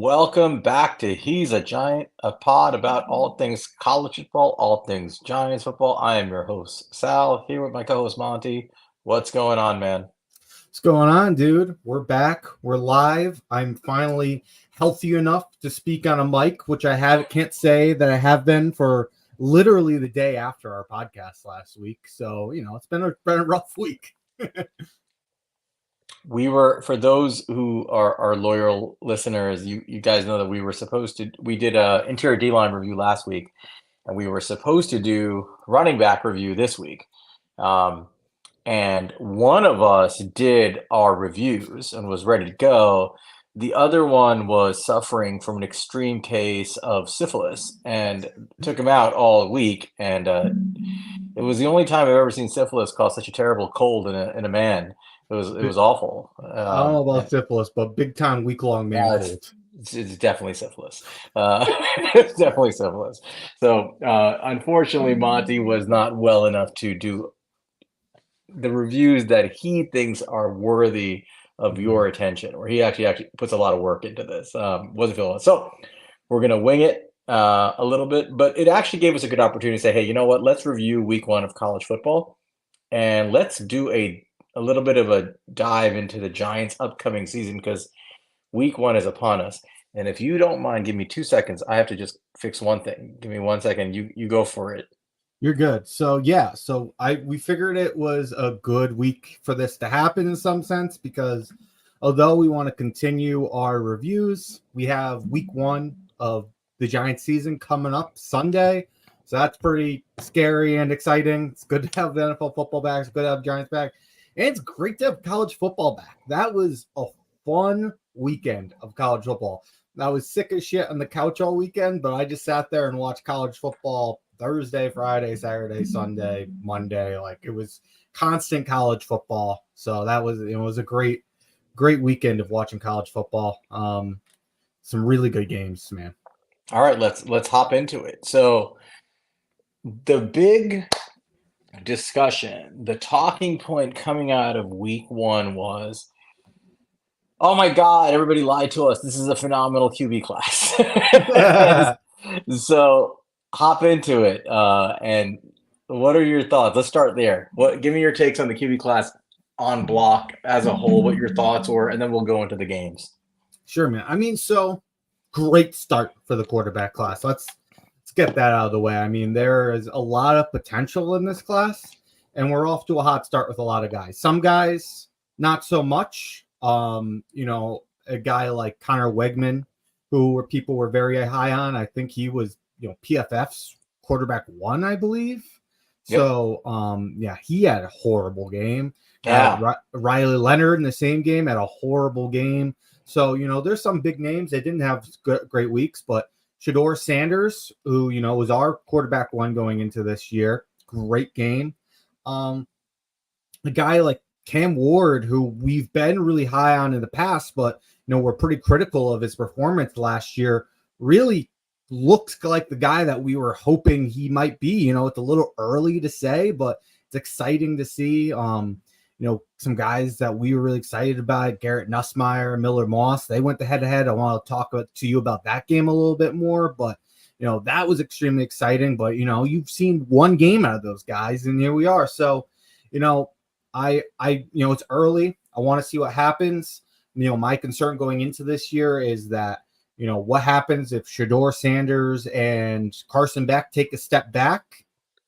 Welcome back to He's a Giant, a pod about all things college football, all things Giants football. I am your host, Sal, here with my co-host, Monty. What's going on, man? What's going on, dude? We're back. We're live. I'm finally healthy enough to speak on a mic, which can't say that I have been for literally the day after our podcast last week. So, it's been a rough week. For those who are our loyal listeners, you guys know that we did a interior D-line review last week, and we were supposed to do running back review this week. And one of us did our reviews and was ready to go. The other one was suffering from an extreme case of syphilis and took him out all week. And it was the only time I've ever seen syphilis cause such a terrible cold in a man. It was awful. I don't know about syphilis, but big time week-long man cold. It's definitely syphilis. It's definitely syphilis. So unfortunately, Monty was not well enough to do the reviews that he thinks are worthy of your attention, or he actually puts a lot of work into this. Wasn't feeling it. So we're gonna wing it a little bit, but it actually gave us a good opportunity to say, hey, you know what? Let's review week 1 of college football, and let's do a little bit of a dive into the Giants' upcoming season, because week 1 is upon us. And if you don't mind, give me 2 seconds. I have to just fix one thing. Give me 1 second. You go for it. You're good. So yeah, we figured it was a good week for this to happen in some sense, because although we want to continue our reviews, we have week 1 of the Giants season coming up Sunday. So that's pretty scary and exciting. It's good to have the NFL football back. It's good to have Giants back. And it's great to have college football back. That was a fun weekend of college football. I was sick as shit on the couch all weekend, but I just sat there and watched college football Thursday, Friday, Saturday, Sunday, Monday. Like, it was constant college football. So it was a great weekend of watching college football. Some really good games, man. All right, let's hop into it. So the big discussion, the talking point coming out of week 1 was, oh my God, everybody lied to us. This is a phenomenal QB class. So hop into it. And what are your thoughts? Let's start there. Give me your takes on the QB class on block as a whole, what your thoughts were, and then we'll go into the games. Sure, man. I mean, so great start for the quarterback class. Let's get that out of the way. I mean, there is a lot of potential in this class, and we're off to a hot start with a lot of guys. Some guys, not so much. A guy like Connor Wegman, who people were very high on. I think he was, PFF's quarterback 1, I believe. Yep. So, he had a horrible game. Yeah. Riley Leonard in the same game had a horrible game. So, there's some big names. They didn't have great weeks, but Shedeur Sanders, who, was our quarterback 1 going into this year, great game. A guy like Cam Ward, who we've been really high on in the past, but, we're pretty critical of his performance last year, really looks like the guy that we were hoping he might be. It's a little early to say, but it's exciting to see. Some guys that we were really excited about, Garrett Nussmeier, Miller Moss, they went head-to-head. I want to talk to you about that game a little bit more, but, that was extremely exciting. But, you've seen one game out of those guys, and here we are. So, it's early. I want to see what happens. My concern going into this year is that, what happens if Shedeur Sanders and Carson Beck take a step back,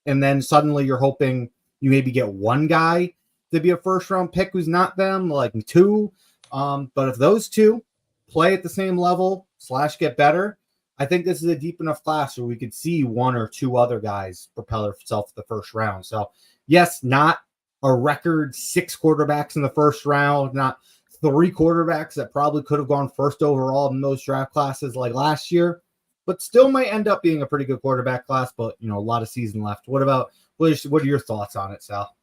and then suddenly you're hoping you maybe get one guy to be a first-round pick who's not them, like 2. But if those 2 play at the same level / get better, I think this is a deep enough class where we could see 1 or 2 other guys propel themselves to the first round. So, yes, not a record 6 quarterbacks in the first round, not 3 quarterbacks that probably could have gone first overall in those draft classes like last year, but still might end up being a pretty good quarterback class. But, a lot of season left. What are your thoughts on it, Sal?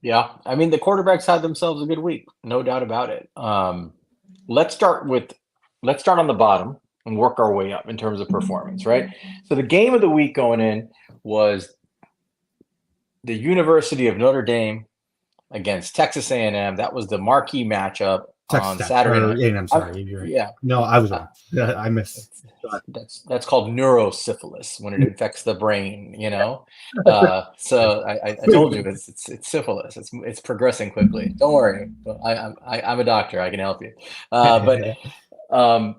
Yeah, I mean, the quarterbacks had themselves a good week, no doubt about it. Let's start on the bottom and work our way up in terms of performance, right? So the game of the week going in was the University of Notre Dame against Texas A&M. That was the marquee matchup. Texas on Tech. Saturday night. I'm sorry. You're right. Yeah, No, I was uh, wrong. I missed. that's called neurosyphilis when it infects the brain. So I told you it's syphilis. It's progressing quickly. Don't worry. I'm a doctor. I can help you. But um,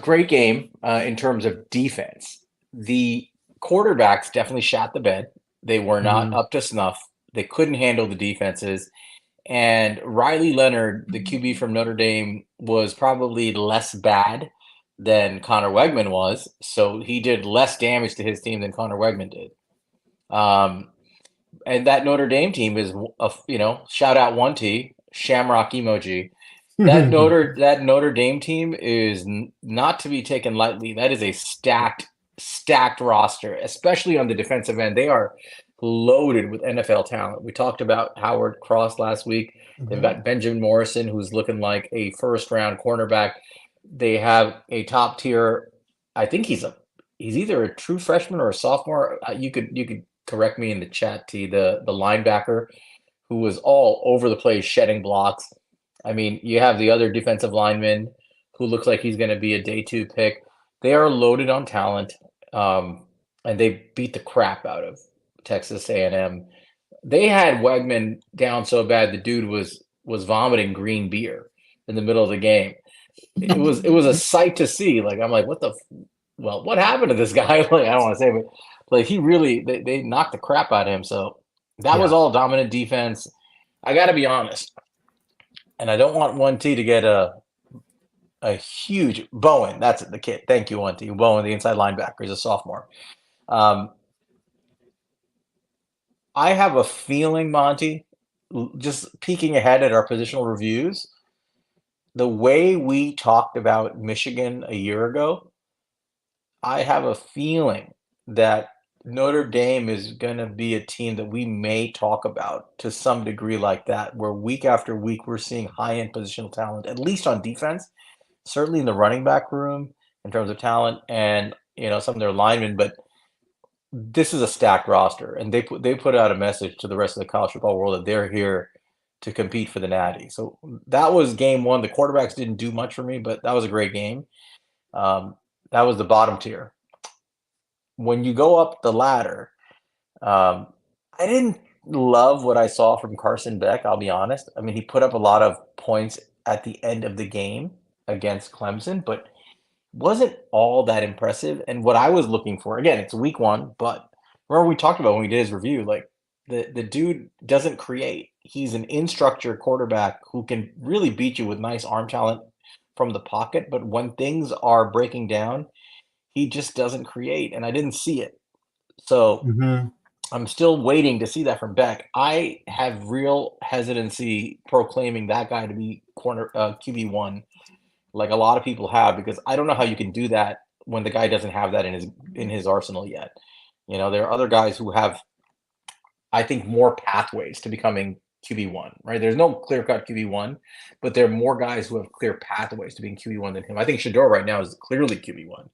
great game in terms of defense. The quarterbacks definitely shot the bed. They were not Mhm. up to snuff. They couldn't handle the defenses. And Riley Leonard, the QB from Notre Dame, was probably less bad than Connor Wegman was. So he did less damage to his team than Connor Wegman did. And that Notre Dame team is, shout out 1T, Shamrock emoji. That Notre Dame team is not to be taken lightly. That is a stacked roster, especially on the defensive end. They are loaded with NFL talent. We talked about Howard Cross last week. They've got Benjamin Morrison, who's looking like a first-round cornerback. They have a top tier. I think he's either a true freshman or a sophomore. You could correct me in the chat, T. The linebacker who was all over the place shedding blocks. I mean, you have the other defensive lineman who looks like he's going to be a day 2 pick. They are loaded on talent, and they beat the crap out of Texas A&M. They had Wegman down so bad the dude was vomiting green beer in the middle of the game. It was a sight to see. Like I'm like, what happened to this guy? Like I don't want to say, but like he really they knocked the crap out of him. So that was all dominant defense. I got to be honest, and I don't want 1T to get a huge Bowen. That's the kid. Thank you, 1T. Bowen, the inside linebacker, is a sophomore. I have a feeling, Monty, just peeking ahead at our positional reviews, the way we talked about Michigan a year ago, I have a feeling that Notre Dame is going to be a team that we may talk about to some degree like that, where week after week we're seeing high-end positional talent, at least on defense, certainly in the running back room in terms of talent and some of their linemen. But this is a stacked roster, and they put out a message to the rest of the college football world that they're here to compete for the Natty. So that was game one. The quarterbacks didn't do much for me, but that was a great game. That was the bottom tier. When you go up the ladder, I didn't love what I saw from Carson Beck, I'll be honest. I mean, he put up a lot of points at the end of the game against Clemson, but wasn't all that impressive. And what I was looking for, again, it's week one, but remember we talked about when we did his review, like the dude doesn't create. He's an in-structure quarterback who can really beat you with nice arm talent from the pocket, but when things are breaking down, he just doesn't create, and I didn't see it. So I'm still waiting to see that from Beck. I have real hesitancy proclaiming that guy to be QB1, like a lot of people have, because I don't know how you can do that when the guy doesn't have that in his arsenal yet. There are other guys who have, I think, more pathways to becoming QB1, right? There's no clear-cut QB1, but there are more guys who have clear pathways to being QB1 than him. I think Shador right now is clearly QB1.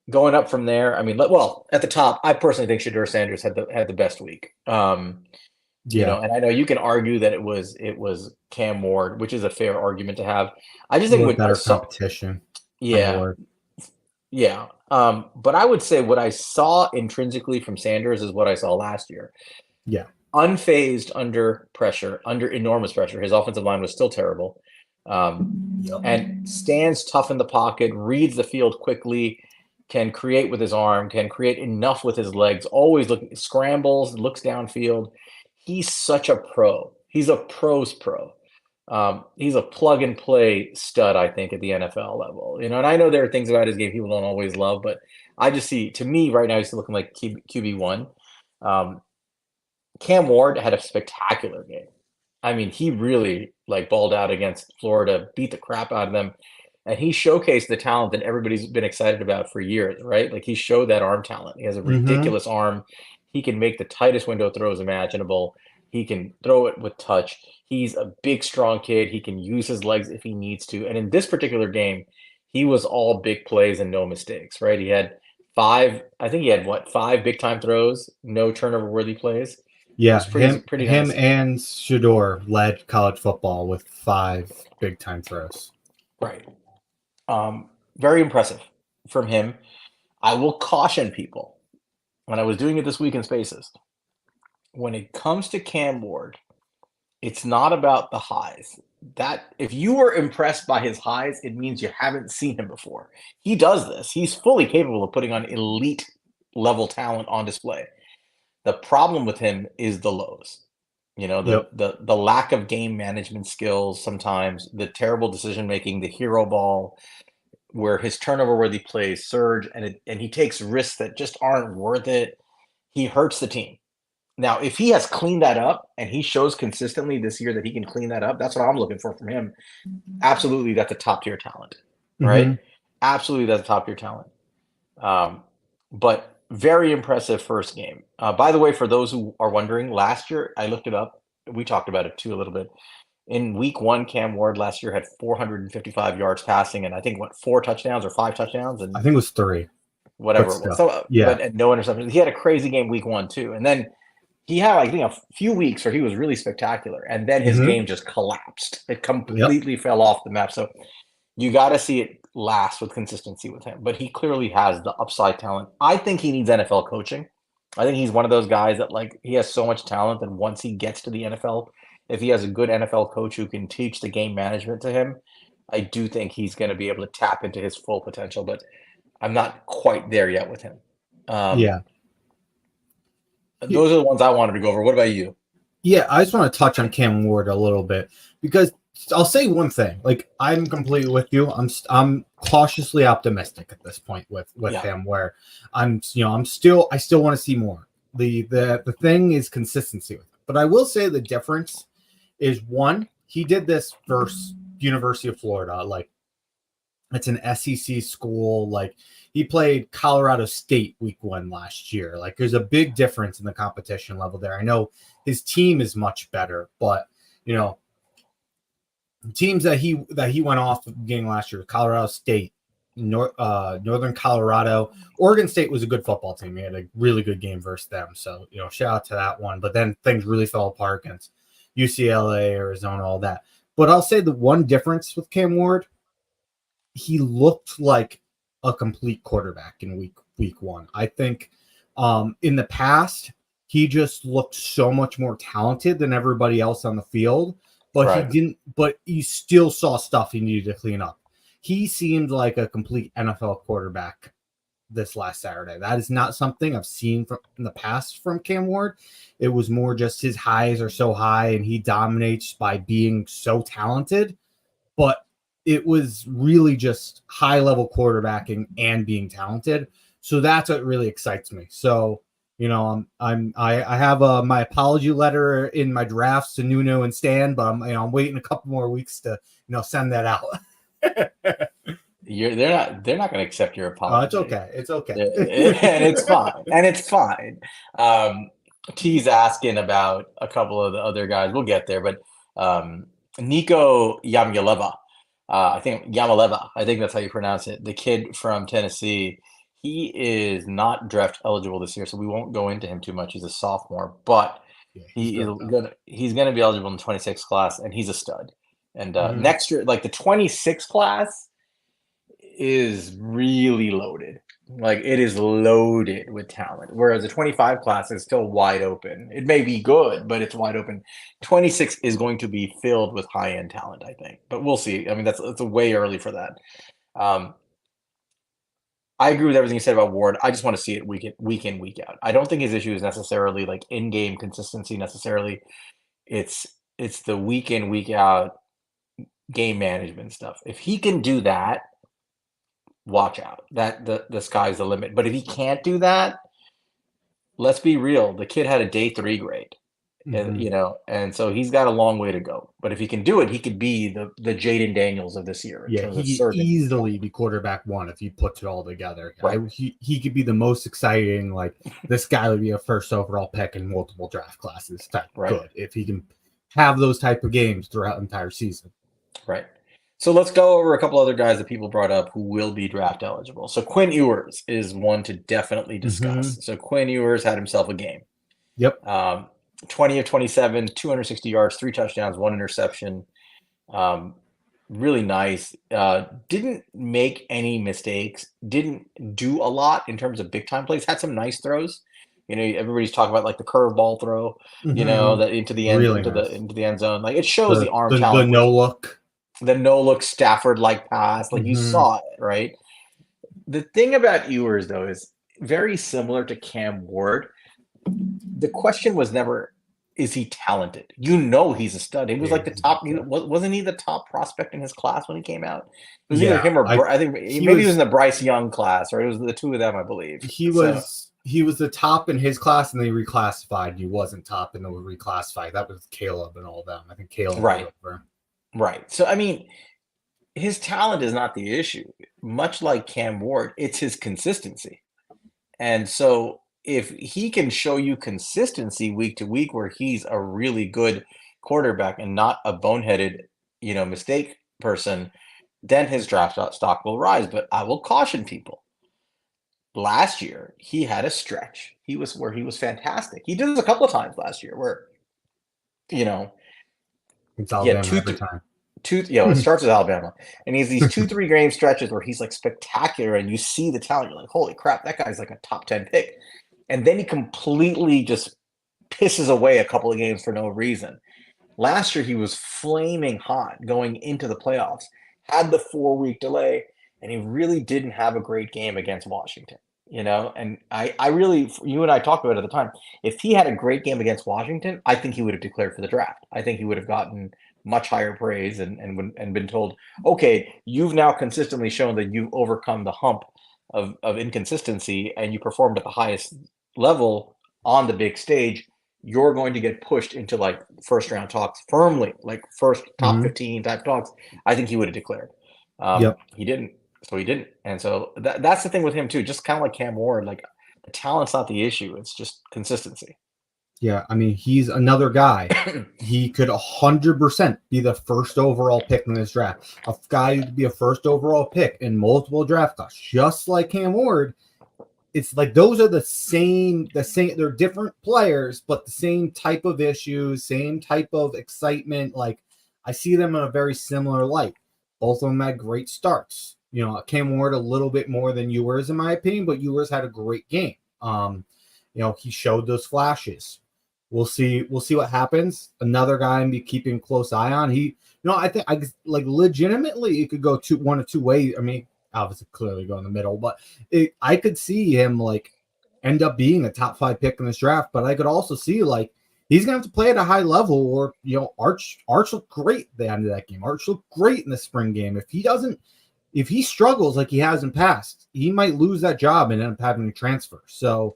Going up from there, I mean, well, at the top, I personally think Shador Sanders had the best week. And I know you can argue that it was Cam Ward, which is a fair argument to have. I just think better competition. Yeah. But I would say what I saw intrinsically from Sanders is what I saw last year. Yeah. Unfazed under pressure, under enormous pressure. His offensive line was still terrible. And stands tough in the pocket, reads the field quickly, can create with his arm, can create enough with his legs, always scrambles, looks downfield. He's such a pro. He's a pro's pro. He's a plug and play stud, I think, at the NFL level. And I know there are things about his game people don't always love, but I just see, to me right now, he's looking like QB1. Cam Ward had a spectacular game. I mean, he really balled out against Florida, beat the crap out of them. And he showcased the talent that everybody's been excited about for years, right? Like he showed that arm talent. He has a ridiculous arm. He can make the tightest window throws imaginable. He can throw it with touch. He's a big, strong kid. He can use his legs if he needs to. And in this particular game, he was all big plays and no mistakes, right? He had five big time throws, no turnover worthy plays. Yeah, was pretty him nice. and Shador led college football with 5 big time throws. Right. Very impressive from him. I will caution people when I was doing it this week in Spaces. When it comes to Cam Ward, it's not about the highs. That if you were impressed by his highs, it means you haven't seen him before. He does this. He's fully capable of putting on elite level talent on display. The problem with him is the lows. You know, Yep. the lack of game management skills sometimes, the terrible decision making, the hero ball, where his turnover worthy plays surge and he takes risks that just aren't worth it. He hurts the team. Now, if he has cleaned that up and he shows consistently this year that he can clean that up, that's what I'm looking for from him. Absolutely, that's a top tier talent, right? Mhm. Absolutely, that's a top tier talent. But very impressive first game. By the way, for those who are wondering, last year I looked it up. We talked about it too a little bit. In week one, Cam Ward last year had 455 yards passing, and I think what 4 touchdowns or 5 touchdowns, I and think it was 3, but whatever it was. still. So, Yeah. but and no interceptions. He had a crazy game week one too, and then he had like a few weeks where he was really spectacular, and then his Mhm. game just collapsed. It Yep. completely fell off the map. So you got to see it last with consistency with him. But he clearly has the upside talent. I think he needs NFL coaching. I think he's one of those guys that like he has so much talent that once he gets to the NFL, if he has a good NFL coach who can teach the game management to him, I do think he's going to be able to tap into his full potential. But I'm not quite there yet with him. Yeah. Those are the ones I wanted to go over. What about you? Yeah, I just want to touch on Cam Ward a little bit because I'll say one thing. Like I'm completely with you. I'm cautiously optimistic at this point with Yeah. him. Where I still want to see more. The thing is consistency with him. But I will say the difference is one. He did this versus University of Florida. Like it's an SEC school. Like he played Colorado State week one last year. Like there's a big difference in the competition level there. I know his team is much better, but you know, teams that he went off getting last year, Colorado State, Northern Colorado, Oregon State was a good football team. He had a really good game versus them. So, shout out to that one. But then things really fell apart against UCLA, Arizona, all that. But I'll say the one difference with Cam Ward, he looked like a complete quarterback in week one. I think in the past, he just looked so much more talented than everybody else on the field, but Right. he still saw stuff he needed to clean up. He seemed like a complete NFL quarterback this last Saturday. That is not something I've seen in the past from Cam Ward. It was more just his highs are so high and he dominates by being so talented, but it was really just high level quarterbacking and being talented. So that's what really excites me. So, I have my apology letter in my drafts to Nuno and Stan, but I'm waiting a couple more weeks to, send that out. They're not going to accept your apology. It's okay. And it's fine. T's asking about a couple of the other guys. We'll get there, but Nico Yamaleva, I think that's how you pronounce it. The kid from Tennessee, he is not draft eligible this year, so we won't go into him too much. He's a sophomore, but he's gonna be eligible in the 26th class, and he's a stud. And next year, like the 26th class is really loaded. Like it is loaded with talent, whereas the 25 class is still wide open. It may be good, but it's wide open. 26 is going to be filled with high-end talent, I think, but we'll see. I mean, it's way early for that. I agree with everything you said about Ward. I just want to see it week in, week out. I don't think his issue is necessarily like in-game consistency necessarily. It's the week in, week out game management stuff. If he can do that, watch out. That the sky's the limit. But if he can't do that, let's be real. The kid had a day 3 grade. And so he's got a long way to go. But if he can do it, he could be the Jaden Daniels of this year. Yeah, he could easily be quarterback 1 if you put it all together. Right. He could be the most exciting. Like this guy would be a first overall pick in multiple draft classes. Type good if he can have those type of games throughout the entire season. Right. So let's go over a couple other guys that people brought up who will be draft eligible. So Quinn Ewers is one to definitely discuss. So Quinn Ewers had himself a game. Yep. 20 of 27, 260 yards, 3 touchdowns, 1 interception. Really nice. Didn't make any mistakes. Didn't do a lot in terms of big time plays. Had some nice throws. Everybody's talking about like the curveball throw, that into the end, Really nice. into the end zone. Like it shows the arm the talent. no look. The no look Stafford like pass. Like you Mhm. saw it, right? The thing about Ewers though is very similar to Cam Ward. The question was never, is he talented? He's a stud. He was like the top. Wasn't he the top prospect in his class when he came out? It was either him or I think maybe he was in the Bryce Young class, or it was the two of them, I believe. He was the top in his class, and they reclassified. He wasn't top, and they were reclassified. That was Caleb and all them. I think Caleb. Right. So I mean, his talent is not the issue. Much like Cam Ward, it's his consistency. And so if he can show you consistency week to week where he's a really good quarterback and not a boneheaded, mistake person, then his draft stock will rise. But I will caution people. Last year, he had a stretch. He was fantastic. He did this a couple of times last year where, it's Alabama every time. It starts with Alabama, and he has these 2-3 game stretches where he's like spectacular, and you see the talent. You're like, holy crap, that guy's like a top 10 pick. And then he completely just pisses away a couple of games for no reason. Last year, he was flaming hot going into the playoffs, had the 4-week delay, and he really didn't have a great game against Washington. And I really, you and I talked about it at the time, if he had a great game against Washington, I think he would have declared for the draft. I think he would have gotten much higher praise and been told, okay, you've now consistently shown that you've overcome the hump of inconsistency and you performed at the highest level on the big stage. You're going to get pushed into like first round talks firmly, like first top 15 type talks. I think he would have declared. He didn't. So he didn't. And so that's the thing with him too. Just kind of like Cam Ward, like the talent's not the issue. It's just consistency. Yeah, I mean, he's another guy. He could 100% be the first overall pick in this draft. A guy who could be a first overall pick in multiple draft classes, just like Cam Ward. It's like those are the same. They're different players, but the same type of issues, same type of excitement. Like I see them in a very similar light. Both of them had great starts. Cam Ward a little bit more than Ewers, in my opinion, but Ewers had a great game. He showed those flashes. We'll see what happens. Another guy I'm be keeping a close eye on. I think legitimately it could go one of two ways. I mean, obviously clearly go in the middle, but I could see him like end up being a top 5 pick in this draft. But I could also see like he's gonna have to play at a high level, or Arch looked great at the end of that game. Arch looked great in the spring game. If he struggles like he has in past, he might lose that job and end up having to transfer. So,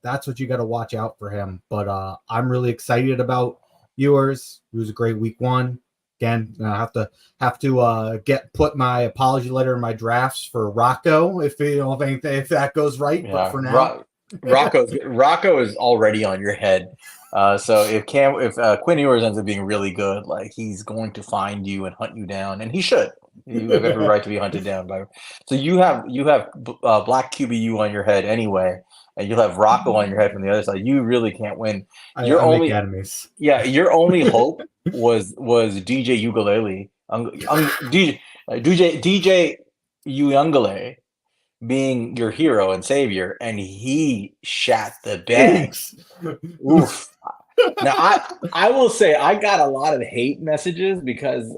that's what you got to watch out for him. But I'm really excited about Ewers. It was a great week 1. Again, I have to put my apology letter in my drafts for Rocco if that goes right. Yeah. But for now, Rocco is already on your head. So if Quinn Ewers ends up being really good, like he's going to find you and hunt you down, and he should. You have every right to be hunted down by. So you have Black QBU on your head anyway, and you'll have Rocco on your head from the other side. You really can't win. Your only enemies. Yeah, your only hope was DJ Ukulele, DJ Uyungale being your hero and savior, and he shat the bed. Oof. Now I will say I got a lot of hate messages because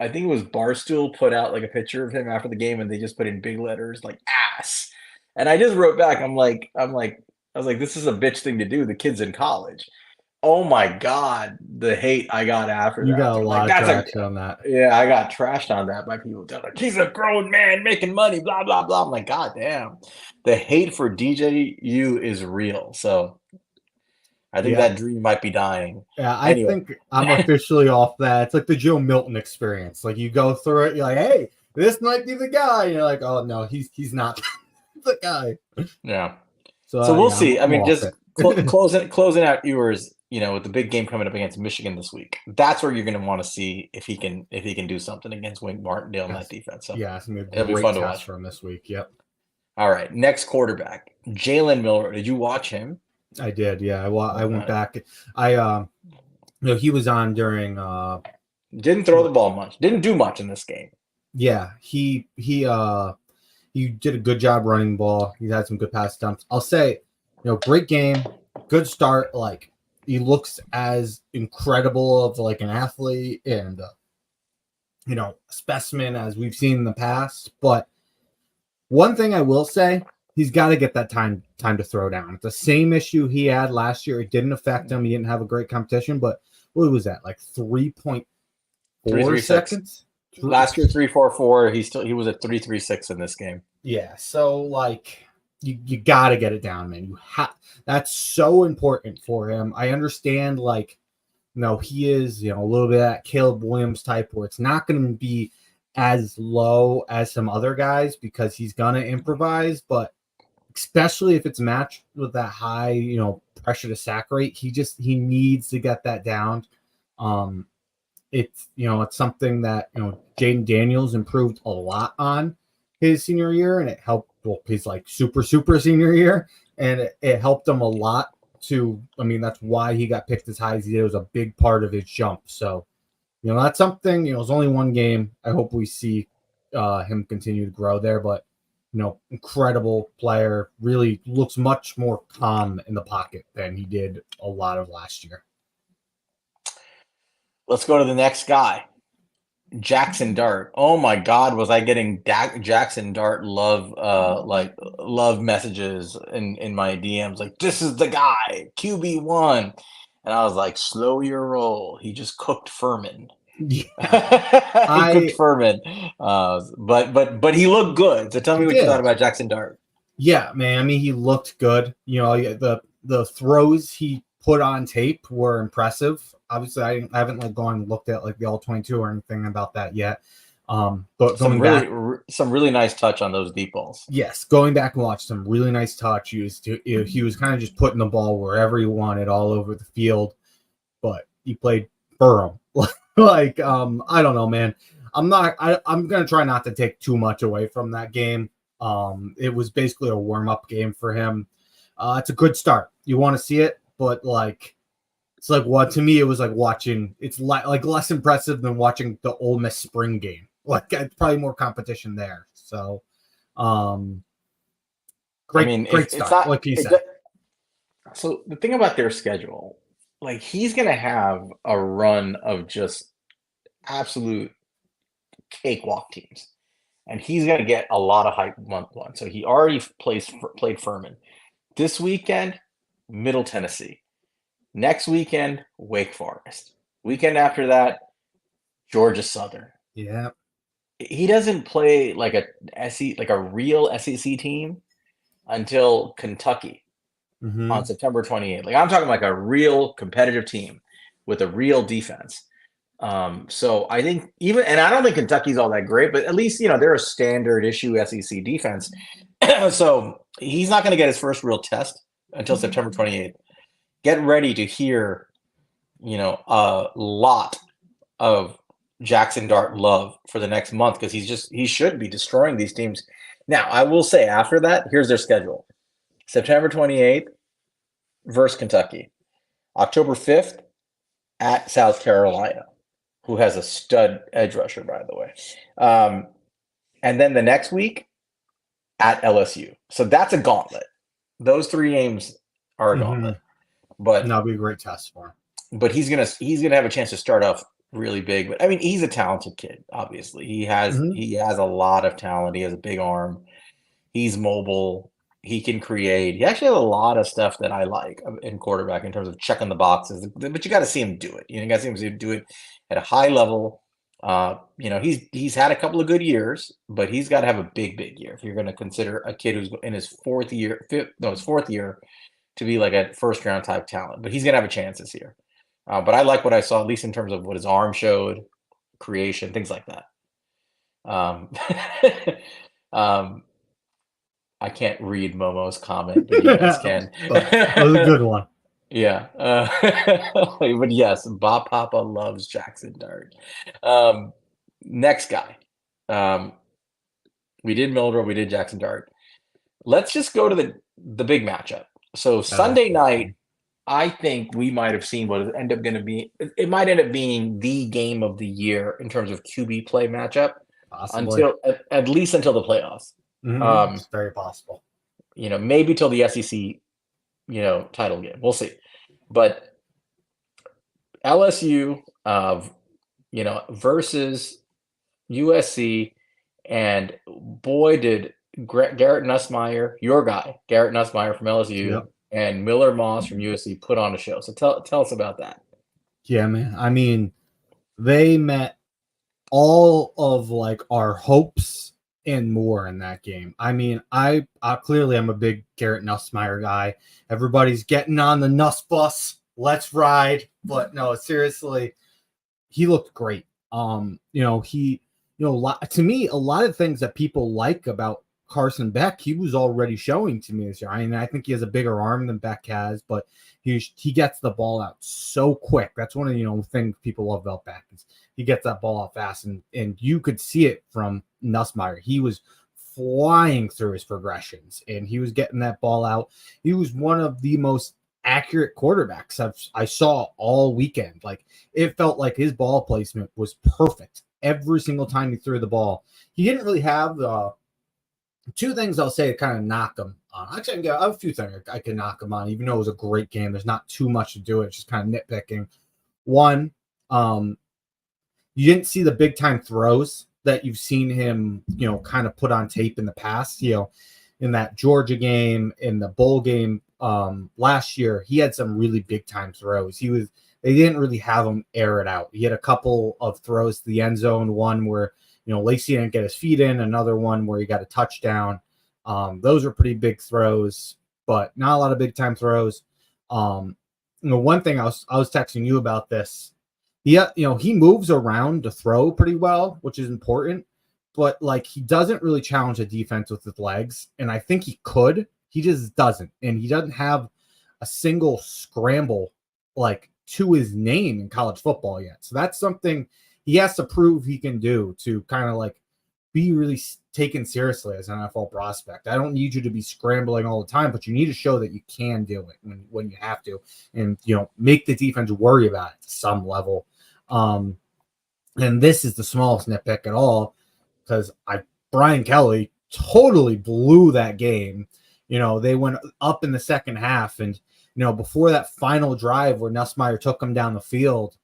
I think it was Barstool put out like a picture of him after the game, and they just put in big letters like ass. And I just wrote back, I was like, this is a bitch thing to do. The kid's in college. Oh my God, the hate I got after that. You got a lot of traction on that. Yeah, I got trashed on that by people. They're like, he's a grown man making money, blah, blah, blah. I'm like, God damn. The hate for DJU is real. So I think that dream might be dying. Yeah, I think I'm officially off that. It's like the Joe Milton experience. Like you go through it, you're like, hey, this might be the guy. And you're like, oh no, he's not the guy. Yeah. So we'll see. I mean, just closing out Ewers, with the big game coming up against Michigan this week. That's where you're going to want to see if he can do something against Wink Martindale in that defense. So yeah, it's going to be fun to watch for him this week. Yep. All right, next quarterback, Jalen Miller. Did you watch him? I did. Yeah. I went Uh, back. He was on during didn't throw the ball much. Didn't do much in this game. yeah, he did a good job running ball. He had some good pass attempts. I'll say, great game, good start. Like, he looks as incredible of like an athlete and specimen as we've seen in the past. But one thing I will say, he's got to get that time to throw down. It's the same issue he had last year. It didn't affect him. He didn't have a great competition, but what was that? Like 3.4 3.36. seconds? Last year 3.44. He was at 3.36 in this game. Yeah. So like you got to get it down, man. That's so important for him. I understand, like, he is, a little bit of that Caleb Williams type where it's not going to be as low as some other guys because he's going to improvise, but especially if it's matched with that high, pressure to sack rate, he needs to get that down. It's something that, Jaden Daniels improved a lot on his senior year, and it helped his like super senior year, and it helped him a lot that's why he got picked as high as he did. It was a big part of his jump. So, that's something, it's only one game. I hope we see him continue to grow there, but incredible player, really looks much more calm in the pocket than he did a lot of last year. Let's go to the next guy, Jackson Dart. Oh my God, was I getting Jackson Dart love messages in my DMs like, this is the guy, QB1, and I was like, slow your roll. He just cooked Furman. Yeah. He cooked Furman, but he looked good. So tell me what you thought about Jackson Dart. Yeah, man. I mean, he looked good. The throws he put on tape were impressive. Obviously, I haven't like gone and looked at like the all-22 or anything about that yet. But some really nice touch on those deep balls. Yes, going back and watch some really nice touch. He was kind of just putting the ball wherever he wanted, all over the field. But he played Burrow. Like, I don't know, man. I'm gonna try not to take too much away from that game. It was basically a warm-up game for him. It's a good start. You want to see it, but like, it's like what to me it was like watching. It's like less impressive than watching the Ole Miss spring game. Like, it's probably more competition there. So, great start. It's not, like you said. So the thing about their schedule, like, he's gonna have a run of just absolute cakewalk teams, and he's gonna get a lot of hype month one. So he already played Furman. This weekend, Middle Tennessee. Next weekend, Wake Forest. Weekend after that, Georgia Southern. Yeah. He doesn't play like a real SEC team until Kentucky on September 28th. Like, I'm talking like a real competitive team with a real defense. So I think and I don't think Kentucky's all that great, but at least, they're a standard issue SEC defense. So he's not going to get his first real test until September 28th. Get ready to hear, a lot of Jackson Dart love for the next month, because he should be destroying these teams. Now, I will say after that, here's their schedule. September 28th versus Kentucky. October 5th at South Carolina, who has a stud edge rusher, by the way. And then the next week at LSU. So that's a gauntlet. Those 3 games are a gauntlet. But that'll be a great test for him. But he's gonna have a chance to start off really big. But I mean, he's a talented kid. Obviously, he has a lot of talent. He has a big arm. He's mobile. He can create. He actually has a lot of stuff that I like in quarterback in terms of checking the boxes. But you got to see him do it. You got to see him do it at a high level. He's had a couple of good years, but he's got to have a big year if you're going to consider a kid who's in his fourth year to be like a first round type talent. But he's going to have a chance this year. But I like what I saw, at least in terms of what his arm showed, creation, things like that. I can't read Momo's comment, but you guys can. That was a good one. Yeah. But yes, Bob Papa loves Jackson Dart. Next guy. We did Mildred, we did Jackson Dart. Let's just go to the big matchup. So Sunday night, I think we might have seen what it end up going to be. It might end up being the game of the year in terms of QB play matchup possibly. until at least until the playoffs. It's very possible. Maybe till the SEC, title game. We'll see. But LSU, versus USC, and boy, did Garrett Nussmeier, your guy, Garrett Nussmeier from LSU, Yep. and Miller Moss from USC put on a show. So tell us about that. Yeah, man. I mean, they met all of like our hopes and more in that game. I mean, I clearly I'm a big Garrett Nussmeier guy. Everybody's getting on the Nuss bus. Let's ride. But no, seriously, he looked great. To me, a lot of things that people like about Carson Beck, he was already showing to me this year. I mean, I think he has a bigger arm than Beck has, but he gets the ball out so quick. That's one of the things people love about Beck is he gets that ball out fast, and you could see it from Nussmeier. He was flying through his progressions, and he was getting that ball out. He was one of the most accurate quarterbacks I saw all weekend. Like, it felt like his ball placement was perfect every single time he threw the ball. He didn't really have the two things I'll say to kind of knock him on. Actually, I have a few things I can knock him on, even though it was a great game. There's not too much to do. It's just kind of nitpicking. One, you didn't see the big time throws that you've seen him, kind of put on tape in the past. In that Georgia game, in the bowl game last year, he had some really big time throws. They didn't really have him air it out. He had a couple of throws to the end zone, one where Lacey didn't get his feet in, another one where he got a touchdown. Those are pretty big throws, but not a lot of big time throws. One thing I was texting you about this. He moves around to throw pretty well, which is important, but like he doesn't really challenge the defense with his legs, and I think he could. He just doesn't, and he doesn't have a single scramble like to his name in college football yet. So that's something he has to prove he can do to kind of like be really taken seriously as an NFL prospect. I don't need you to be scrambling all the time, but you need to show that you can do it when you have to, and make the defense worry about it to some level. And this is the smallest nitpick at all, because Brian Kelly totally blew that game. They went up in the second half, and before that final drive where Nussmeier took him down the field,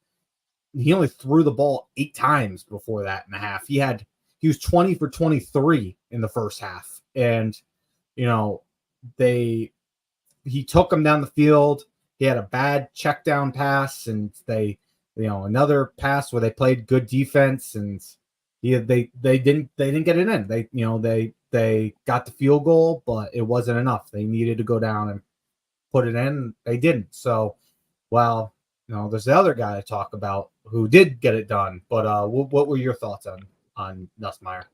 he only threw the ball 8 times before that in the half. He was 20 for 23 in the first half, and he took him down the field. He had a bad check down pass, and another pass where they played good defense, and they didn't get it in. They got the field goal, but it wasn't enough. They needed to go down and put it in. They didn't. So, there's the other guy to talk about who did get it done. But what were your thoughts on Nussmeier?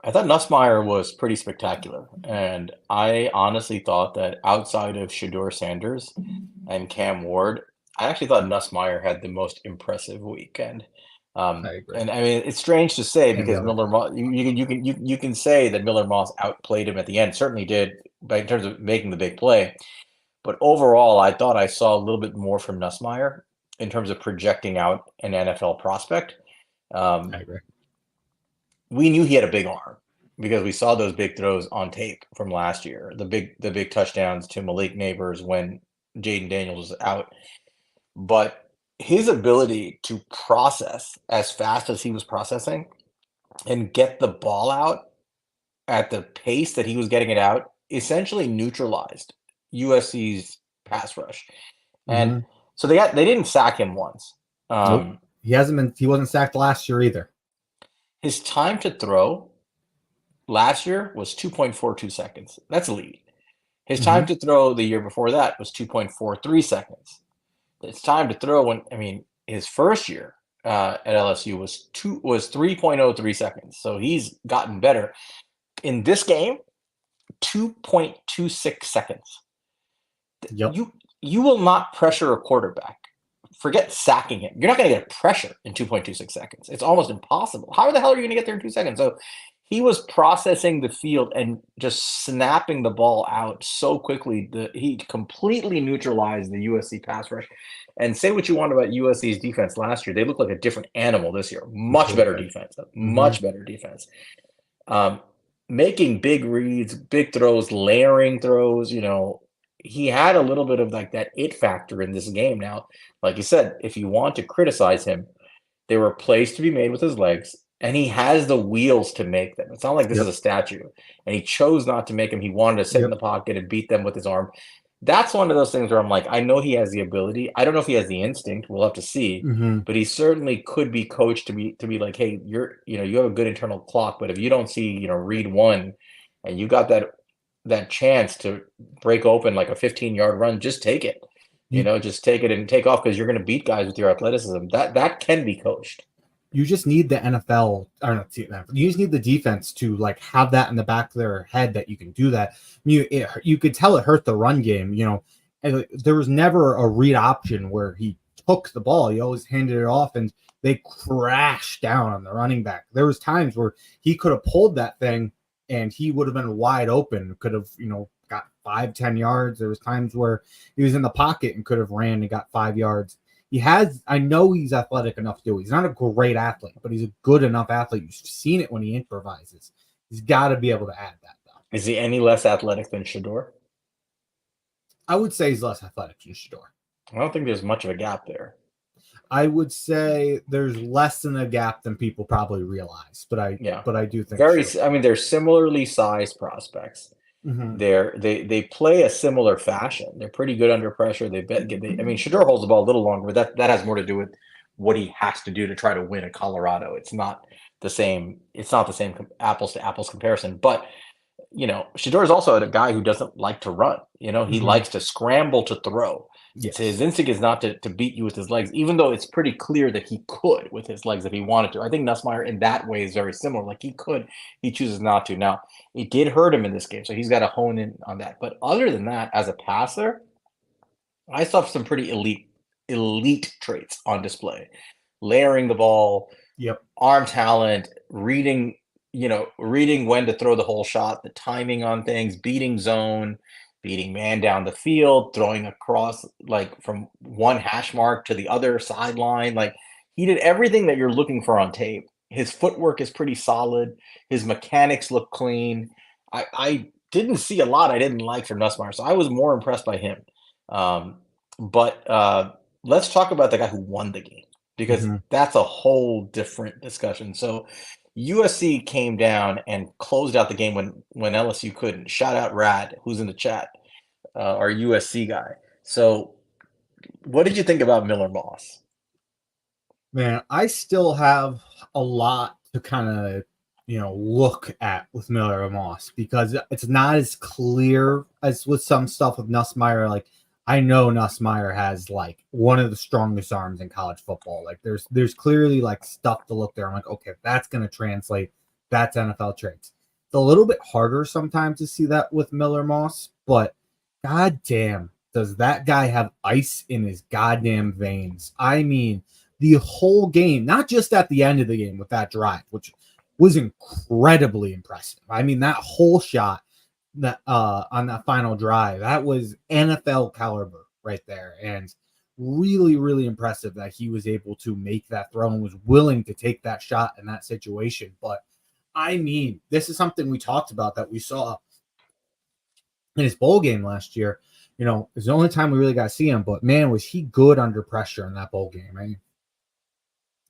I thought Nussmeier was pretty spectacular, and I honestly thought that outside of Shedeur Sanders and Cam Ward, I actually thought Nussmeier had the most impressive weekend. I agree. And I mean, it's strange to say And because Miller Moss, you can say that Miller Moss outplayed him at the end. Certainly did, but in terms of making the big play. But overall, I thought I saw a little bit more from Nussmeier in terms of projecting out an NFL prospect. I agree. We knew he had a big arm because we saw those big throws on tape from last year. The big touchdowns to Malik Neighbors when Jaden Daniels was out. But his ability to process as fast as he was processing and get the ball out at the pace that he was getting it out essentially neutralized USC's pass rush. And so they didn't sack him once. Nope. He wasn't sacked last year either. His time to throw last year was 2.42 seconds. That's elite. His time to throw the year before that was 2.43 seconds. His time to throw his first year at LSU was 3.03 seconds. So he's gotten better. In this game, 2.26 seconds. Yep. You will not pressure a quarterback. Forget sacking him. You're not going to get pressure in 2.26 seconds. It's almost impossible. How the hell are you going to get there in 2 seconds? So he was processing the field and just snapping the ball out so quickly that he completely neutralized the USC pass rush. And say what you want about USC's defense last year, they look like a different animal this year. Much better Completely. defense, Hmm. much better defense. Um, Making big reads, big throws, layering throws, he had a little bit of like that it factor in this game. Now, like you said, if you want to criticize him, there were plays to be made with his legs, and he has the wheels to make them. It's not like this is Yep. a statue, and he chose not to make them. He wanted to sit in Yep. the pocket and beat them with his arm. That's one of those things where I'm like, I know he has the ability. I don't know if he has the instinct. We'll have to see, Hmm. but he certainly could be coached to be like, hey, you have a good internal clock, but if you don't see, read one, and you got that chance to break open like a 15-yard run, just take it. You Just take it and take off because you're going to beat guys with your athleticism. That can be coached. you just need the NFL, or not the NFL, you just need the defense to like have that in the back of their head that you can do that. You could tell it hurt the run game. And there was never a read option where he took the ball. He always handed it off, and they crashed down on the running back. There was times where he could have pulled that thing, and he would have been wide open. Could have got 5-10 yards. There was times where he was in the pocket and could have ran and got 5 yards. I know he's athletic enough to do it. He's not a great athlete, but he's a good enough athlete. You've seen it when he improvises. He's got to be able to add that, though. Is he any less athletic than Shador? I would say he's less athletic than Shador. I don't think there's much of a gap there. I would say there's less than a gap than people probably realize, but I do think they're similarly sized prospects. Mm-hmm. They play a similar fashion. They're pretty good under pressure. Shador holds the ball a little longer, but that has more to do with what he has to do to try to win at Colorado. It's not the same. It's not the same apples to apples comparison. But Shador is also a guy who doesn't like to run. He likes to scramble to throw. Yes. His instinct is not to beat you with his legs, even though it's pretty clear that he could with his legs if he wanted to. I think Nussmeier in that way is very similar. Like he could, he chooses not to. Now, it did hurt him in this game, so he's got to hone in on that. But other than that, as a passer, I saw some pretty elite traits on display. Layering the ball, Yep. arm talent, reading when to throw the whole shot, the timing on things, beating zone, beating man down the field, throwing across like from one hash mark to the other sideline. Like he did everything that you're looking for on tape. His footwork is pretty solid. His mechanics look clean. I didn't see a lot I didn't like from Nussmeier, so I was more impressed by him. But let's talk about the guy who won the game, because that's a whole different discussion. So USC came down and closed out the game when LSU couldn't. Shout out Rad, who's in the chat, our USC guy. So what did you think about Miller Moss? Man, I still have a lot to kind of look at with Miller Moss, because it's not as clear as with some stuff with Nussmeier. Like I know Nussmeier has like one of the strongest arms in college football. Like there's clearly like stuff to look there. I'm like, okay, that's going to translate. That's NFL traits. It's a little bit harder sometimes to see that with Miller Moss, but goddamn, does that guy have ice in his goddamn veins? I mean, the whole game, not just at the end of the game with that drive, which was incredibly impressive. I mean, that whole shot that on that final drive, that was NFL caliber right there, and really, really impressive that he was able to make that throw and was willing to take that shot in that situation. But I mean, this is something we talked about that we saw in his bowl game last year. It's the only time we really got to see him, but man, was he good under pressure in that bowl game. I mean,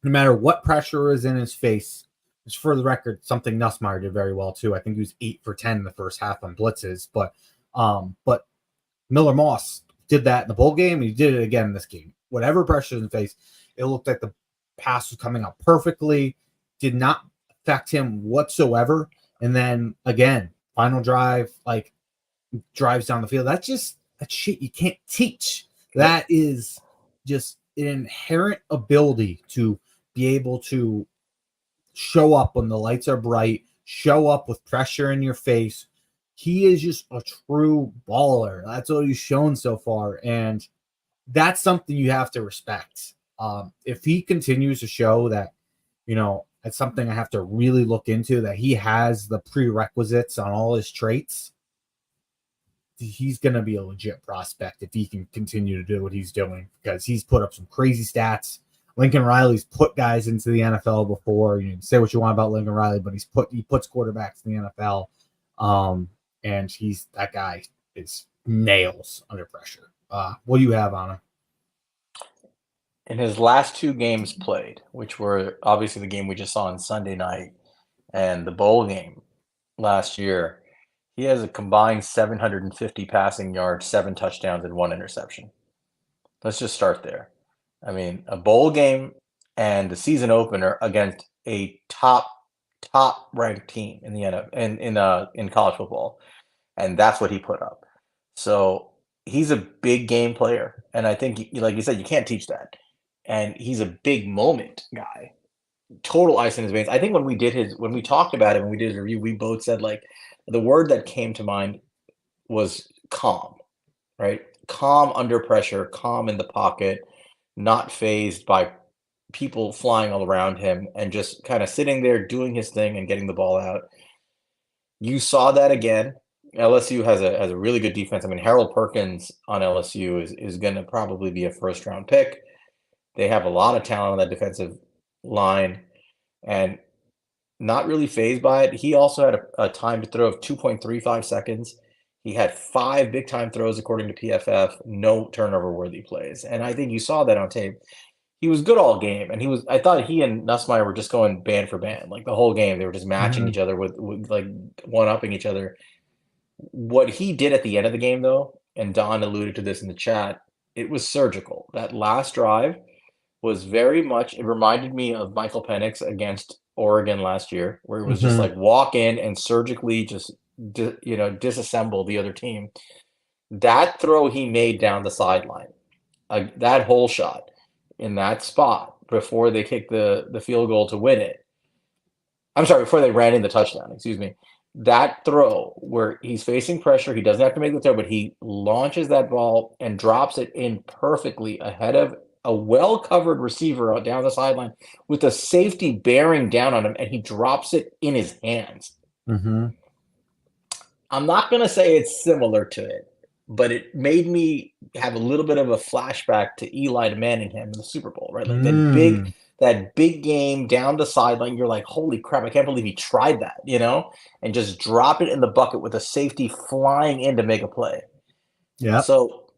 no matter what pressure is in his face, which for the record, something Nussmeier did very well too. I think he was 8 for 10 in the first half on blitzes, but Miller Moss did that in the bowl game, and he did it again in this game. Whatever pressure in the face, it looked like the pass was coming out perfectly, did not affect him whatsoever. And then again, final drive, like drives down the field. That's shit you can't teach. That is just an inherent ability to be able to show up when the lights are bright, show up with pressure in your face. He is just a true baller. That's what he's shown so far, and that's something you have to respect. If he continues to show that, It's something I have to really look into, that he has the prerequisites on all his traits. He's going to be a legit prospect if he can continue to do what he's doing, because he's put up some crazy stats. Lincoln Riley's put guys into the NFL before. You can say what you want about Lincoln Riley, but he puts quarterbacks in the NFL. And that guy is nails under pressure. What do you have on him? In his last 2 games played, which were obviously the game we just saw on Sunday night and the bowl game last year, he has a combined 750 passing yards, 7 touchdowns, and 1 interception. Let's just start there. I mean, a bowl game and the season opener against a top ranked team in the NFL in college football, and that's what he put up. So he's a big game player, and I think, like you said, you can't teach that. And he's a big moment guy, total ice in his veins. I think when we talked about it, when we did his review, we both said, like, the word that came to mind was calm, right? Calm under pressure, calm in the pocket, not fazed by people flying all around him, and just kind of sitting there doing his thing and getting the ball out. You saw that again. LSU has a really good defense. I mean, Harold Perkins on LSU is going to probably be a first round pick. They have a lot of talent on that defensive line, and not really fazed by it. He also had a time to throw of 2.35 seconds. He had 5 big time throws according to PFF, no turnover worthy plays. And I think you saw that on tape. He was good all game, and I thought he and Nussmeier were just going band for band. Like, the whole game, they were just matching each other with like one-upping each other. What he did at the end of the game, though, and Don alluded to this in the chat, it was surgical. That last drive was very much, it reminded me of Michael Penix against Oregon last year, where it was just like walk in and surgically just disassemble the other team. That throw he made down the sideline, that hole shot in that spot before they kicked the field goal to win it. I'm sorry, before they ran in the touchdown, excuse me. That throw where he's facing pressure, he doesn't have to make the throw, but he launches that ball and drops it in perfectly ahead of a well-covered receiver down the sideline with a safety bearing down on him, and he drops it in his hands. I'm not going to say it's similar to it, but it made me have a little bit of a flashback to Eli Manningham in the Super Bowl, right? Like that big game down the sideline. You're like, holy crap, I can't believe he tried that, and just drop it in the bucket with a safety flying in to make a play. Yeah. So,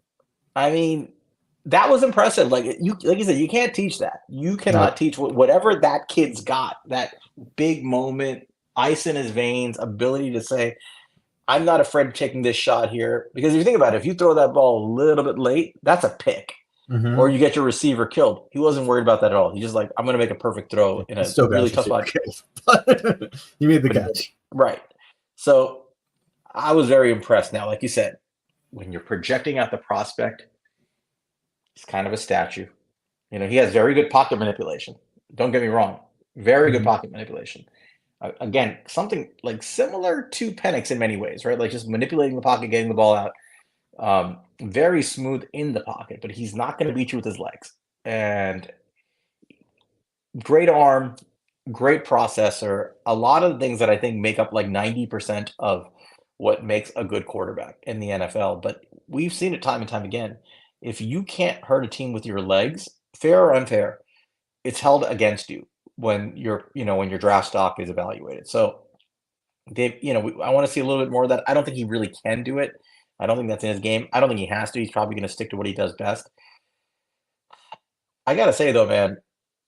I mean, that was impressive. Like you said, you can't teach that. You cannot teach whatever that kid's got, that big moment, ice in his veins, ability to say, I'm not afraid of taking this shot here. Because if you think about it, if you throw that ball a little bit late, that's a pick. Or you get your receiver killed. He wasn't worried about that at all. He's just like, I'm going to make a perfect throw in a really tough spot. You made the catch. Right. So I was very impressed. Now, like you said, when you're projecting out the prospect, he's kind of a statue. He has very good pocket manipulation. Don't get me wrong. Very good pocket manipulation. Again, something like similar to Penix in many ways, right? Like just manipulating the pocket, getting the ball out. Very smooth in the pocket, but he's not going to beat you with his legs. And great arm, great processor. A lot of the things that I think make up like 90% of what makes a good quarterback in the NFL. But we've seen it time and time again. If you can't hurt a team with your legs, fair or unfair, it's held against you when your draft stock is evaluated. So I want to see a little bit more of that. I don't think he really can do it. I don't think that's in his game. I don't think he has to. He's probably going to stick to what he does best. I got to say, though, man,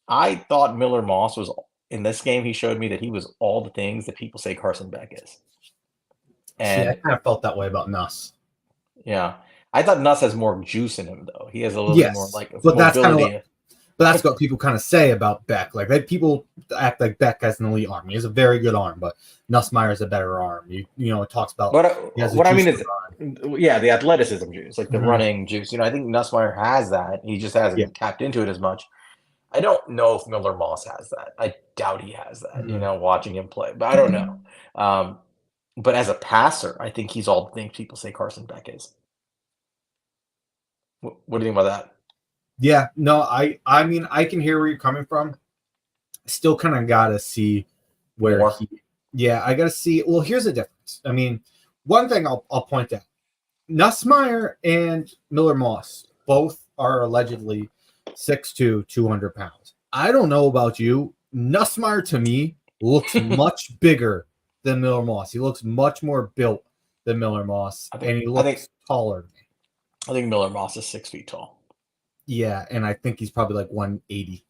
I thought Miller Moss was, in this game, he showed me that he was all the things that people say Carson Beck is. And I kind of felt that way about Nuss. Yeah. I thought Nuss has more juice in him, though. He has a little bit more like mobility. But that's what people kind of say about Beck. Like, people act like Beck has an elite arm. He has a very good arm, but Nussmeier has a better arm. It talks about what I mean is, the athleticism juice, like the running juice. I think Nussmeier has that. He just hasn't tapped into it as much. I don't know if Miller Moss has that. I doubt he has that, watching him play. But I don't know. But as a passer, I think he's all the things people say Carson Beck is. What do you think about that? Yeah, no, I mean, I can hear where you're coming from. Still kind of gotta see where More. he. Yeah, I gotta see. Well, here's the difference. I mean, one thing I'll point out: Nussmeier and Miller Moss both are allegedly 6'2", 200 pounds. I don't know about you. Nussmeier to me looks much bigger than Miller Moss. He looks much more built than Miller Moss, and he looks taller. I think Miller Moss is 6 feet tall. Yeah, and I think he's probably like 180.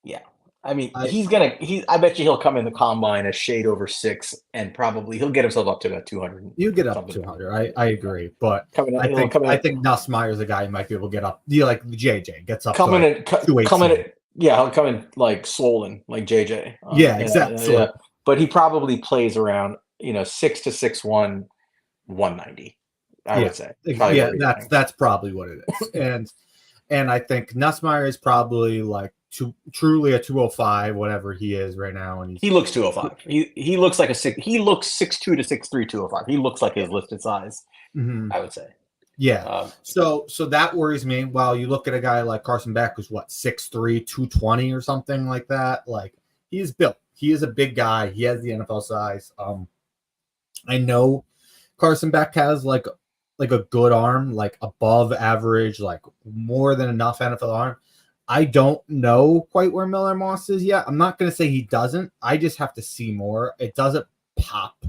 Yeah. I mean, I bet you he'll come in the combine a shade over 6, and probably he'll get himself up to about 200. You get up to 200. I agree, but I think Nussmeier's a guy who might be able to get up. Like JJ gets up he'll come in like swollen, like JJ. Yeah, exactly. Yeah. But he probably plays around 6 to 6'1", 190. I would say. That's probably what it is. and I think Nussmeier is probably like truly a 205, whatever he is right now, and he looks 205. He looks like he looks 6'2" to 6'3", 205. He looks like his listed size. Mm-hmm. I would say. Yeah. So that worries me. While you look at a guy like Carson Beck, who's 6'3", 220 or something like that. Like, he's built. He is a big guy. He has the NFL size. I know Carson Beck has like a good arm, like above average, like more than enough NFL arm. I don't know quite where Miller Moss is yet. I'm not going to say he doesn't. I just have to see more. It doesn't pop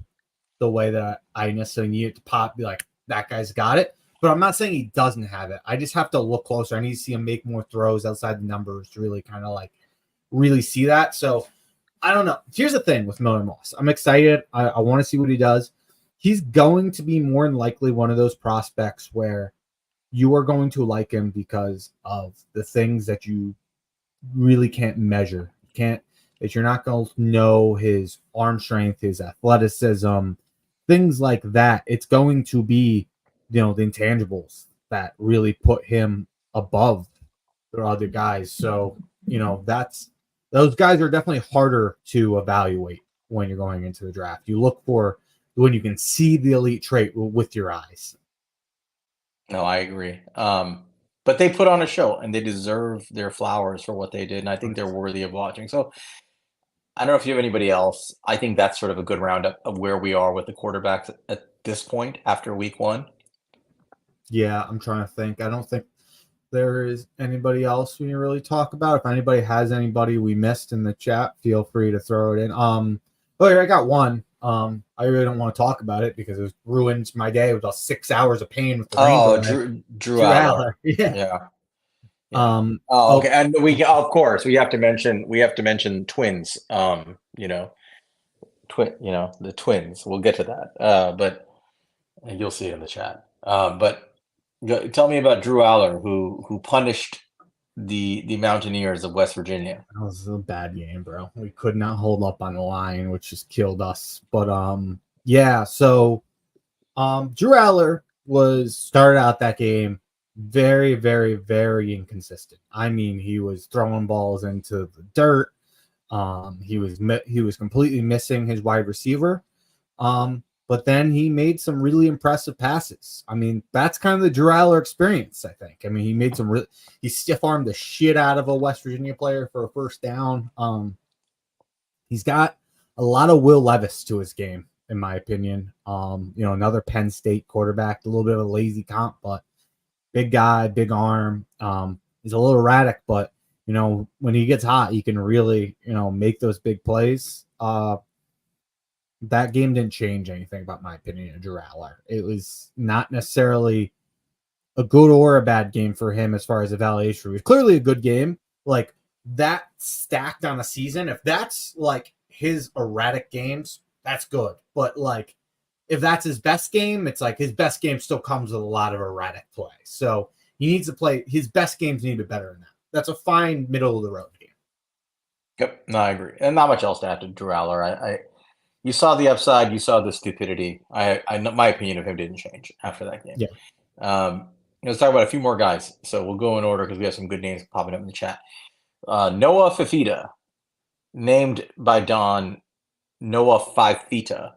the way that I necessarily need it to pop. Be like, that guy's got it. But I'm not saying he doesn't have it. I just have to look closer. I need to see him make more throws outside the numbers to really kind of like really see that. So I don't know. Here's the thing with Miller Moss. I'm excited. I want to see what he does. He's going to be more than likely one of those prospects where you are going to like him because of the things that you really can't measure. That you're not going to know his arm strength, his athleticism, things like that. It's going to be, the intangibles that really put him above the other guys. So, those guys are definitely harder to evaluate when you're going into the draft. You look for when you can see the elite trait with your eyes. No, I agree. But they put on a show, and they deserve their flowers for what they did, and I think they're worthy of watching. So I don't know if you have anybody else. I think that's sort of a good roundup of where we are with the quarterbacks at this point after week 1. Yeah, I'm trying to think. I don't think there is anybody else we can really talk about. If anybody has anybody we missed in the chat, feel free to throw it in. I got one. I really don't want to talk about it because it ruined my day with 6 hours of pain with the Drew Aller. Yeah. Okay. And we of course we have to mention twins. The twins. We'll get to that. But you'll see it in the chat. But tell me about Drew Aller, who punished the Mountaineers of West Virginia. That was a bad game, bro. We could not hold up on the line, which just killed us. But so Drew Aller started out that game very, very, very inconsistent. I mean, he was throwing balls into the dirt. He was completely missing his wide receiver. But then he made some really impressive passes. I mean, that's kind of the Drew Aller experience, I think. I mean, he made he stiff-armed the shit out of a West Virginia player for a first down. He's got a lot of Will Levis to his game, in my opinion. Another Penn State quarterback, a little bit of a lazy comp, but big guy, big arm. He's a little erratic, but, when he gets hot, he can really, make those big plays. That game didn't change anything about my opinion of Drew Aller. It was not necessarily a good or a bad game for him as far as evaluation. It was clearly a good game. Like, that stacked on a season, if that's like his erratic games, that's good. But like, if that's his best game, it's like his best game still comes with a lot of erratic play. So he needs to play his best games need to be better than that. That's a fine middle of the road game. Yep, no, I agree. And not much else to add to Drew Aller. You saw the upside, you saw the stupidity. My opinion of him didn't change after that game. Yeah. Let's talk about a few more guys. So we'll go in order because we have some good names popping up in the chat. Noah Fifita, named by Don Noah 5 Fita,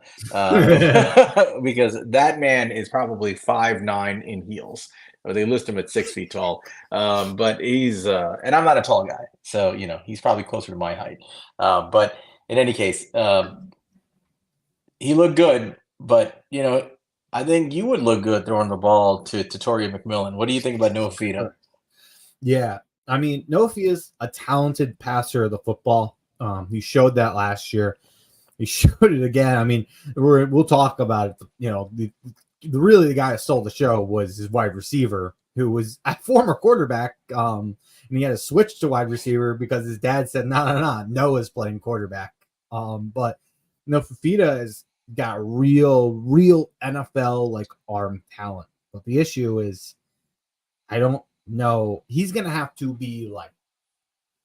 because that man is probably 5'9" in heels. or they list him at 6 feet tall. But he's and I'm not a tall guy, so he's probably closer to my height. But in any case, he looked good. But I think you would look good throwing the ball to Tori McMillan. What do you think about Noah Fida? Yeah, I mean, Nofi is a talented passer of the football. He showed that last year. He showed it again. I mean, we'll talk about it. Really the guy that stole the show was his wide receiver, who was a former quarterback. And he had to switch to wide receiver because his dad said, no, Noah's playing quarterback. But Fafita has got real NFL arm talent. But the issue is, I don't know. He's gonna have to be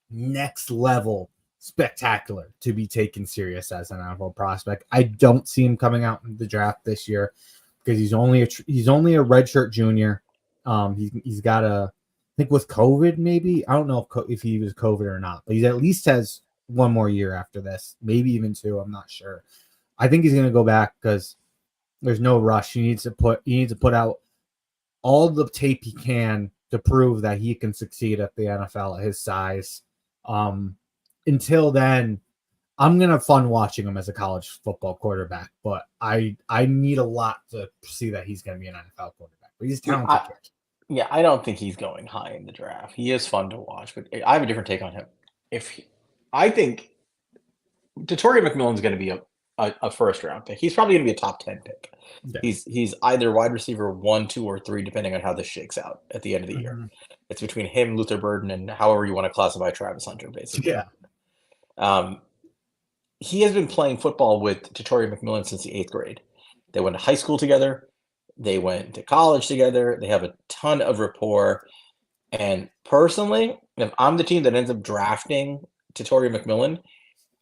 next level spectacular to be taken serious as an NFL prospect. I don't see him coming out in the draft this year because he's only a redshirt junior. He's got I think with COVID, maybe I don't know if he was COVID or not, but he at least has one more year after this, maybe even two. I'm not sure. I think he's going to go back because there's no rush. He needs to put out all the tape he can to prove that he can succeed at the NFL at his size. Until then, I'm gonna have fun watching him as a college football quarterback, but I need a lot to see that he's gonna be an NFL quarterback. But he's a talented kid. Yeah, I don't think he's going high in the draft. He is fun to watch, but I have a different take on him. I think Tori McMillan's going to be a first round pick. He's probably going to be a top 10 pick. Yeah. He's either wide receiver 1, 2, or 3, depending on how this shakes out at the end of the year. It's between him, Luther Burden, and however you want to classify Travis Hunter, basically. Yeah. He has been playing football with Tori McMillan since the 8th grade. They went to high school together. They went to college together. They have a ton of rapport. And personally, if I'm the team that ends up drafting Tori McMillan,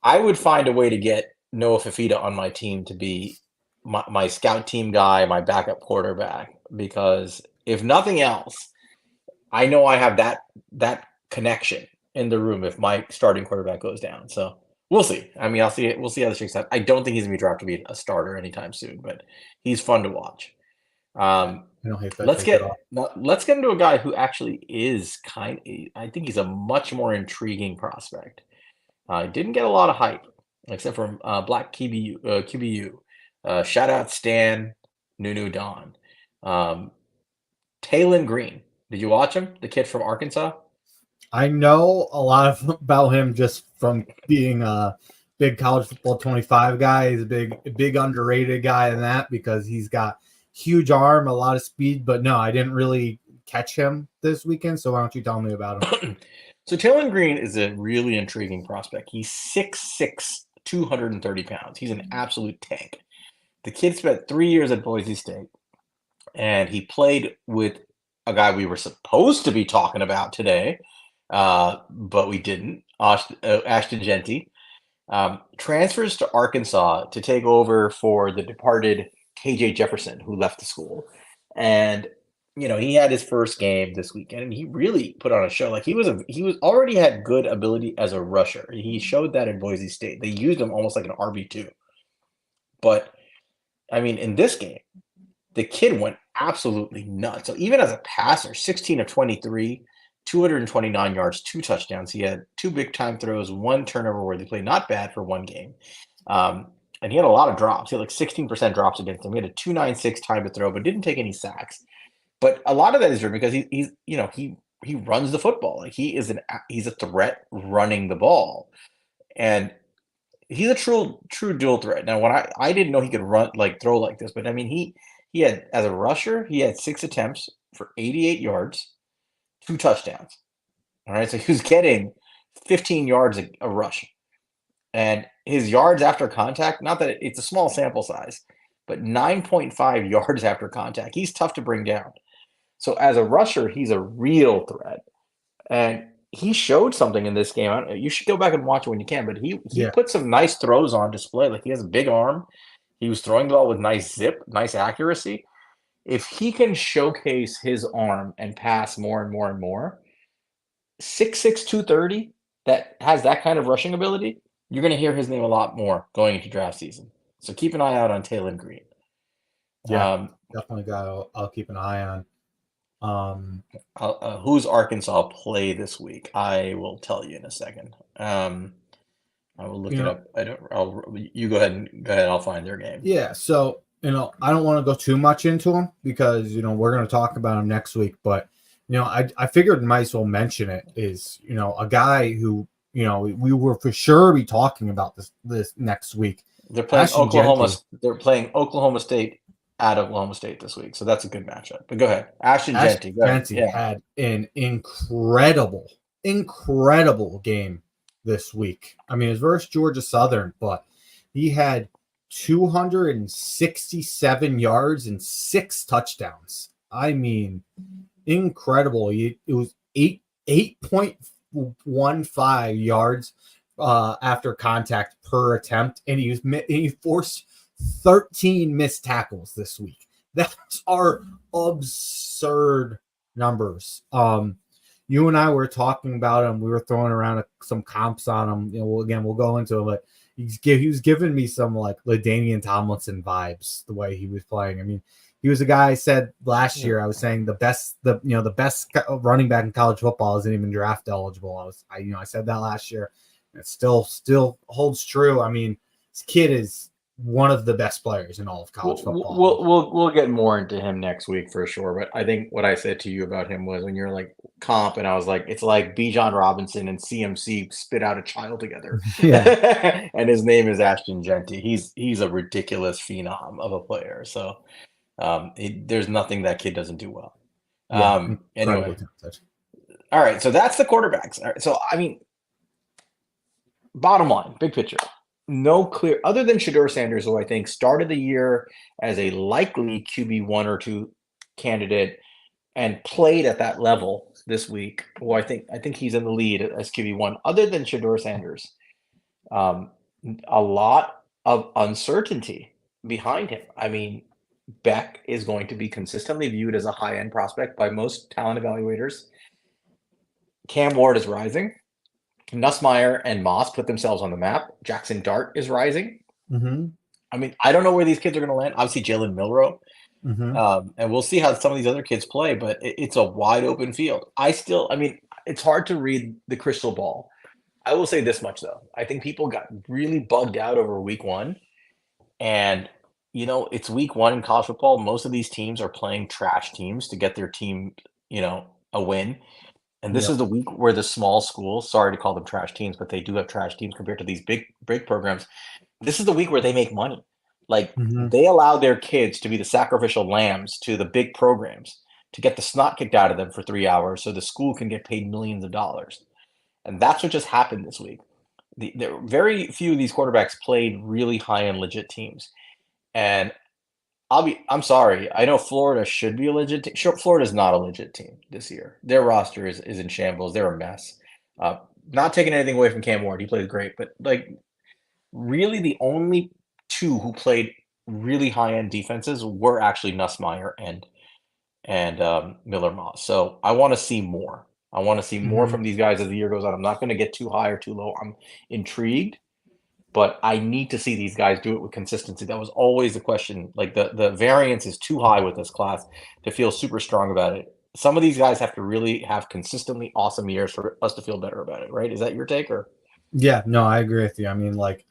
I would find a way to get Noah Fafita on my team to be my scout team guy, my backup quarterback. Because if nothing else, I know I have that connection in the room if my starting quarterback goes down. So we'll see. I mean, we'll see how this shakes out. I don't think he's going to be drafted to be a starter anytime soon, but he's fun to watch. Let's get into a guy who actually is I think he's a much more intriguing prospect. Didn't get a lot of hype, except for Black QBU. Shout out Stan, Nunu Don. Taylon Green. Did you watch him? The kid from Arkansas? I know a lot about him just from being a big college football 25 guy. He's a big underrated guy in that because he's got huge arm, a lot of speed. But no, I didn't really catch him this weekend. So why don't you tell me about him? So Taylon Green is a really intriguing prospect. He's 6'6", 230 pounds. He's an absolute tank. The kid spent 3 years at Boise State, and he played with a guy we were supposed to be talking about today, but we didn't, Ashton Genty. Transfers to Arkansas to take over for the departed KJ Jefferson, who left the school. And he had his first game this weekend, and he really put on a show. He was already had good ability as a rusher. He showed that in Boise State. They used him almost like an RB2. But I mean, in this game, the kid went absolutely nuts. So even as a passer, 16 of 23, 229 yards, 2 touchdowns. He had 2 big time throws, 1 turnover where they played. Not bad for one game. And he had a lot of drops. He had 16% drops against him. He had a 2.96 time to throw, but didn't take any sacks. But a lot of that is driven because he runs the football. He's a threat running the ball, and he's a true dual threat. Now, when I didn't know he could throw like this, but I mean he had, as a rusher, he had 6 attempts for 88 yards, 2 touchdowns. All right, so he was getting 15 yards a rush, and his yards after contact. Not that it's a small sample size, but 9.5 yards after contact. He's tough to bring down. So as a rusher, he's a real threat, and he showed something in this game. You should go back and watch it when you can, but he put some nice throws on display. He has a big arm. He was throwing the ball with nice zip, nice accuracy. If he can showcase his arm and pass more and more and more, 6'6", 230, that has that kind of rushing ability, you're going to hear his name a lot more going into draft season. So keep an eye out on Taylon Green. Yeah, definitely I'll keep an eye Who's Arkansas play this week? I will tell you in a second. I will look You it know, up. You go ahead and go ahead. I'll find their game. yeah. So I don't want to go too much into them because we're going to talk about them next week. But I figured might as well mention it. Is a guy who we were for sure be talking about this next week. They're playing Ashton Oklahoma. Genty. They're playing Oklahoma State at Oklahoma State this week, so that's a good matchup. But go ahead, Ashton Genty. Go ahead. Genty had an incredible game this week. I mean, it's versus Georgia Southern, but he had 267 yards and 6 touchdowns. I mean, incredible. It was 8.15 yards after contact per attempt, and he forced 13 missed tackles this week. That's our absurd numbers. You and I were talking about him. We were throwing around some comps on him. We'll go into it, but he was giving me some like LaDainian Tomlinson vibes the way he was playing. I mean, he was a guy I said last year. I was saying the best running back in college football isn't even draft eligible. I said that last year. It still holds true. I mean, this kid is one of the best players in all of college football. We'll get more into him next week for sure. But I think what I said to you about him was when you're like comp, and I was like, it's like Bijan Robinson and CMC spit out a child together. Yeah. And his name is Ashton Genty. He's a ridiculous phenom of a player. So there's nothing that kid doesn't do well. Anyway, all right. So that's the quarterbacks. All right, so I mean, bottom line, big picture. No clear, other than Shedeur Sanders, who I think started the year as a likely QB 1 or 2 candidate and played at that level this week. Who I think he's in the lead as QB 1. Other than Shedeur Sanders, a lot of uncertainty behind him. I mean, Beck is going to be consistently viewed as a high-end prospect by most talent evaluators. Cam Ward is rising. Nussmeier and Moss put themselves on the map. Jackson Dart is rising. Mm-hmm. I mean, I don't know where these kids are going to land. Obviously, Jalen Milroe. Mm-hmm. And we'll see how some of these other kids play, but it's a wide open field. I mean, it's hard to read the crystal ball. I will say this much, though. I think people got really bugged out over week 1. And, it's week 1 in college football. Most of these teams are playing trash teams to get their team, a win. And this is the week where the small schools, sorry to call them trash teams, but they do have trash teams compared to these big programs. This is the week where they make money. Like they allow their kids to be the sacrificial lambs to the big programs to get the snot kicked out of them for 3 hours so the school can get paid millions of dollars. And that's what just happened this week. There very few of these quarterbacks played really high-end legit teams. And I'm sorry. I know Florida should be a legit team. Sure, Florida's not a legit team this year. Their roster is in shambles. They're a mess. Not taking anything away from Cam Ward. He played great. But, like, really the only 2 who played really high-end defenses were actually Nussmeier and Miller Moss. So I want to see more. I want to see more from these guys as the year goes on. I'm not going to get too high or too low. I'm intrigued. But I need to see these guys do it with consistency. That was always the question. Like the variance is too high with this class to feel super strong about it. Some of these guys have to really have consistently awesome years for us to feel better about it, right? Is that your take? Or yeah, no, I agree with you. I mean, like,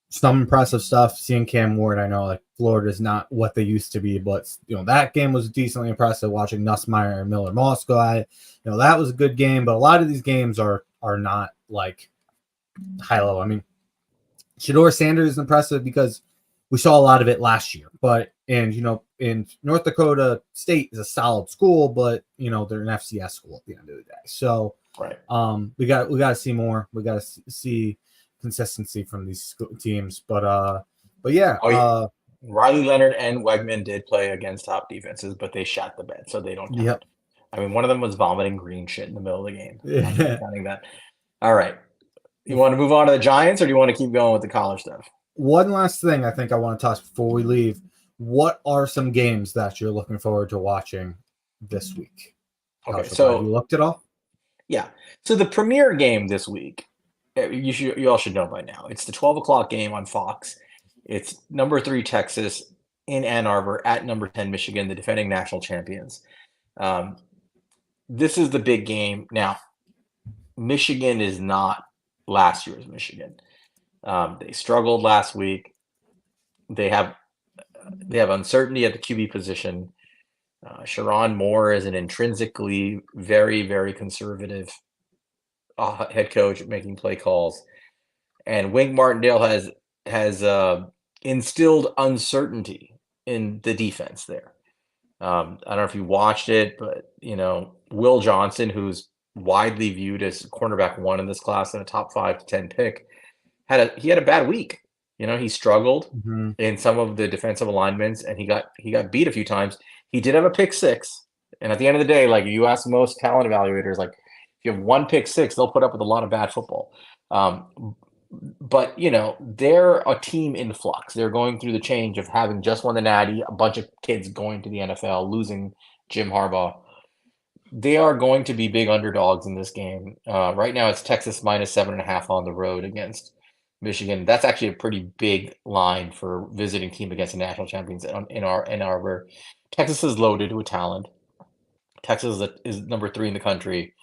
some impressive stuff. Seeing Cam Ward, I know like Florida is not what they used to be, but that game was decently impressive. Watching Nussmeier and Miller Moss go at it, that was a good game. But a lot of these games are not like high level. I mean, Shedeur Sanders is impressive because we saw a lot of it last year. But in North Dakota State is a solid school, but they're an FCS school at the end of the day. So right. We got to see more. We got to see consistency from these teams. But yeah. Riley Leonard and Wegman did play against top defenses, but they shot the bed, so they don't count. Yep. I mean, one of them was vomiting green shit in the middle of the game. I'm not counting that. All right. You want to move on to the Giants, or do you want to keep going with the college stuff? One last thing I think I want to touch before we leave. What are some games that you're looking forward to watching this week? Okay, so have you looked at all? Yeah. So the premier game this week, you all should know by now. It's the 12 o'clock game on Fox. It's number 3 Texas in Ann Arbor at number 10 Michigan, the defending national champions. This is the big game. Now, Michigan is not last year's Michigan. They struggled last week. They have uncertainty at the QB position. Sharon Moore is an intrinsically very, very conservative head coach making play calls, and Wink Martindale has instilled uncertainty in the defense there. I don't know if you watched it, but Will Johnson, who's widely viewed as cornerback 1 in this class and a top 5 to 10 pick, he had a bad week. He struggled in some of the defensive alignments, and he got beat a few times. He did have a pick 6, and at the end of the day, like you ask most talent evaluators, like if you have 1 pick 6, they'll put up with a lot of bad football. But they're a team in flux. They're going through the change of having just won the Natty, a bunch of kids going to the NFL, losing Jim Harbaugh. They are going to be big underdogs in this game. Right now, it's Texas minus 7.5 on the road against Michigan. That's actually a pretty big line for visiting team against the national champions in our where Texas is loaded with talent. Texas is number 3 in the country.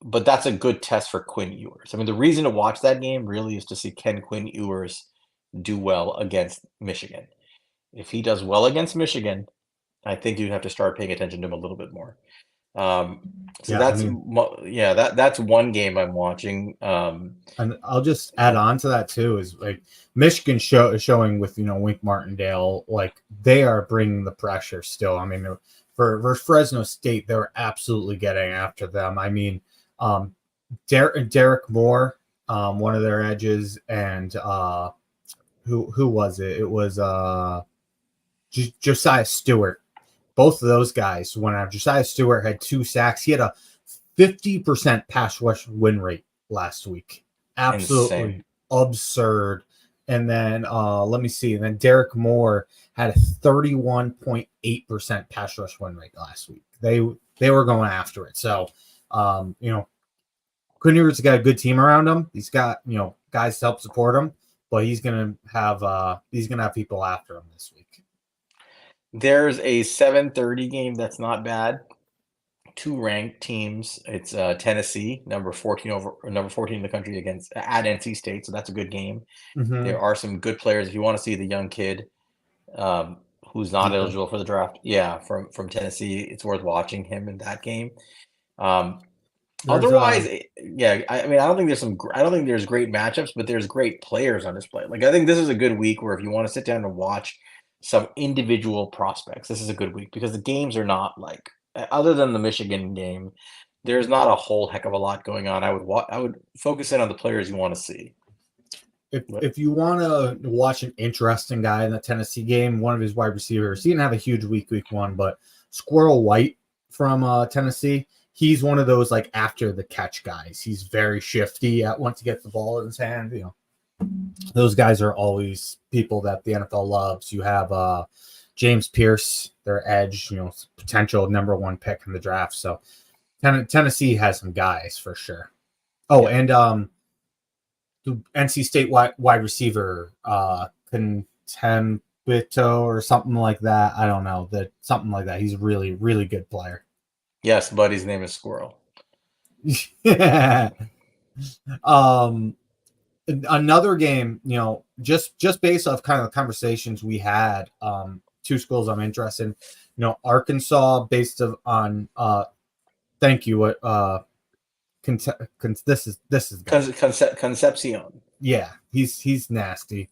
But that's a good test for Quinn Ewers. I mean, the reason to watch that game really is to see can Quinn Ewers do well against Michigan. If he does well against Michigan, I think you'd have to start paying attention to him a little bit more. That's one game I'm watching. And I'll just add on to that too is like Michigan showing with Wink Martindale, like they are bringing the pressure still. I mean, for Fresno State, they were absolutely getting after them. I mean, Derek Moore, one of their edges, and who was it? It was Josiah Stewart. Both of those guys went out. Josiah Stewart had 2 sacks. He had a 50% pass rush win rate last week. Absolutely absurd. And then let me see. And then Derek Moore had a 31.8% pass rush win rate last week. They were going after it. So Quinn Ewers got a good team around him. He's got guys to help support him, but he's gonna have people after him this week. There's a 7:30 game that's not bad. 2 ranked teams. It's Tennessee, number 14 in the country at NC State, so that's a good game. Mm-hmm. There are some good players. If you want to see the young kid who's not eligible for the draft, from Tennessee, it's worth watching him in that game. Otherwise, I mean, I don't think there's great matchups, but there's great players on display. Like I think this is a good week where if you want to sit down and watch some individual prospects, this is a good week because the games are not like, other than the Michigan game, there's not a whole heck of a lot going on. I would focus in on the players you want to see. If you want to watch an interesting guy in the Tennessee game, one of his wide receivers, he didn't have a huge week 1, but Squirrel White from Tennessee, he's one of those like after the catch guys. He's very shifty once he gets the ball in his hand. Those guys are always people that the NFL loves. You have James Pierce, their edge, potential number 1 pick in the draft. So Tennessee has some guys for sure. Oh, and the NC State wide receiver, Contempito or something like that. I don't know, something like that. He's a really, really good player. Yes, buddy's name is Squirrel. Another game, just based off kind of the conversations we had, 2 schools I'm interested in. Arkansas, based on thank you. This is Concepcion. Yeah, he's nasty.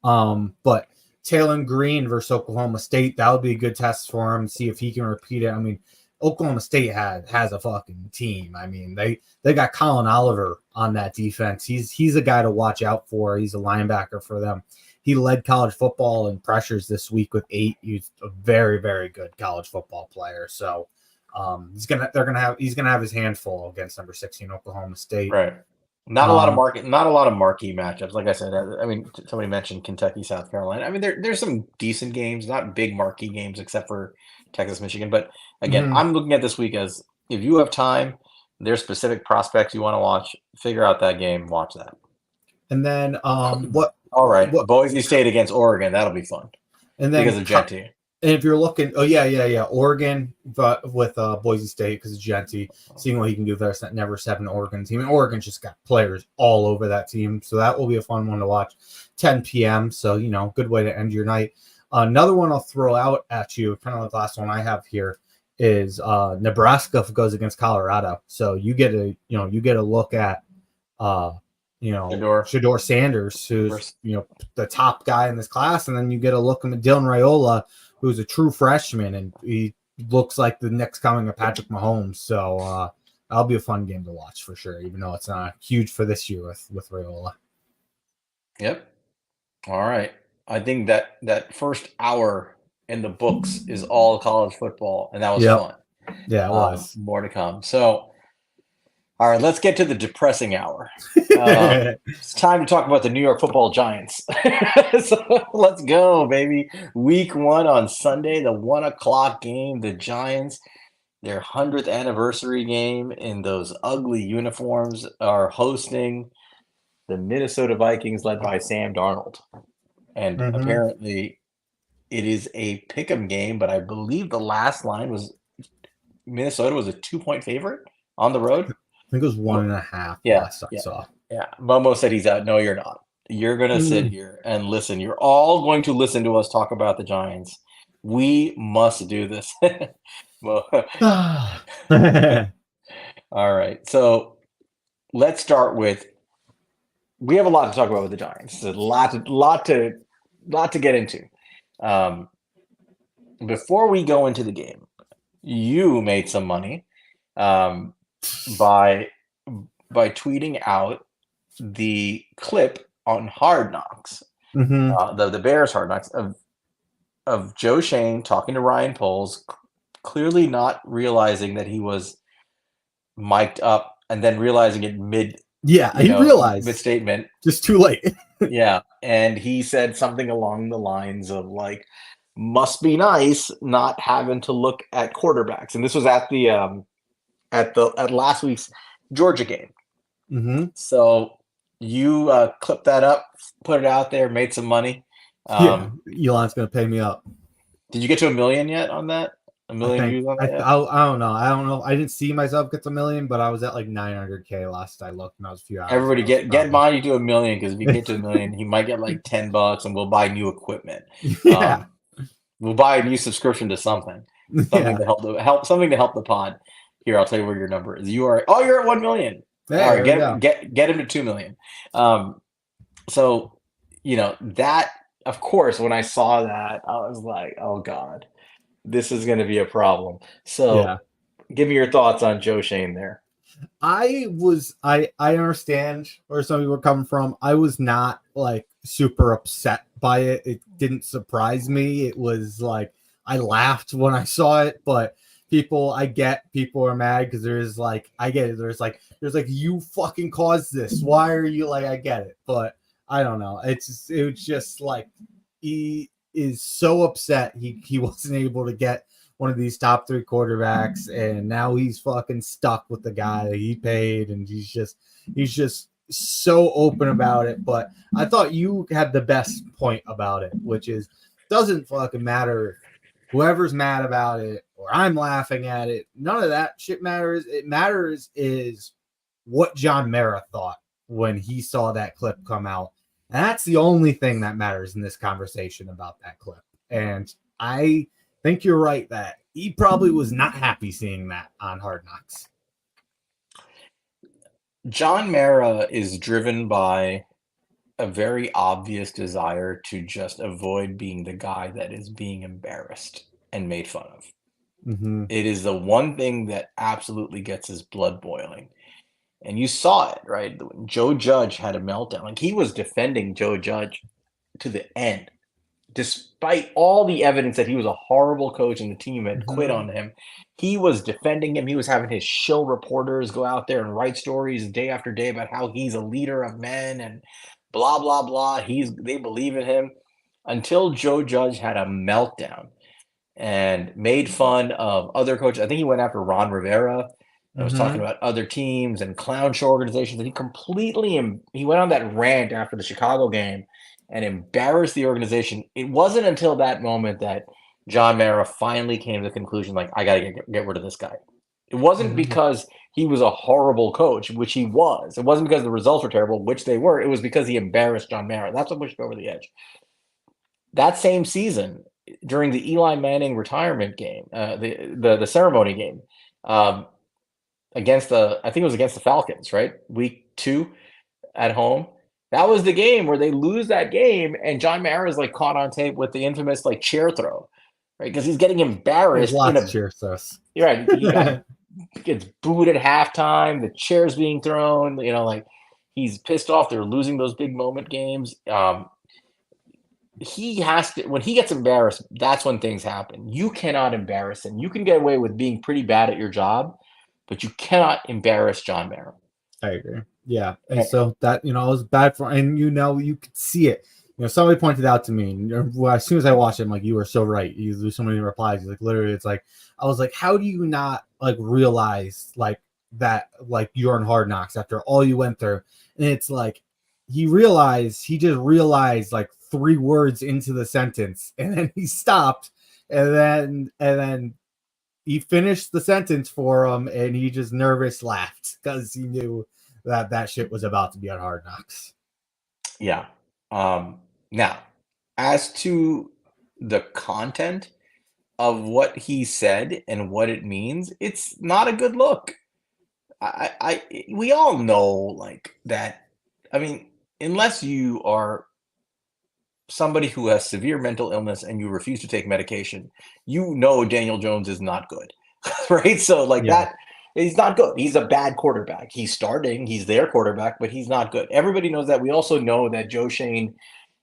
But Taylon Green versus Oklahoma State, that would be a good test for him. See if he can repeat it. I mean, Oklahoma State has a fucking team. I mean, they got Colin Oliver on that defense. He's a guy to watch out for. He's a linebacker for them. He led college football in pressures this week with 8. He's a very, very good college football player. So he's gonna have his hand full against number 16 Oklahoma State. Right. Not a lot of marquee matchups. Like I said, I mean, somebody mentioned Kentucky, South Carolina. I mean, there's some decent games, not big marquee games, except for Texas, Michigan. But again, I'm looking at this week as if you have time, there's specific prospects you want to watch. Figure out that game, watch that. And then Boise State against Oregon, that'll be fun. And then because of Genty. And if you're looking, Oregon, but with Boise State because of Genti, seeing what he can do there. It's not never 7 Oregon team, and Oregon's just got players all over that team, so that will be a fun one to watch. 10 p.m. So good way to end your night. Another one I'll throw out at you, kind of like the last one I have here, is Nebraska goes against Colorado. So you get a look at Shador Sanders, who's the top guy in this class, and then you get a look at Dylan Raiola, who's a true freshman, and he looks like the next coming of Patrick Mahomes. So that'll be a fun game to watch for sure, even though it's not huge for this year with Raiola. Yep. All right. I think that first hour in the books is all college football, and that was fun. Yeah, it was. More to come. So, all right, let's get to the depressing hour. It's time to talk about the New York Football Giants. So let's go, baby. Week 1 on Sunday, the 1:00 game. The Giants, their 100th anniversary game in those ugly uniforms, are hosting the Minnesota Vikings, led by Sam Darnold. And apparently it is a pick'em game, but I believe the last line was Minnesota was a 2-point favorite on the road. I think it was 1.5 last I saw. Yeah. Momo said he's out. No, you're not. You're going to sit here and listen. You're all going to listen to us talk about the Giants. We must do this. Well, all right. So let's start with, we have a lot to talk about with the Giants. There's a lot to get into. Before we go into the game, you made some money by tweeting out the clip on Hard Knocks, the Bears Hard Knocks of Joe Shane talking to Ryan Poles, clearly not realizing that he was mic'd up, and then realizing it realized mid-statement, just too late. Yeah, and he said something along the lines of like, "Must be nice not having to look at quarterbacks." And this was at the at last week's Georgia game. So you clipped that up, put it out there, made some money. Elon's gonna pay me up. Did you get to 1 million yet on that? 1 million views on that? I don't know. I didn't see myself get to 1 million, but I was at like 900K last I looked, and I was a few hours. Everybody get Monty to 1 million, because if you get to 1 million, he might get like $10, and we'll buy new equipment. We'll buy a new subscription to something to help something to help the pod. Here, I'll tell you where your number is. You're at 1 million. Hey, all right, get him to 2 million. So that, of course, when I saw that, I was like, oh God, this is going to be a problem. So give me your thoughts on Joe Shane there. I understand where some people were coming from. I was not like super upset by it. It didn't surprise me. It was like, I laughed when I saw it, but people are mad because there's like, I get it. There's like, you fucking caused this. Why are you like, I get it, but I don't know. It was just like, he is so upset he wasn't able to get one of these top 3 quarterbacks, and now he's fucking stuck with the guy that he paid, and he's just so open about it. But I thought you had the best point about it, which is, doesn't fucking matter whoever's mad about it or I'm laughing at it. None of that shit matters. It matters is what John Mara thought when he saw that clip come out. And that's the only thing that matters in this conversation about that clip. And I think you're right that he probably was not happy seeing that on Hard Knocks. John Mara is driven by a very obvious desire to just avoid being the guy that is being embarrassed and made fun of. It is the one thing that absolutely gets his blood boiling. And you saw it, right? Joe Judge had a meltdown. Like, he was defending Joe Judge to the end, despite all the evidence that he was a horrible coach and the team had quit on him. He was defending him. He was having his shill reporters go out there and write stories day after day about how he's a leader of men and blah, blah, blah. They believe in him, until Joe Judge had a meltdown and made fun of other coaches. I think he went after Ron Rivera and was talking about other teams and clown show organizations. And he went on that rant after the Chicago game and embarrassed the organization. It wasn't until that moment that John Mara finally came to the conclusion, like, I got to get rid of this guy. It wasn't because he was a horrible coach, which he was. It wasn't because the results were terrible, which they were. It was because he embarrassed John Mara. That's what pushed him over the edge. That same season, during the Eli Manning retirement game, the ceremony game, against I think it was against the Falcons, right? Week 2 at home. That was the game where they lose that game, and John Mara is like caught on tape with the infamous like chair throw, right? Because he's getting embarrassed. There's lots of chair throws. Right. He gets booed at halftime. The chair's being thrown. You know, like he's pissed off. They're losing those big moment games. He has to, when he gets embarrassed, that's when things happen. You cannot embarrass him. You can get away with being pretty bad at your job, but you cannot embarrass John Mara. I agree. Yeah. And so that, it was bad for, and you could see it. Somebody pointed out to me, and as soon as I watched it, I'm like, you are so right. There's so many replies. Like, literally, it's like, I was like, how do you not like realize like that, like you're in Hard Knocks after all you went through? And it's like, he just realized like 3 words into the sentence, and then he stopped, and then he finished the sentence for him, and he just nervous laughed because he knew that shit was about to be on Hard Knocks. Yeah. Now, as to the content of what he said and what it means, it's not a good look. We all know like that. I mean, unless you are somebody who has severe mental illness and you refuse to take medication, Daniel Jones is not good, right? So like that, he's not good. He's a bad quarterback. He's starting, he's their quarterback, but he's not good. Everybody knows that. We also know that Joe Schoen,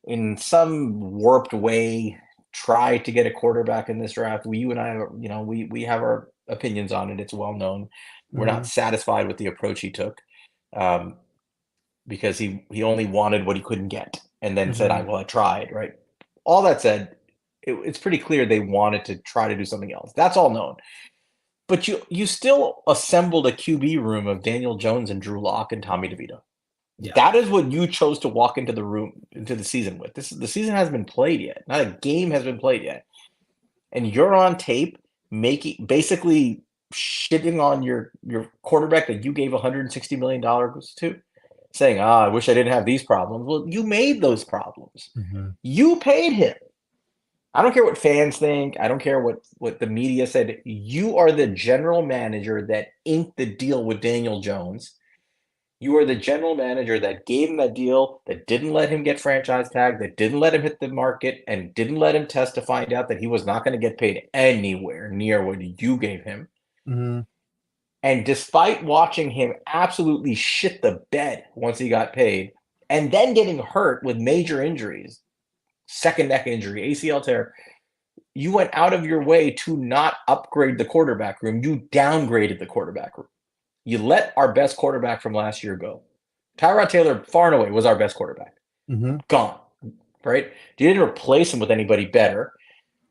in some warped way, tried to get a quarterback in this draft. You and I, we have our opinions on it. It's well known. We're not satisfied with the approach he took, because he only wanted what he couldn't get, and then said, I tried, right? All that said, it's pretty clear they wanted to try to do something else. That's all known. But you still assembled a QB room of Daniel Jones and Drew Lock and Tommy DeVito. Yeah. That is what you chose to walk into the season with. The season hasn't been played yet. Not a game has been played yet. And you're on tape basically shitting on your quarterback that you gave $160 million to, saying, I wish I didn't have these problems. Well, you made those problems. You paid him. I don't care what fans think. I don't care what the media said. You are the general manager that inked the deal with Daniel Jones. You are the general manager that gave him that deal, that didn't let him get franchise tag, that didn't let him hit the market, and didn't let him test to find out that he was not going to get paid anywhere near what you gave him. And despite watching him absolutely shit the bed once he got paid, and then getting hurt with major injuries, second neck injury, ACL tear, you went out of your way to not upgrade the quarterback room. You downgraded the quarterback room. You let our best quarterback from last year go. Tyrod Taylor, far and away, was our best quarterback. Gone, right? You didn't replace him with anybody better.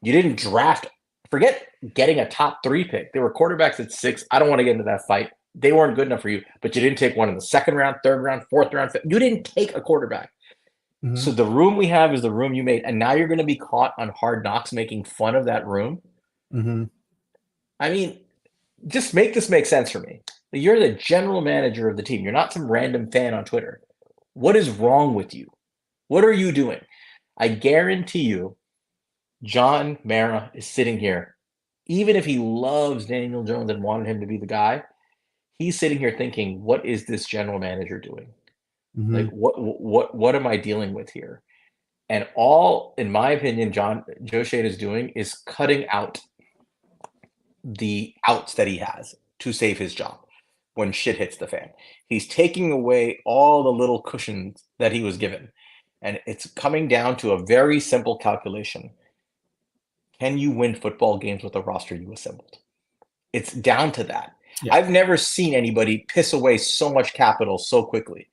You didn't draft. Forget getting a top 3 pick. There were quarterbacks at 6. I don't want to get into that fight. They weren't good enough for you, but you didn't take one in the 2nd round, 3rd round, 4th round. You didn't take a quarterback. So the room we have is the room you made, and now you're going to be caught on Hard Knocks making fun of that room. I mean, just make this make sense for me. You're the general manager of the team. You're not some random fan on Twitter. What is wrong with you? What are you doing? I guarantee you, John Mara is sitting here. Even if he loves Daniel Jones and wanted him to be the guy, he's sitting here thinking, what is this general manager doing? Like, what am I dealing with here? And all, in my opinion, Joe Schoen is doing is cutting out the outs that he has to save his job when shit hits the fan. He's taking away all the little cushions that he was given. And it's coming down to a very simple calculation. Can you win football games with the roster you assembled? It's down to that. Yeah. I've never seen anybody piss away so much capital so quickly.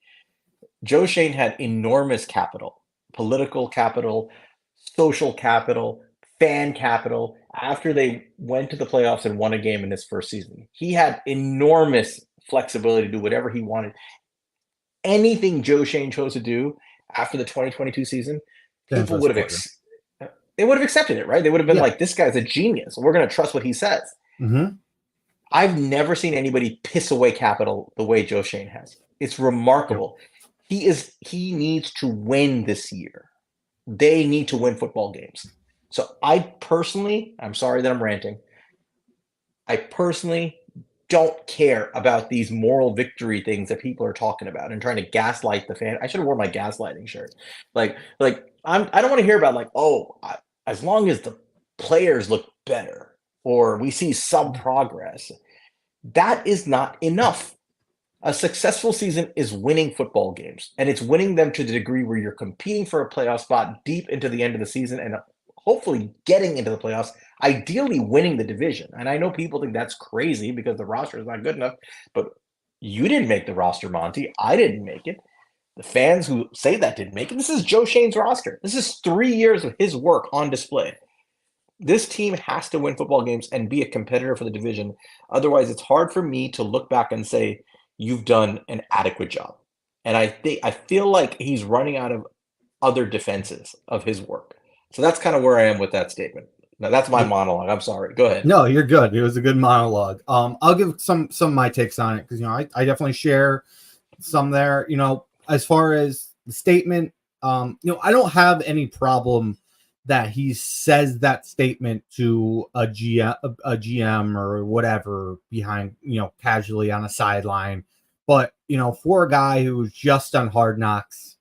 Joe Schoen had enormous capital, political capital, social capital, fan capital. After they went to the playoffs and won a game in his first season, he had enormous flexibility to do whatever he wanted. Anything Joe Schoen chose to do after the 2022 season, people would have they would have accepted it, right? They would have been Yeah. like, this guy's a genius. We're going to trust what he says. Mm-hmm. I've never seen anybody piss away capital the way Joe Shane has. It's remarkable. He needs to win this year. They need to win football games. So I'm sorry that I'm ranting. I personally don't care about these moral victory things that people are talking about and trying to gaslight the fan. I should have worn my gaslighting shirt. I don't want to hear about as long as the players look better or we see some progress. That is not enough. A successful season is winning football games, and it's winning them to the degree where you're competing for a playoff spot deep into the end of the season and hopefully getting into the playoffs, ideally winning the division. And I know people think that's crazy because the roster is not good enough, but you didn't make the roster, Monty. I didn't make it. The fans who say that didn't make it. This is Joe Shane's roster. This is 3 years of his work on display. This team has to win football games and be a competitor for the division. Otherwise, it's hard for me to look back and say, you've done an adequate job. And I feel like he's running out of other defenses of his work. So that's kind of where I am with that statement. Now that's my monologue. I'm sorry. Go ahead. No, you're good. It was a good monologue. I'll give some of my takes on it because I definitely share some there. As far as the statement, I don't have any problem that he says that statement to a GM or whatever behind, casually on a sideline. But, for a guy who's just done Hard Knocks,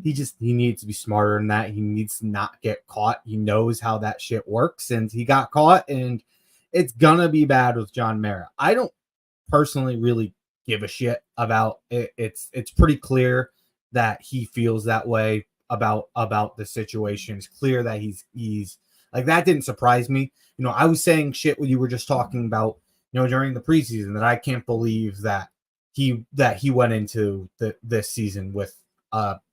he needs to be smarter than that. He needs to not get caught. He knows how that shit works, and he got caught, and it's gonna be bad with John Mara. I don't personally really give a shit about it. It's pretty clear that he feels that way about the situation. It's clear that he's like, that didn't surprise me. I was saying shit when you were just talking about, during the preseason, that I can't believe that he went into this season with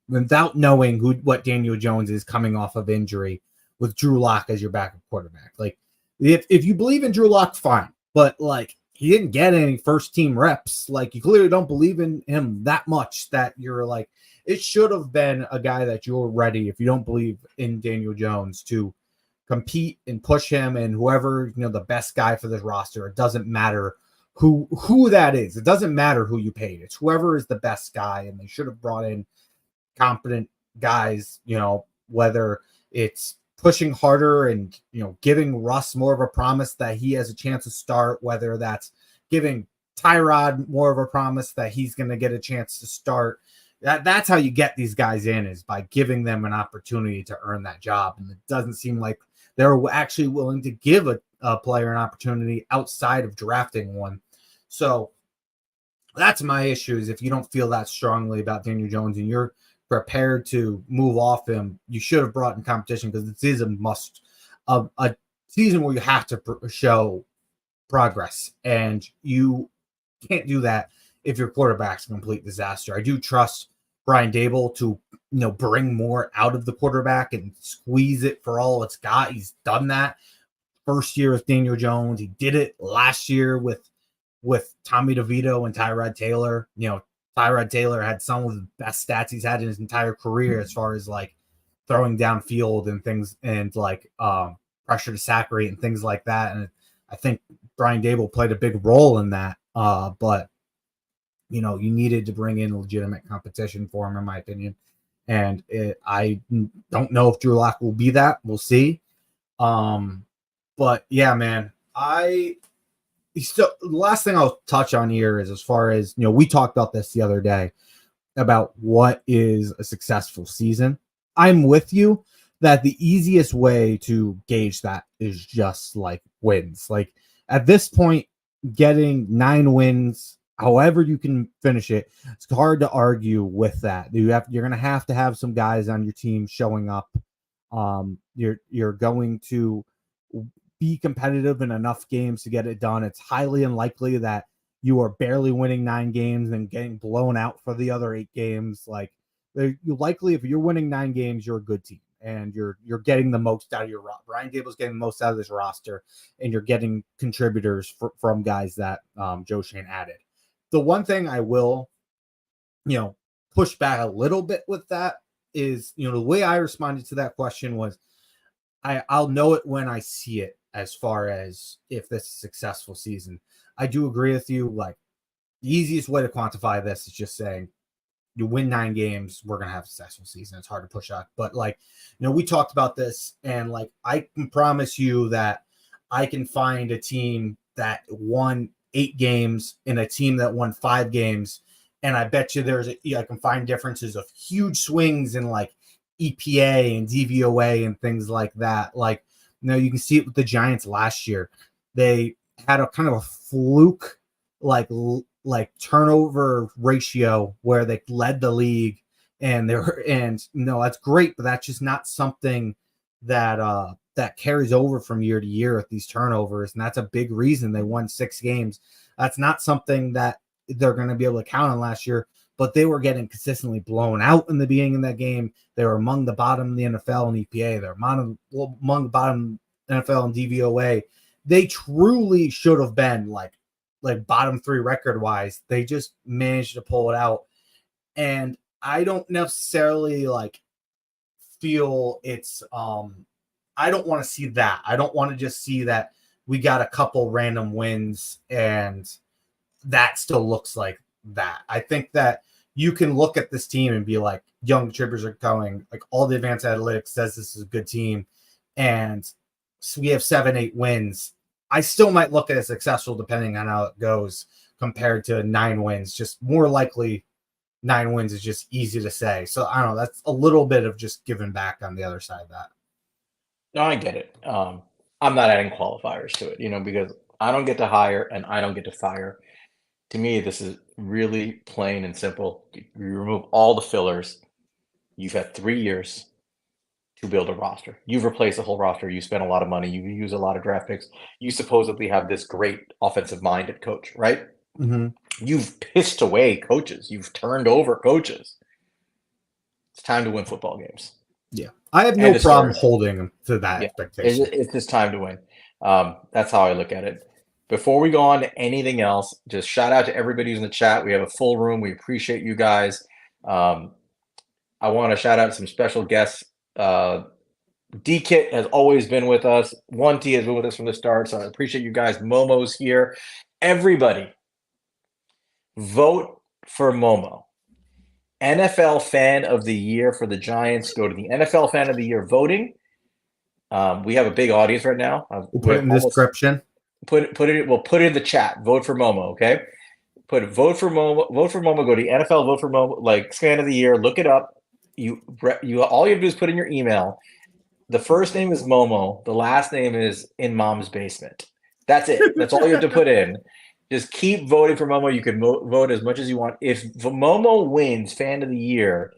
without knowing what Daniel Jones is coming off of injury with Drew Lock as your backup quarterback. Like, if you believe in Drew Lock, fine, but he didn't get any first team reps. Like, you clearly don't believe in him that much that you're like, it should have been a guy that you're ready, if you don't believe in Daniel Jones, to compete and push him and whoever, the best guy for this roster. It doesn't matter who that is. It doesn't matter who you paid. It's whoever is the best guy, and they should have brought in competent guys, whether it's pushing harder and, giving Russ more of a promise that he has a chance to start, whether that's giving Tyrod more of a promise that he's going to get a chance to start. That's how you get these guys in, is by giving them an opportunity to earn that job. And it doesn't seem like they're actually willing to give a player an opportunity outside of drafting one. So that's my issue, is if you don't feel that strongly about Daniel Jones and you're prepared to move off him, you should have brought in competition, because this is a season where you have to show progress, and you can't do that if your quarterback's a complete disaster. I do trust Brian Daboll to bring more out of the quarterback and squeeze it for all it's got. He's done that first year with Daniel Jones. He did it last year with Tommy DeVito and Tyrod Taylor. Tyrod Taylor had some of the best stats he's had in his entire career as far as throwing downfield and things, and pressure to sack rate and things like that. And I think Brian Daboll played a big role in that. But you needed to bring in legitimate competition for him, in my opinion. And I don't know if Drew Lock will be that. We'll see. But yeah, man, the last thing I'll touch on here is, as far as, we talked about this the other day about what is a successful season. I'm with you that the easiest way to gauge that is just wins. At this point, getting 9 wins, however you can finish it, it's hard to argue with that. You're going to have some guys on your team showing up. You're going to be competitive in enough games to get it done. It's highly unlikely that you are barely winning 9 games and getting blown out for the other 8 games. You likely, if you're winning 9 games, you're a good team, and you're getting the most out of your roster. Brian Daboll's getting the most out of this roster, and you're getting contributors from guys that Joe Shane added. The one thing I will, push back a little bit with that is, the way I responded to that question was, I'll know it when I see it as far as if this is a successful season. I do agree with you. Like, the easiest way to quantify this is just saying you win 9 games, we're gonna have a successful season. It's hard to push out, but like, we talked about this, and like, I can promise you that I can find a team that won 8 games and a team that won 5 games, and I bet you I can find differences of huge swings in like EPA and DVOA and things like that. Like, you can see it with the Giants last year. They had a kind of a fluke like turnover ratio where they led the league, and that's great, but that's just not something that carries over from year to year with these turnovers, and that's a big reason they won 6 games. That's not something that they're going to be able to count on last year, but they were getting consistently blown out in the beginning of that game. They were among the bottom of the NFL in EPA. They're among the bottom NFL in DVOA. They truly should have been like bottom 3 record wise. They just managed to pull it out. And I don't necessarily like feel it's I don't want to see that. I don't want to just see that we got a couple random wins and that still looks like that. I think that you can look at this team and be like, young contributors are going, like, all the advanced analytics says this is a good team, and so we have 7-8 wins. I still might look at it as successful depending on how it goes compared to 9 wins. Just more likely 9 wins is just easy to say. So I don't know. That's a little bit of just giving back on the other side of that. No, I get it. I'm not adding qualifiers to it, because I don't get to hire and I don't get to fire. To me, this is really plain and simple. You remove all the fillers. You've had 3 years to build a roster. You've replaced the whole roster. You spent a lot of money. You use a lot of draft picks. You supposedly have this great offensive-minded coach, right? Mm-hmm. You've pissed away coaches. You've turned over coaches. It's time to win football games. Yeah. I have no problem holding them to that expectation. It's just time to win. That's how I look at it. Before we go on to anything else, just shout out to everybody who's in the chat. We have a full room. We appreciate you guys. I want to shout out some special guests. D-Kit has always been with us. 1T has been with us from the start, so I appreciate you guys. Momo's here. Everybody, vote for Momo. NFL Fan of the Year for the Giants. Go to the NFL Fan of the Year voting. We have a big audience right now. We'll put it in the description. We'll put it in the chat. Vote for Momo, okay? Vote for Momo. Vote for Momo. Go to NFL. Vote for Momo. Like, Fan of the Year. Look it up. You all you have to do is put in your email. The first name is Momo. The last name is in Mom's basement. That's it. That's all you have to put in. Just keep voting for Momo. You can vote as much as you want. If Momo wins Fan of the Year,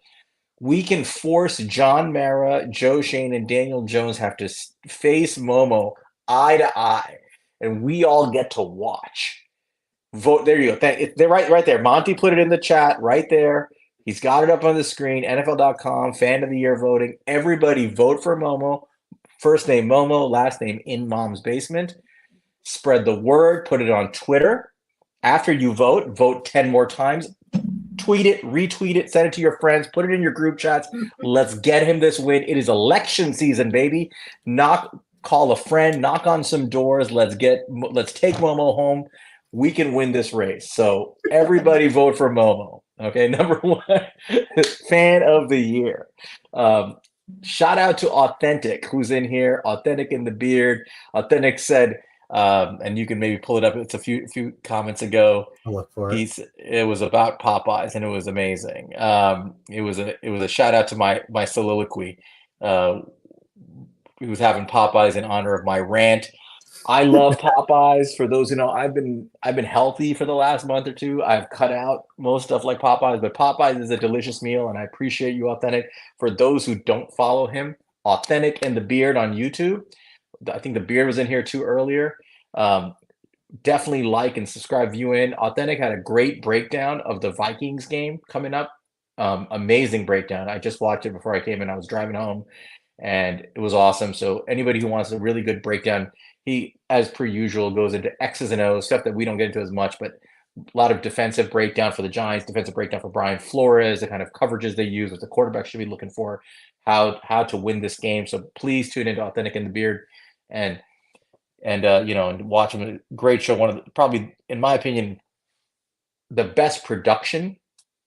we can force John Mara, Joe Shane, and Daniel Jones have to face Momo eye to eye, and we all get to watch. Vote. There you go. They're right there. Monty put it in the chat right there. He's got it up on the screen. NFL.com, Fan of the Year voting. Everybody vote for Momo. First name Momo, last name in Mom's basement. Spread the word. Put it on Twitter. After you vote 10 more times. Tweet it, retweet it, send it to your friends, put it in your group chats. Let's get him this win. It is election season, baby. Call a friend, knock on some doors. Let's take Momo home. We can win this race. So everybody vote for Momo. Okay, number 1, Fan of the Year. Shout out to Authentic, who's in here. Authentic in the beard. Authentic said, and you can maybe pull it up. It's a few comments ago. I'll look for it. It was about Popeyes, and it was amazing. It was a shout out to my soliloquy. He was having Popeyes in honor of my rant. I love Popeyes. For those who know, I've been healthy for the last month or two. I've cut out most stuff like Popeyes, but Popeyes is a delicious meal, and I appreciate you, Authentic. For those who don't follow him, Authentic and the Beard on YouTube. I think the Beard was in here too earlier. Definitely like and subscribe, view in. Authentic had a great breakdown of the Vikings game coming up. Amazing breakdown. I just watched it before I came in. I was driving home, and it was awesome. So anybody who wants a really good breakdown, he, as per usual, goes into X's and O's, stuff that we don't get into as much, but A lot of defensive breakdown for the Giants, defensive breakdown for Brian Flores, the kind of coverages they use, what the quarterback should be looking for, how to win this game. So please tune into Authentic in the Beard and and watch them. Great show. One of the, probably, in my opinion, the best production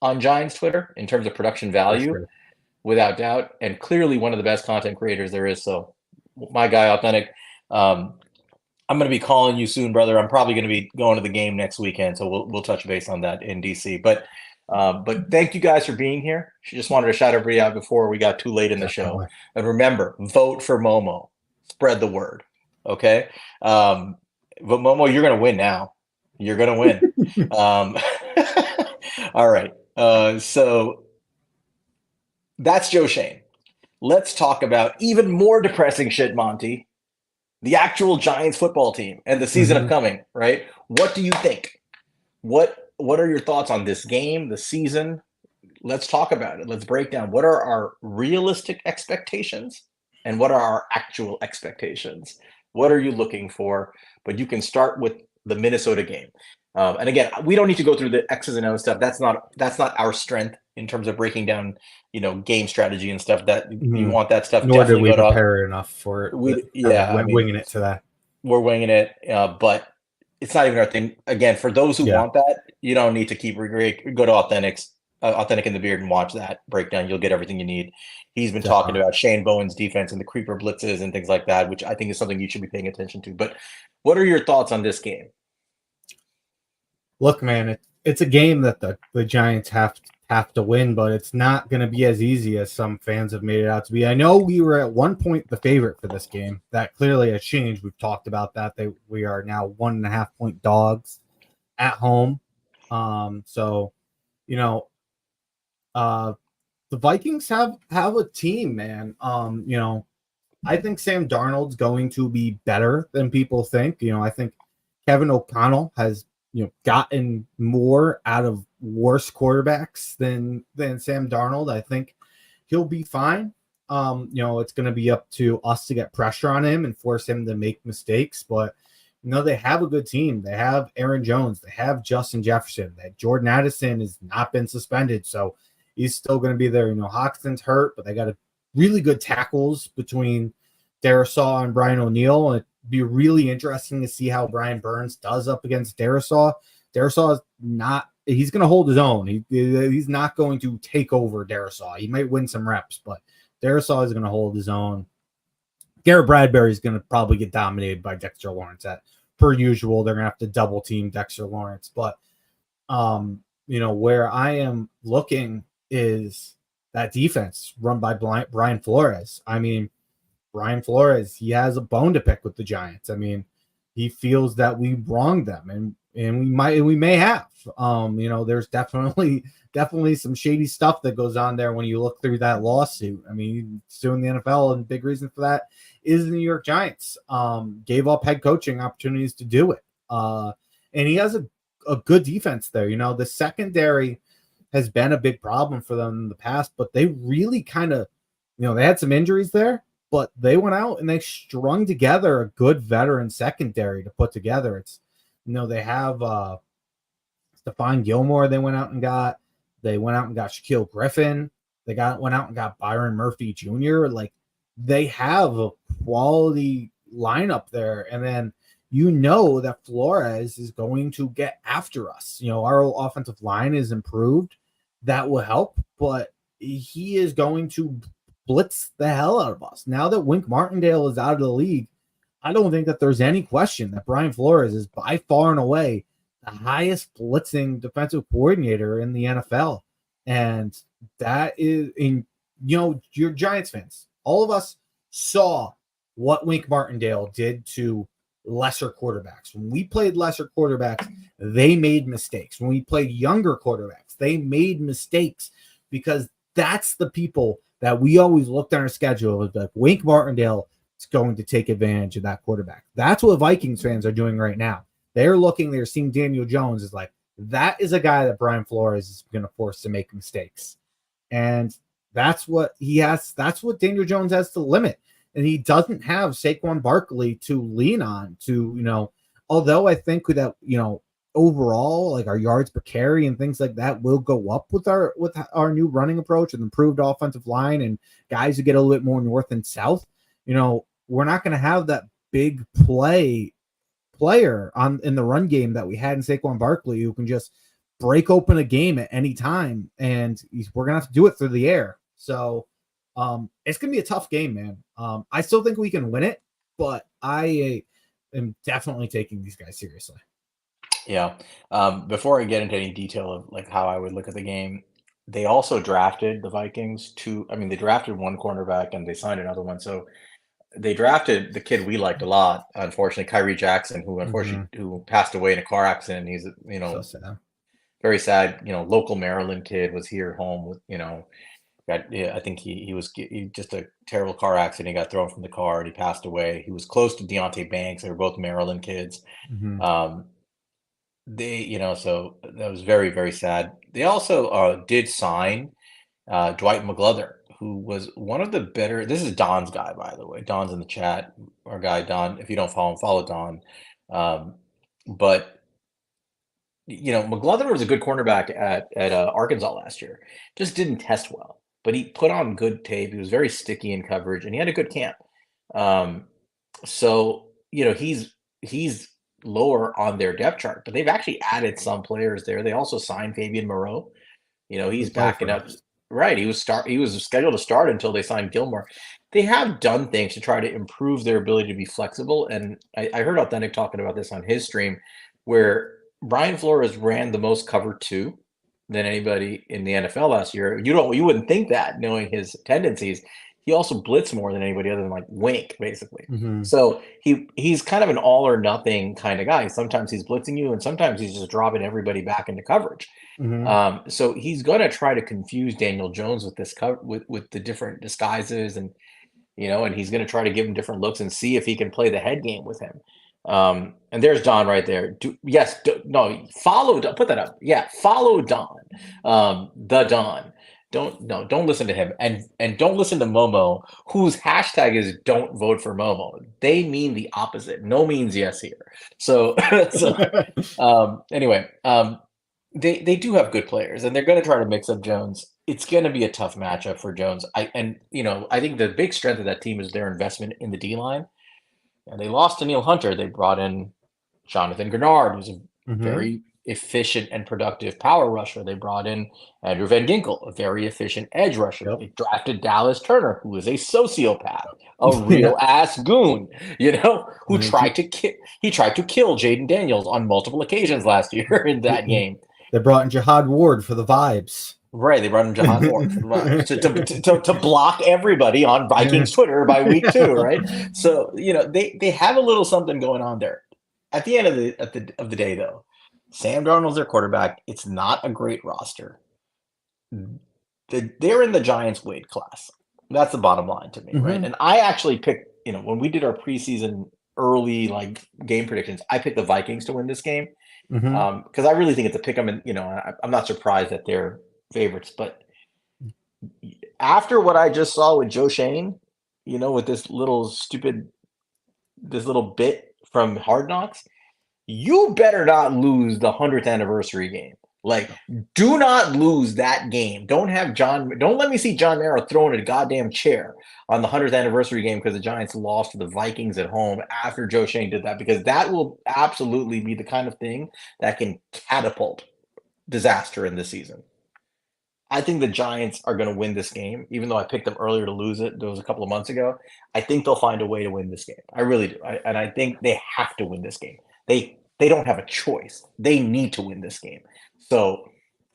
on Giants Twitter in terms of production value, sure. without doubt, and clearly one of the best content creators there is. So my guy, Authentic. I'm going to be calling you soon, brother. I'm probably going to be going to the game next weekend, so we'll touch base on that in DC. But thank you guys for being here. Just wanted to shout everybody out before we got too late in the show. And remember, vote for Momo. Spread the word. Okay. But Momo, you're going to win now. You're going to win. All right. So that's Joe Shane. Let's talk about even more depressing shit, Monty. The actual Giants football team and the season upcoming, right? What do you think? What are your thoughts on this game, the season? Let's talk about it. Let's break down what are our realistic expectations and what are our actual expectations. What are you looking for? But you can start with the Minnesota game. And again, we don't need to go through the X's and O's stuff. That's not our strength in terms of breaking down, game strategy and stuff. That you want that stuff. Nor did we prepare enough for it. Winging it to that. We're winging it, but it's not even our thing. Again, for those who want that, you don't need to go to Authentic in the Beard and watch that breakdown. You'll get everything you need. He's been talking about Shane Bowen's defense and the creeper blitzes and things like that, which I think is something you should be paying attention to. But what are your thoughts on this game? Look, man, it's a game that the Giants have to win, but it's not going to be as easy as some fans have made it out to be. I know we were at one point the favorite for this game. That clearly has changed. We've talked about that. We are now 1.5 point dogs at home. So, the Vikings have a team, man. I think Sam Darnold's going to be better than people think. I think Kevin O'Connell has gotten more out of worse quarterbacks than Sam Darnold. I think he'll be fine. It's going to be up to us to get pressure on him and force him to make mistakes. But they have a good team. They have Aaron Jones. They have Justin Jefferson. That Jordan Addison has not been suspended, so he's still going to be there. Hoxton's hurt, but they got a really good tackles between Darisaw and Brian O'Neill. And be really interesting to see how Brian Burns does up against Darisaw. Darisaw is not – he's going to hold his own. He's not going to take over Darisaw. He might win some reps, but Darisaw is going to hold his own. Garrett Bradbury is going to probably get dominated by Dexter Lawrence. Per usual, they're going to have to double-team Dexter Lawrence. But, where I am looking is that defense run by Brian Flores. I mean, Brian Flores, he has a bone to pick with the Giants. I mean, he feels that we wronged them, and we may have. There's definitely some shady stuff that goes on there when you look through that lawsuit. I mean, suing the NFL, and big reason for that is the New York Giants gave up head coaching opportunities to do it. And he has a good defense there. The secondary has been a big problem for them in the past, but they really kind of, they had some injuries there. But they went out and they strung together a good veteran secondary to put together. It's, they have Stephon Gilmore. They went out and got Shaquille Griffin. Went out and got Byron Murphy Jr. Like, they have a quality lineup there. And then that Flores is going to get after us. Our offensive line is improved. That will help, but he is going to blitz the hell out of us. Now that Wink Martindale is out of the league, I don't think that there's any question that Brian Flores is by far and away the highest blitzing defensive coordinator in the NFL. And that is you're Giants fans. All of us saw what Wink Martindale did to lesser quarterbacks. When we played lesser quarterbacks, they made mistakes. When we played younger quarterbacks, they made mistakes, because that's the people that we always looked on our schedule as like Wink Martindale is going to take advantage of that quarterback. That's what Vikings fans are doing right now. They're seeing Daniel Jones as like, that is a guy that Brian Flores is going to force to make mistakes. And that's what he has. That's what Daniel Jones has to limit. And he doesn't have Saquon Barkley to lean on although I think that, overall, like our yards per carry and things like that will go up with our new running approach and improved offensive line and guys who get a little bit more north and south. We're not going to have that big player in the run game that we had in Saquon Barkley, who can just break open a game at any time, and we're gonna have to do it through the air. So it's gonna be a tough game, man. I still think we can win it, but I am definitely taking these guys seriously. Yeah. Before I get into any detail of like how I would look at the game, they also drafted the Vikings they drafted one cornerback and they signed another one. So they drafted the kid we liked a lot, unfortunately, Kyrie Jackson, who passed away in a car accident. He's, So sad. very sad, local Maryland kid, was here home with, I think he was just a terrible car accident. He got thrown from the car and he passed away. He was close to Deontay Banks. They were both Maryland kids. So that was very, very sad. They also did sign Dwight McGlothern, who was one of the better. This is Don's guy, by the way. Don's in the chat. Our guy Don. If you don't follow him, follow Don. But McGlothern was a good cornerback at Arkansas last year. Just didn't test well, but he put on good tape. He was very sticky in coverage, and he had a good camp. So he's lower on their depth chart, but they've actually added some players there. They also signed Fabian Moreau. He's backing up. Right. He was scheduled to start until they signed Gilmore. They have done things to try to improve their ability to be flexible. And I heard Authentic talking about this on his stream, where Brian Flores ran the most cover 2 than anybody in the NFL last year. You wouldn't think that, knowing his tendencies. He also blitzed more than anybody other than like Wink, basically. So he's kind of an all or nothing kind of guy. Sometimes he's blitzing you, and sometimes he's just dropping everybody back into coverage. So he's going to try to confuse Daniel Jones with this with the different disguises, and and he's going to try to give him different looks and see if he can play the head game with him. And there's Don right there. Follow. Put that up. Yeah, follow Don. The Don. Don't listen to him, and don't listen to Momo, whose hashtag is "Don't vote for Momo." They mean the opposite. No means yes here. So anyway, they do have good players, and they're going to try to mix up Jones. It's going to be a tough matchup for Jones. I think the big strength of that team is their investment in the D line. And they lost to Neil Hunter. They brought in Jonathan Grenard, who's a very efficient and productive power rusher. They brought in Andrew Van Ginkel, a very efficient edge rusher. They drafted Dallas Turner, who is a sociopath, a real ass goon, who tried to kill Jaden Daniels on multiple occasions last year in that game. They brought in Jihad Ward for the vibes. Right, they brought in Jihad Ward to block everybody on Vikings Twitter by week 2, right? So they have a little something going on there. At the end of the day, though, Sam Darnold's their quarterback. It's not a great roster. They're in the Giants' weight class. That's the bottom line to me, right? And I actually picked, when we did our preseason early game predictions, I picked the Vikings to win this game because I really think it's a pick 'em, and I'm not surprised that they're favorites, but after what I just saw with Joe Shane, with this little bit from Hard Knocks, you better not lose the 100th anniversary game. Do not lose that game. Don't let me see John Mara throwing a goddamn chair on the 100th anniversary game because the Giants lost to the Vikings at home after Joe Shane did that, because that will absolutely be the kind of thing that can catapult disaster in this season. I think the Giants are going to win this game, even though I picked them earlier to lose it. That was a couple of months ago. I think they'll find a way to win this game. I really do. And I think they have to win this game. They don't have a choice. They need to win this game. So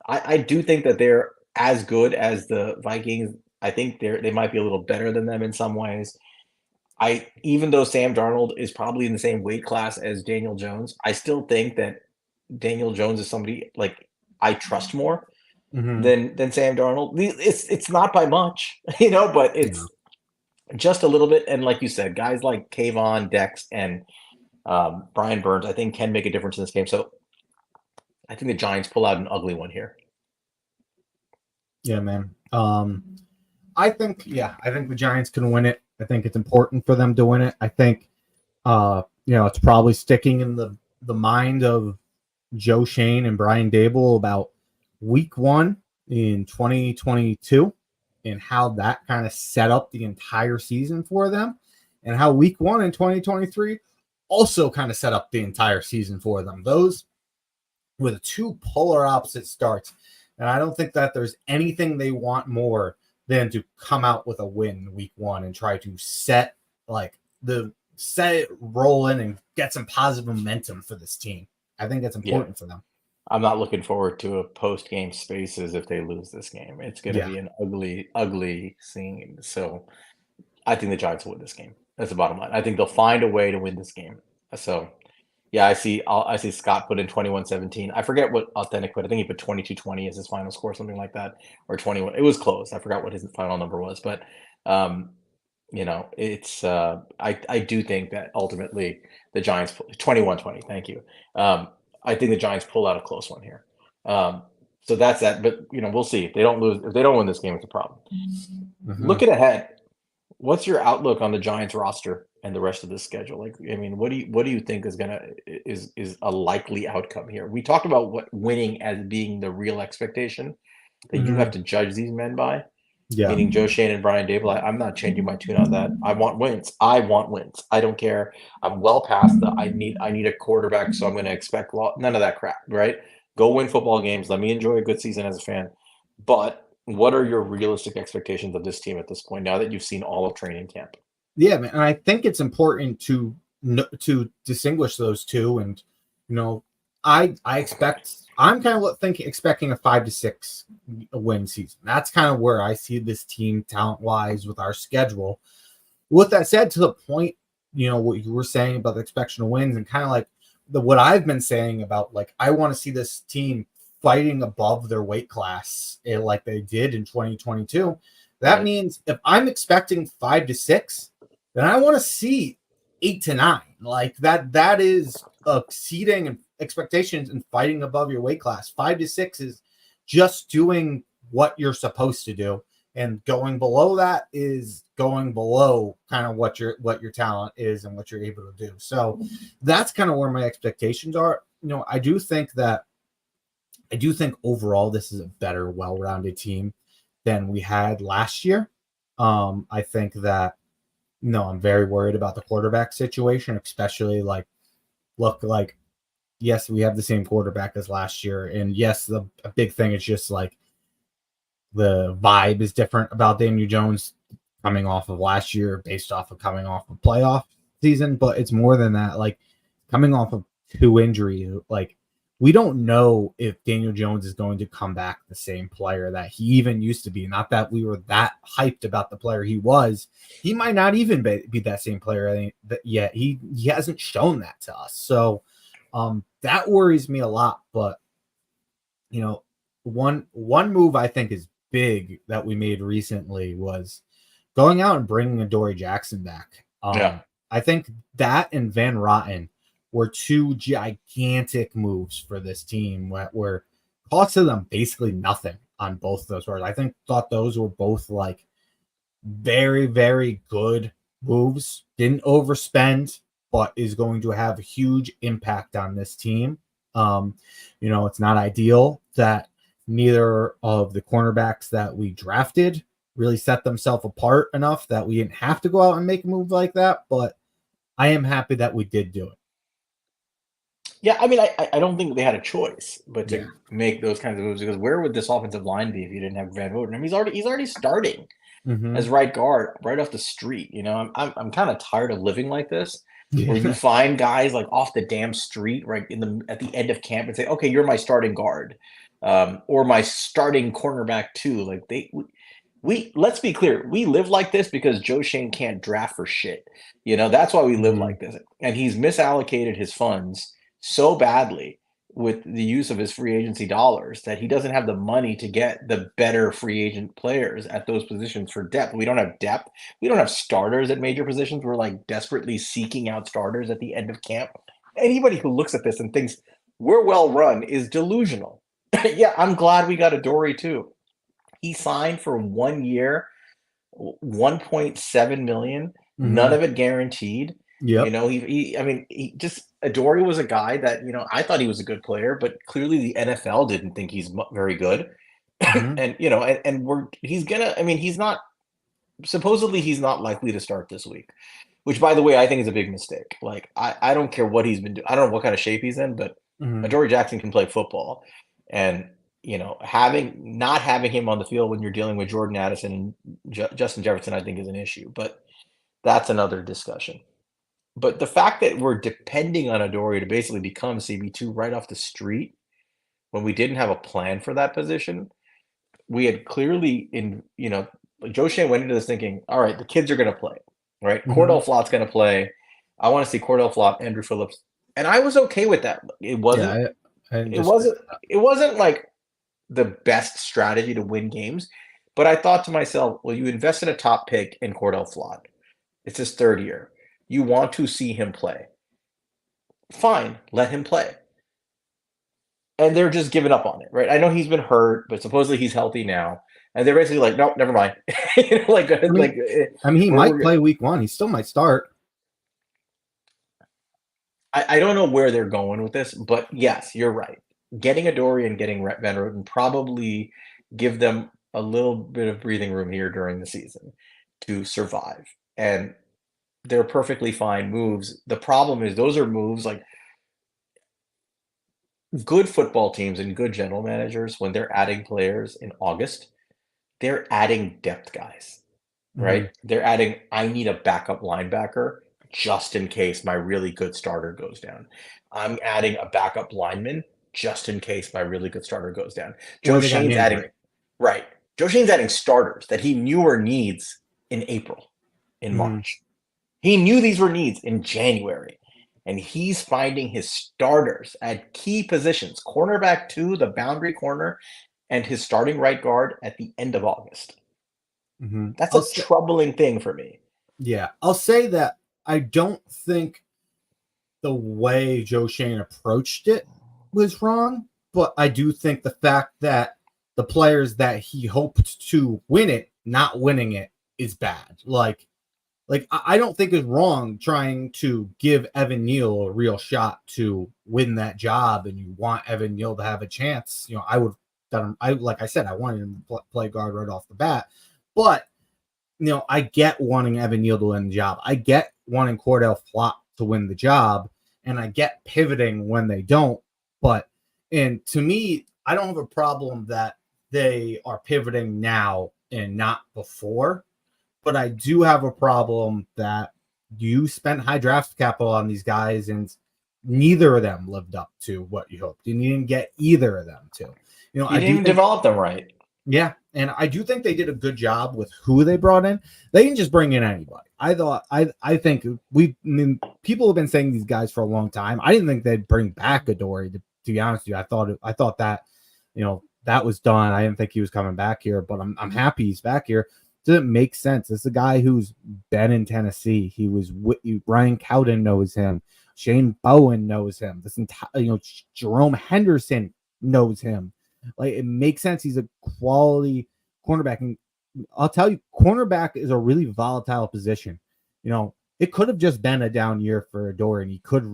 I do think that they're as good as the Vikings. I think they might be a little better than them in some ways. Even though Sam Darnold is probably in the same weight class as Daniel Jones, I still think that Daniel Jones is somebody I trust more than Sam Darnold. It's not by much, but it's just a little bit. And like you said, guys like Kayvon, Dex, and Brian Burns, I think, can make a difference in this game. So I think the Giants pull out an ugly one here. Yeah, man. I think the Giants can win it. I think it's important for them to win it. I think, it's probably sticking in the mind of Joe Shane and Brian Dable about week 1 in 2022 and how that kind of set up the entire season for them, and how week 1 in 2023 also kind of set up the entire season for them. Those were the two polar opposite starts. And I don't think that there's anything they want more than to come out with a win week 1 and try to set it rolling and get some positive momentum for this team. I think that's important for them. I'm not looking forward to a post-game spaces if they lose this game. It's going to be an ugly, ugly scene. So I think the Giants will win this game. That's the bottom line. I think they'll find a way to win this game. So, yeah, I see Scott put in 21-17. I forget what Authentic put. I think he put 22-20 as his final score, something like that, or 21. It was close. I forgot what his final number was, but it's I do think that ultimately the Giants 21-20. Thank you. I think the Giants pull out a close one here. So that's that. But we'll see. If they don't win this game, it's a problem. Mm-hmm. Looking ahead, what's your outlook on the Giants roster and the rest of the schedule? Like, I mean, what do you think is a likely outcome here? We talked about what winning as being the real expectation that you have to judge these men by. Yeah. Meaning Joe Shane and Brian Dable. I'm not changing my tune on that. I want wins. I don't care. I'm well past the I need a quarterback, so I'm going to expect none of that crap, right? Go win football games. Let me enjoy a good season as a fan. But what are your realistic expectations of this team at this point now that you've seen all of training camp? Yeah, man, and I think it's important to distinguish those two. And I'm kind of expecting a 5-6 win season. That's kind of where I see this team talent wise with our schedule. With that said, to the point, what you were saying about the expectation of wins, and kind of like what I've been saying about, like, I want to see this team fighting above their weight class like they did in 2022. That means if I'm expecting 5-6, then I want to see 8-9. Like that is exceeding expectations and fighting above your weight class. 5-6 is just doing what you're supposed to do, and going below that is going below kind of what your talent is and what you're able to do. So that's kind of where my expectations are. I do think overall this is a better, well-rounded team than we had last year. I think that I'm very worried about the quarterback situation, especially yes, we have the same quarterback as last year. And yes, a big thing is just like the vibe is different about Daniel Jones coming off of last year based off of coming off of playoff season. But it's more than that. Like, coming off of 2 injuries, like, we don't know if Daniel Jones is going to come back the same player that he even used to be. Not that we were that hyped about the player he was. He might not even be that same player yet. He hasn't shown that to us. So that worries me a lot. But, one move I think is big that we made recently was going out and bringing Adoree Jackson back. I think that and Van Rotten were 2 gigantic moves for this team where costed them basically nothing on both of those words. I thought those were both like very, very good moves. Didn't overspend, but is going to have a huge impact on this team. It's not ideal that neither of the cornerbacks that we drafted really set themselves apart enough that we didn't have to go out and make a move like that, but I am happy that we did do it. Yeah, I mean, I don't think they had a choice but to make those kinds of moves, because where would this offensive line be if you didn't have Van Voden? I mean, he's already starting as right guard right off the street. I'm kind of tired of living like this, where you find guys like off the damn street right at the end of camp and say, okay, you're my starting guard, or my starting cornerback too. Like we let's be clear, we live like this because Joe Shane can't draft for shit. That's why we live like this, and he's misallocated his funds so badly with the use of his free agency dollars that he doesn't have the money to get the better free agent players at those positions for depth. We don't have depth. We don't have starters at major positions. We're like desperately seeking out starters at the end of camp. Anybody who looks at this and thinks we're well run is delusional. Yeah, I'm glad we got Adoree too. He signed for 1 year, $1.7 million, none of it guaranteed. Yep. He just Adoree was a guy that, I thought he was a good player, but clearly the NFL didn't think he's very good. Mhm. And, he's gonna, I mean, supposedly he's not likely to start this week, which by the way, I think is a big mistake. Like, I don't care what he's been doing. I don't know what kind of shape he's in, but Mhm. Adoree Jackson can play football. And, not having him on the field when you're dealing with Jordan Addison and Justin Jefferson, I think is an issue, but that's another discussion. But the fact that we're depending on Adoree to basically become CB2 right off the street when we didn't have a plan for that position, we had clearly like Joe Shane went into this thinking, all right, the kids are going to play, right? Mhm. Cordell Flott's going to play. I want to see Cordell Flott, Andrew Phillips, and I was okay with that. Yeah, I didn't It disagree wasn't, with that. it wasn't like the best strategy to win games, but I thought to myself, well, you invest in a top pick in Cordell Flott. It's his third year. You want to see him play. Fine, let him play. And they're just giving up on it, right? I know he's been hurt, but supposedly he's healthy now. And they're basically like, nope, never mind. Like, I mean, he might we're play week 1. He still might start. I don't know where they're going with this, but yes, you're right. Getting Adoree and getting Van Roten probably give them a little bit of breathing room here during the season to survive. And they're perfectly fine moves. The problem is those are moves like good football teams and good general managers, when they're adding players in August, they're adding depth guys, right? Mhm. They're adding, I need a backup linebacker just in case my really good starter goes down. I'm adding a backup lineman just in case my really good starter goes down. Or Joe they got an Shane's adding, injury. right. Joe Shane's adding starters that he knew were needs in April, in Mhm. March. He knew these were needs in January. And he's finding his starters at key positions, cornerback 2, the boundary corner, and his starting right guard at the end of August. Mhm. That's a troubling thing for me. Yeah, I'll say that I don't think the way Joe Shane approached it was wrong, but I do think the fact that the players that he hoped to win it, not winning it, is bad. Like I don't think it's wrong trying to give Evan Neal a real shot to win that job, and you want Evan Neal to have a chance. I would done. I like I said, I wanted him to play guard right off the bat, but I get wanting Evan Neal to win the job. I get wanting Cordell Flott to win the job, and I get pivoting when they don't. And to me, I don't have a problem that they are pivoting now and not before. But I do have a problem that you spent high draft capital on these guys, and neither of them lived up to what you hoped. And you didn't get either of them to. You I didn't do even think develop them right. yeah, and I do think they did a good job with who they brought in. They didn't just bring in anybody. I think people have been saying these guys for a long time. I didn't think they'd bring back Adoree to be honest with you. I thought that that was done. I didn't think he was coming back here, but I'm happy he's back here. Doesn't make sense. It's a guy who's been in Tennessee. Ryan Cowden knows him. Shane Bowen knows him. This entire Jerome Henderson knows him. Like, it makes sense. He's a quality cornerback. And I'll tell you, cornerback is a really volatile position. It could have just been a down year for Adoree, and he could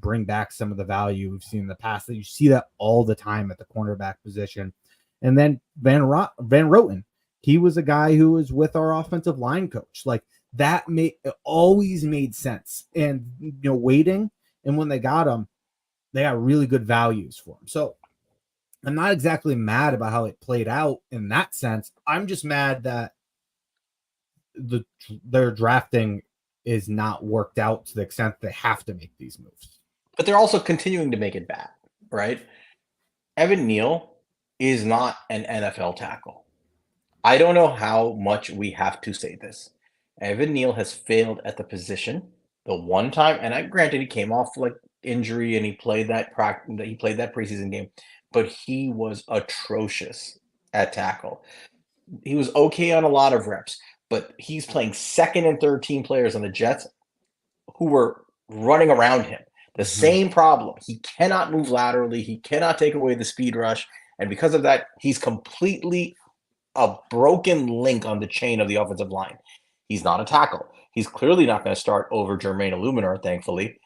bring back some of the value we've seen in the past. That you see that all the time at the cornerback position. And then Van Roten, he was a guy who was with our offensive line coach. Like, that always made sense. And waiting, and when they got him, they got really good values for him. So I'm not exactly mad about how it played out in that sense. I'm just mad that their drafting is not worked out to the extent they have to make these moves. But they're also continuing to make it bad, right? Evan Neal is not an NFL tackle. I don't know how much we have to say this. Evan Neal has failed at the position the one time, and granted he came off like injury and he played that preseason game, but he was atrocious at tackle. He was okay on a lot of reps, but he's playing second and third team players on the Jets who were running around him. The Mhm. same problem. He cannot move laterally. He cannot take away the speed rush. And because of that, he's completely a broken link on the chain of the offensive line. He's not a tackle. He's clearly not going to start over Jermaine Illuminor, thankfully.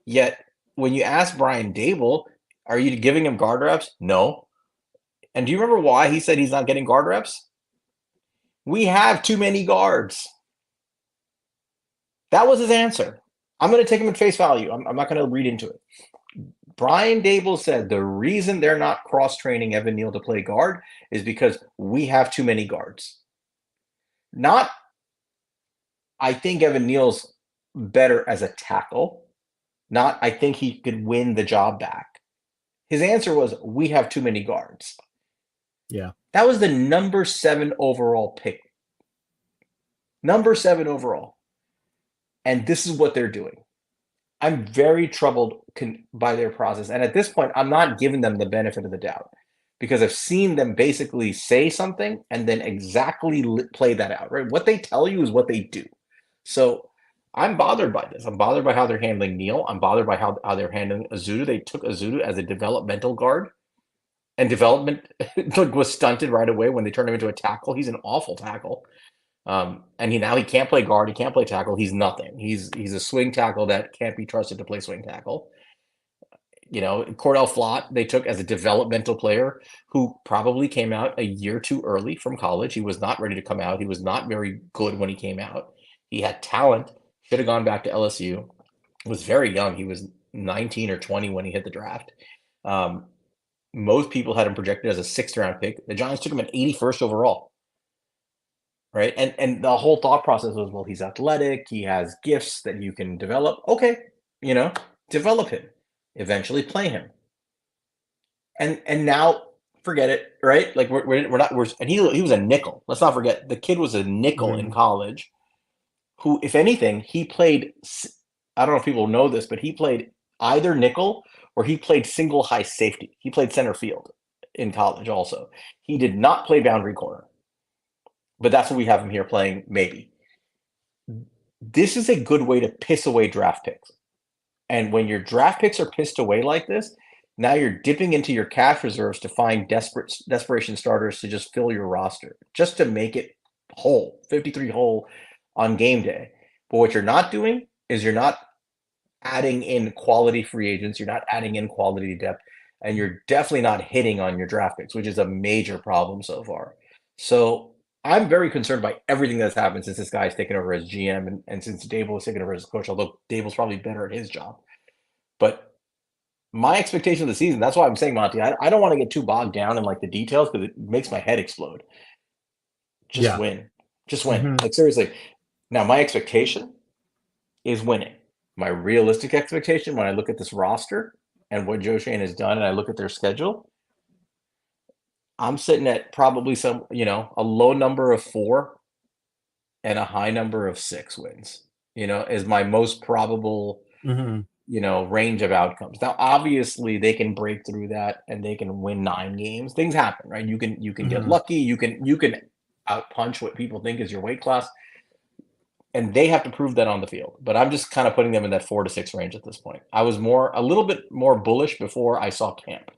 Yet when you ask Brian Dable, are you giving him guard reps? No. And do you remember why he said he's not getting guard reps? We have too many guards. That was his answer. I'm going to take him at face value. I'm not going to read into it. Brian Dable said the reason they're not cross-training Evan Neal to play guard is because we have too many guards. Not, I think Evan Neal's better as a tackle. Not, I think he could win the job back. His answer was, we have too many guards. Yeah. That was the number 7 overall pick. Number 7 overall. And this is what they're doing. I'm very troubled by their process. And at this point, I'm not giving them the benefit of the doubt because I've seen them basically say something and then exactly play that out, right? What they tell you is what they do. So I'm bothered by this. I'm bothered by how they're handling Neal. I'm bothered by how they're handling Azudu. They took Azudu as a developmental guard, and development was stunted right away when they turned him into a tackle. He's an awful tackle. And he can't play guard. He can't play tackle. He's nothing. He's a swing tackle that can't be trusted to play swing tackle. Cordell Flott, they took as a developmental player who probably came out a year too early from college. He was not ready to come out. He was not very good when he came out. He had talent, should have gone back to LSU. Was very young. He was 19 or 20 when he hit the draft. Most people had him projected as a 6th round pick. The Giants took him at 81st overall. Right. And the whole thought process was, well, he's athletic. He has gifts that you can develop. Okay. Develop him, eventually play him. And now forget it. Right. Like and he was a nickel. Let's not forget the kid was a nickel in college who, if anything, he played. I don't know if people know this, but he played either nickel or he played single high safety. He played center field in college. Also, he did not play boundary corner. But that's what we have him here playing, maybe. This is a good way to piss away draft picks. And when your draft picks are pissed away like this, now you're dipping into your cash reserves to find desperation starters to just fill your roster, just to make it whole, 53 whole on game day. But what you're not doing is you're not adding in quality free agents. You're not adding in quality depth. And you're definitely not hitting on your draft picks, which is a major problem so far. So I'm very concerned by everything that's happened since this guy's taken over as GM and since Dable was taken over as coach, although Dable's probably better at his job. But my expectation of the season, that's why I'm saying, Monty, I don't want to get too bogged down in like the details because it makes my head explode. Just win. Just win. Mm-hmm. Like seriously. Now my expectation is winning. My realistic expectation when I look at this roster and what Joe Schoen has done and I look at their schedule, I'm sitting at probably a low number of 4 and a high number of 6 wins, is my most probable, range of outcomes. Now, obviously they can break through that and they can win 9 games. Things happen, right? You can get lucky. You can outpunch what people think is your weight class, and they have to prove that on the field. But I'm just kind of putting them in that 4 to 6 range at this point. I was a little bit more bullish before I saw camp.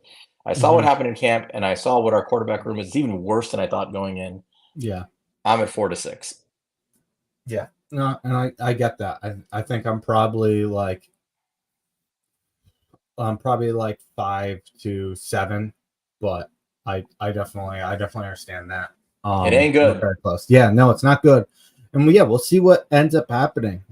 I saw what happened in camp, and I saw what our quarterback room is. It's even worse than I thought going in. Yeah. I'm at 4 to 6. Yeah. No, and I get that. I think I'm probably like 5 to 7, but I definitely understand that. It ain't good. Very close. Yeah, no, it's not good. And we'll see what ends up happening.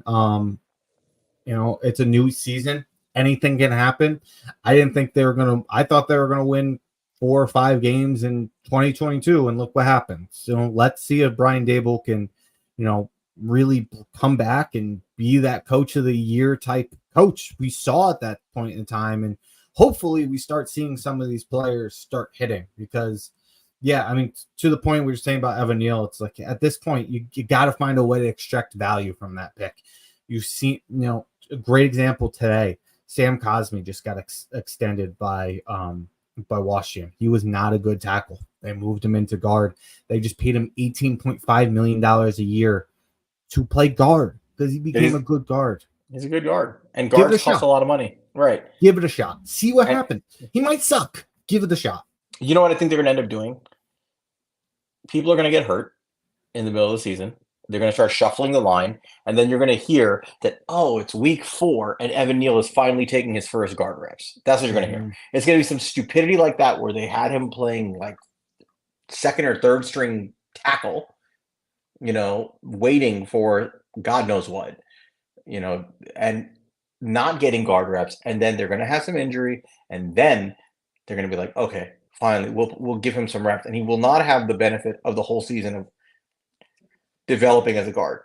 It's a new season. Anything can happen. I thought they were going to win 4 or 5 games in 2022, and look what happened. So let's see if Brian Dable can, really come back and be that coach of the year type coach we saw at that point in time. And hopefully we start seeing some of these players start hitting because, to the point we were saying about Evan Neal, it's like at this point, you got to find a way to extract value from that pick. You've seen, a great example today. Sam Cosmi just got extended by Washington. He was not a good tackle. They moved him into guard. They just paid him $18.5 million a year to play guard because he became a good guard. He's a good guard. And guards cost a lot of money. Right. Give it a shot. See what happens. He might suck. Give it a shot. You know what I think they're going to end up doing? People are going to get hurt in the middle of the season. They're going to start shuffling the line, and then you're going to hear that, oh, it's week 4, and Evan Neal is finally taking his first guard reps. That's what you're going to hear. It's going to be some stupidity like that where they had him playing like second or third string tackle, waiting for God knows what, and not getting guard reps, and then they're going to have some injury, and then they're going to be like, okay, finally, we'll give him some reps, and he will not have the benefit of the whole season of developing as a guard.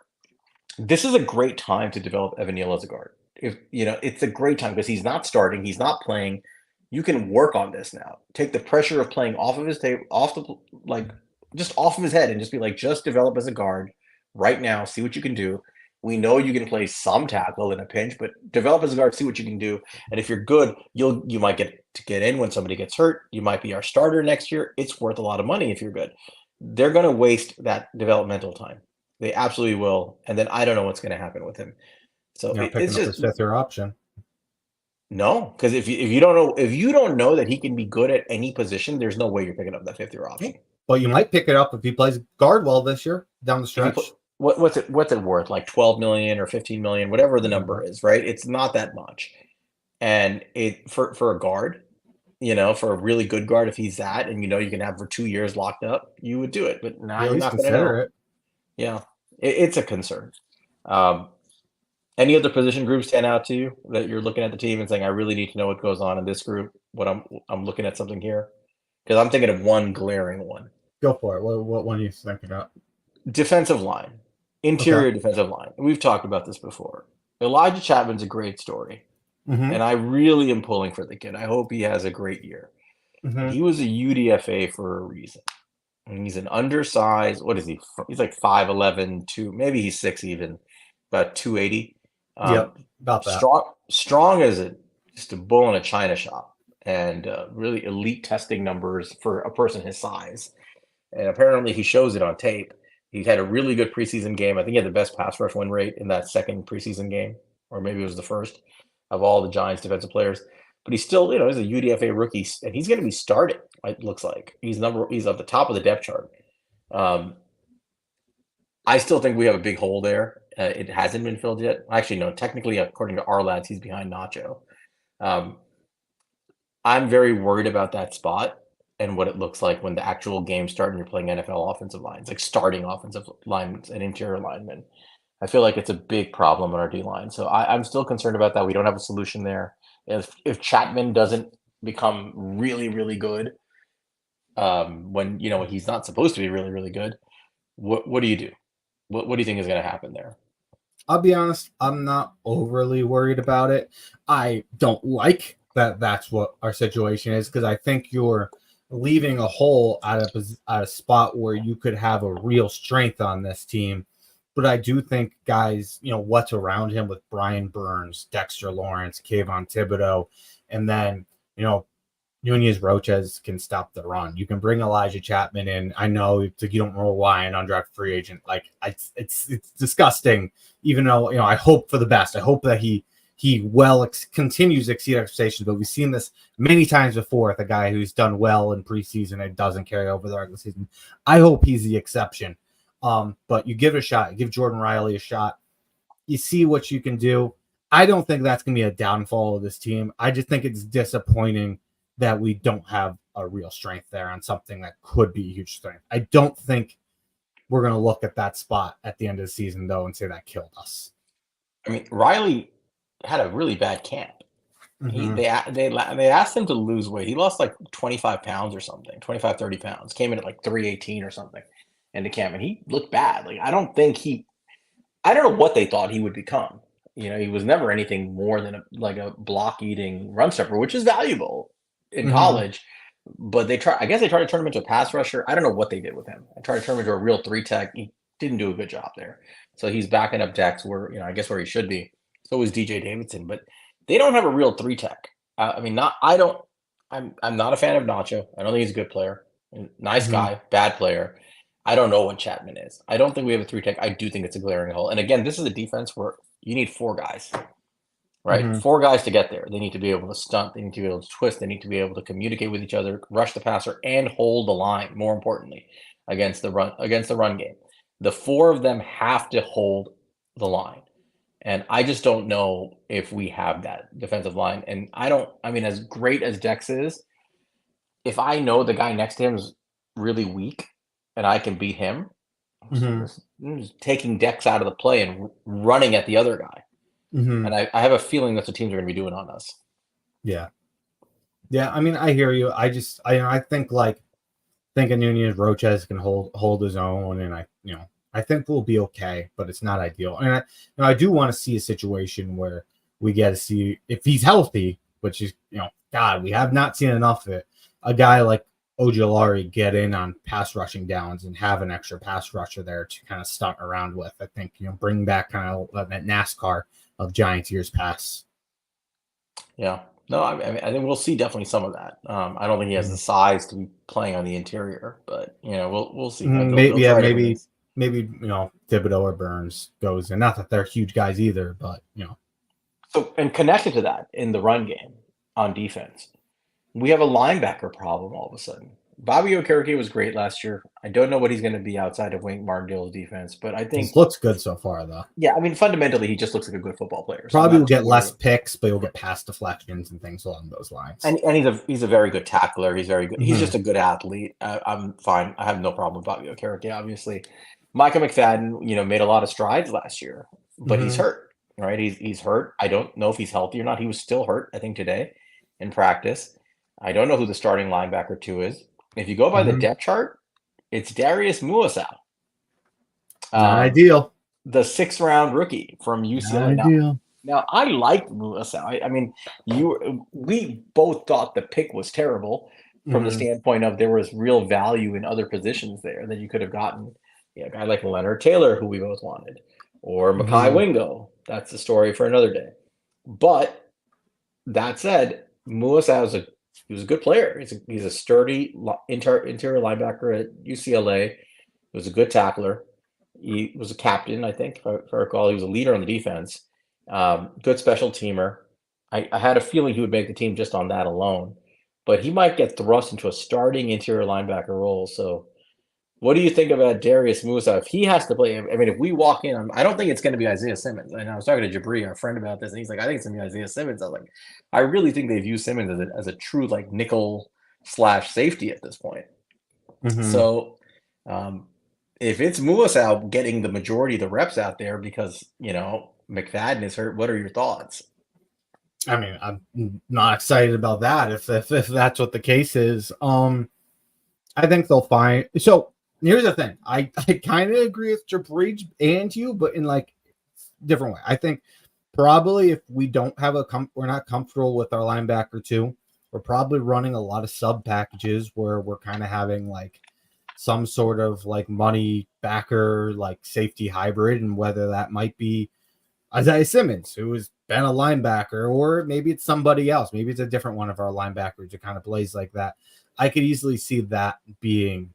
This is a great time to develop Evan Neal as a guard. It's a great time because he's not starting, he's not playing. You can work on this now. Take the pressure of playing off of his table, just off of his head, and just be like, just develop as a guard right now. See what you can do. We know you can play some tackle in a pinch, but develop as a guard. See what you can do. And if you're good, you might get in when somebody gets hurt. You might be our starter next year. It's worth a lot of money if you're good. They're going to waste that developmental time. They absolutely will. And then I don't know what's going to happen with him. So picking up his fifth-year option. No, because if you don't know that he can be good at any position, there's no way you're picking up that 5th-year option. Well, you might pick it up if he plays guard well this year down the stretch. What's it worth? Like 12 million or 15 million, whatever the number is, right? It's not that much. And for a guard, for a really good guard, if he's that, and you can have for 2 years locked up, you would do it. But now you're not going to know. It. Yeah, it's a concern. Any other position groups stand out to you that you're looking at the team and saying, I really need to know what goes on in this group? What I'm looking at something here, because I'm thinking of one glaring one. Go for it. What one are you thinking of? Defensive line, interior defensive line. We've talked about this before. Elijah Chapman's a great story, and I really am pulling for the kid. I hope he has a great year. He was a UDFA for a reason. And he's an undersized. What is he? He's like 5'11", maybe he's 6 even, about 280. Yep, about that. Strong as just a bull in a china shop, and really elite testing numbers for a person his size. And apparently he shows it on tape. He had a really good preseason game. I think he had the best pass rush win rate in that second preseason game, or maybe it was the first of all the Giants defensive players. But he's still, he's a UDFA rookie, and he's going to be starting. It looks like he's at the top of the depth chart. I still think we have a big hole there. It hasn't been filled yet. Actually, no. Technically, according to our lads, he's behind Nacho. I'm very worried about that spot and what it looks like when the actual games start and you're playing NFL offensive lines, like starting offensive linemen and interior linemen. I feel like it's a big problem on our D line. So I'm still concerned about that. We don't have a solution there. If Chapman doesn't become really, really good, when he's not supposed to be really, really good, what do you do? What do you think is going to happen there? I'll be honest, I'm not overly worried about it. I don't like that that's what our situation is, because I think you're leaving a hole at a spot where you could have a real strength on this team. But I do think guys, what's around him with Brian Burns, Dexter Lawrence, Kayvon Thibodeau, and then, Nunez Roches can stop the run. You can bring Elijah Chapman in. I know you don't rely on undrafted free agent. Like it's disgusting. Even though I hope for the best. I hope that he continues to exceed expectations. But we've seen this many times before with a guy who's done well in preseason and doesn't carry over the regular season. I hope he's the exception. But you give it a shot. You give Jordan Riley a shot. You see what you can do. I don't think that's going to be a downfall of this team. I just think it's disappointing that we don't have a real strength there on something that could be a huge strength. I don't think we're going to look at that spot at the end of the season, though, and say that killed us. I mean, Riley had a really bad camp. They asked him to lose weight. He lost like 25 pounds or something, 25, 30 pounds. Came in at like 318 or something into camp, and he looked bad. Like I don't know what they thought he would become. He was never anything more than a block-eating run stopper, which is valuable in college. But I guess they tried to turn him into a pass rusher. I don't know what they did with him. I tried to turn him into a real 3-tech. He didn't do a good job there. So he's backing up Dex where, I guess where he should be. So is DJ Davidson, but they don't have a real 3-tech. I'm not a fan of Nacho. I don't think he's a good player. Nice guy, bad player. I don't know what Chapman is. I don't think we have a 3-tech. I do think it's a glaring hole. And again, this is a defense where you need 4 guys. Right? 4 guys to get there. They need to be able to stunt. They need to be able to twist. They need to be able to communicate with each other, rush the passer, and hold the line, more importantly, against the run game. The four of them have to hold the line. And I just don't know if we have that defensive line. And I mean, as great as Dex is, if I know the guy next to him is really weak and I can beat him, Hmm. I'm just taking Dex out of the play and running at the other guy. Hmm. And I have a feeling that's what teams are going to be doing on us. Yeah. Yeah. I mean, I hear you. I think like thinking Nunez Roches can hold his own, and I think we'll be okay, but it's not ideal. And I do want to see a situation where we get to see if he's healthy, which is God, we have not seen enough of it. A guy like Ojulari get in on pass rushing downs and have an extra pass rusher there to kind of stunt around with. I think bring back kind of that NASCAR of Giants years past. Yeah. No, I mean, I think we'll see definitely some of that. I don't think he has the size to be playing on the interior, but we'll see. They'll Maybe, yeah, try different things. maybe Thibodeau or Burns goes, and not that they're huge guys either, but So, and connected to that in the run game on defense, we have a linebacker problem all of a sudden. Bobby Okereke was great last year. I don't know what he's going to be outside of Wink Martindale's defense, but I he's think, looks good so far though. yeah, I mean, fundamentally, he just looks like a good football player. So I'm Probably not will too get less worried. picks, but he'll get pass deflections and things along those lines. And he's a very good tackler. He's very good. He's Mhm. just a good athlete. I'm fine. I have no problem with Bobby Okereke. Obviously, Micah McFadden, made a lot of strides last year, but he's Mhm. hurt. Right? He's hurt. I don't know if he's healthy or not. He was still hurt, I think, today in practice. I don't know who the starting linebacker two is. If you go by the Mhm. depth chart, it's Darius Muasau, Not um, ideal. the 6th-round rookie from Not UCLA. ideal. Now I liked Muasau. I mean, we both thought the pick was terrible from the Mhm. standpoint of there was real value in other positions there that you could have gotten. A guy like Leonard Taylor, who we both wanted, or Makai Mhm. Wingo. That's the story for another day. But that said, Muasau he was a good player. He's a sturdy interior linebacker at UCLA. He was a good tackler. He was a captain, I think, if I recall. He was a leader on the defense. Good special teamer. I had a feeling he would make the team just on that alone, but he might get thrust into a starting interior linebacker role. So, what do you think about Darius Musa? If he has to play, I mean, if we walk in, I don't think it's going to be Isaiah Simmons. And I was talking to Jabri, our friend, about this, and he's like, I think it's going to be Isaiah Simmons. I was like, I really think they've used Simmons as a true like nickel slash safety at this point. Mhm. So, um, if it's Muasau getting the majority of the reps out there because McFadden is hurt, what are your thoughts? I mean, I'm not excited about that if that's what the case is. I think they'll find. So here's the thing. I kind of agree with Jabri and you, but in like different way. I think probably if we don't have we're not comfortable with our linebacker too, we're probably running a lot of sub packages where we're kind of having like some sort of like money backer, like safety hybrid, and whether that might be Isaiah Simmons, who has been a linebacker, or maybe it's somebody else. Maybe it's a different one of our linebackers who kind of plays like that. I could easily see that being